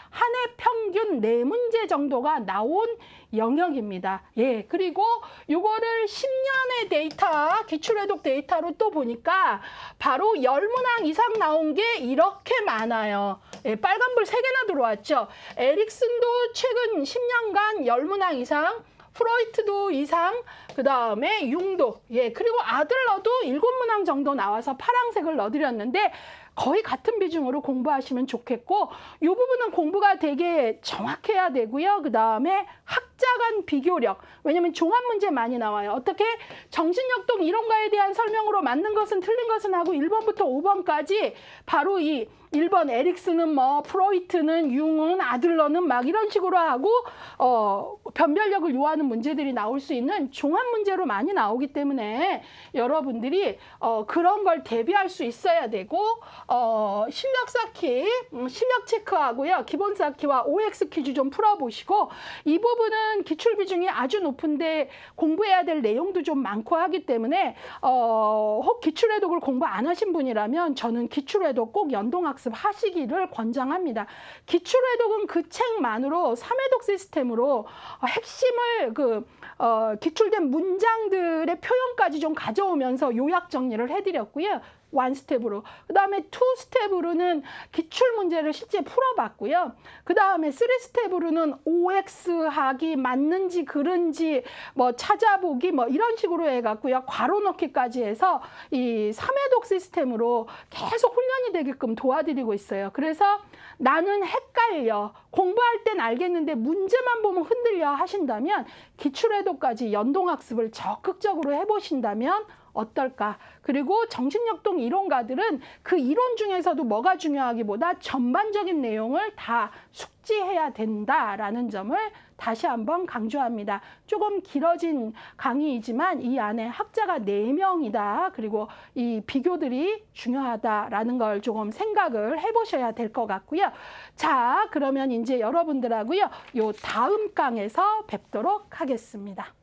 한 해 평균 4문제 정도가 나온 영역입니다. 예, 그리고 요거를 10년의 데이터, 기출해독 데이터로 또 보니까 바로 10문항 이상 나온 게 이렇게 많아요. 예, 빨간불 3개나 들어왔죠. 에릭슨도 최근 10년간 10문항 이상, 프로이트도 이상, 그 다음에 융도, 예, 그리고 아들러도 7문항 정도 나와서 파란색을 넣어드렸는데 거의 같은 비중으로 공부하시면 좋겠고 이 부분은 공부가 되게 정확해야 되고요. 그 다음에 학자 간 비교력, 왜냐면 종합 문제 많이 나와요. 어떻게 정신역동 이론가에 대한 설명으로 맞는 것은 틀린 것은 하고 1번부터 5번까지 바로 이 1번 에릭슨은 뭐, 프로이트는, 융은, 아들러는 막 이런 식으로 하고 변별력을 요하는 문제들이 나올 수 있는 종합 문제로 많이 나오기 때문에 여러분들이 그런 걸 대비할 수 있어야 되고 실력 쌓기, 실력 체크하고요. 기본 쌓기와 OX 퀴즈 좀 풀어보시고 이 부분은 기출 비중이 아주 높은데 공부해야 될 내용도 좀 많고 하기 때문에 혹 기출해독을 공부 안 하신 분이라면 저는 기출해독 꼭 연동학습 하시기를 권장합니다. 기출해독은 그 책만으로 3회독 시스템으로 핵심을 기출된 문장들의 표현까지 좀 가져오면서 요약 정리를 해드렸고요. 1스텝으로. 그 다음에 2스텝으로는 기출 문제를 실제 풀어봤고요. 그 다음에 3스텝으로는 OX 하기 맞는지 그른지 뭐 찾아보기 뭐 이런 식으로 해갖고요. 괄호 넣기까지 해서 이 3회독 시스템으로 계속 훈련이 되게끔 도와드리고 있어요. 그래서 나는 헷갈려. 공부할 땐 알겠는데 문제만 보면 흔들려 하신다면 기출해독까지 연동학습을 적극적으로 해보신다면 어떨까? 그리고 정신역동 이론가들은 그 이론 중에서도 뭐가 중요하기보다 전반적인 내용을 다 숙지해야 된다라는 점을 다시 한번 강조합니다. 조금 길어진 강의이지만 이 안에 학자가 4명이다. 그리고 이 비교들이 중요하다라는 걸 조금 생각을 해보셔야 될 것 같고요. 자, 그러면 이제 여러분들하고요. 요 다음 강에서 뵙도록 하겠습니다.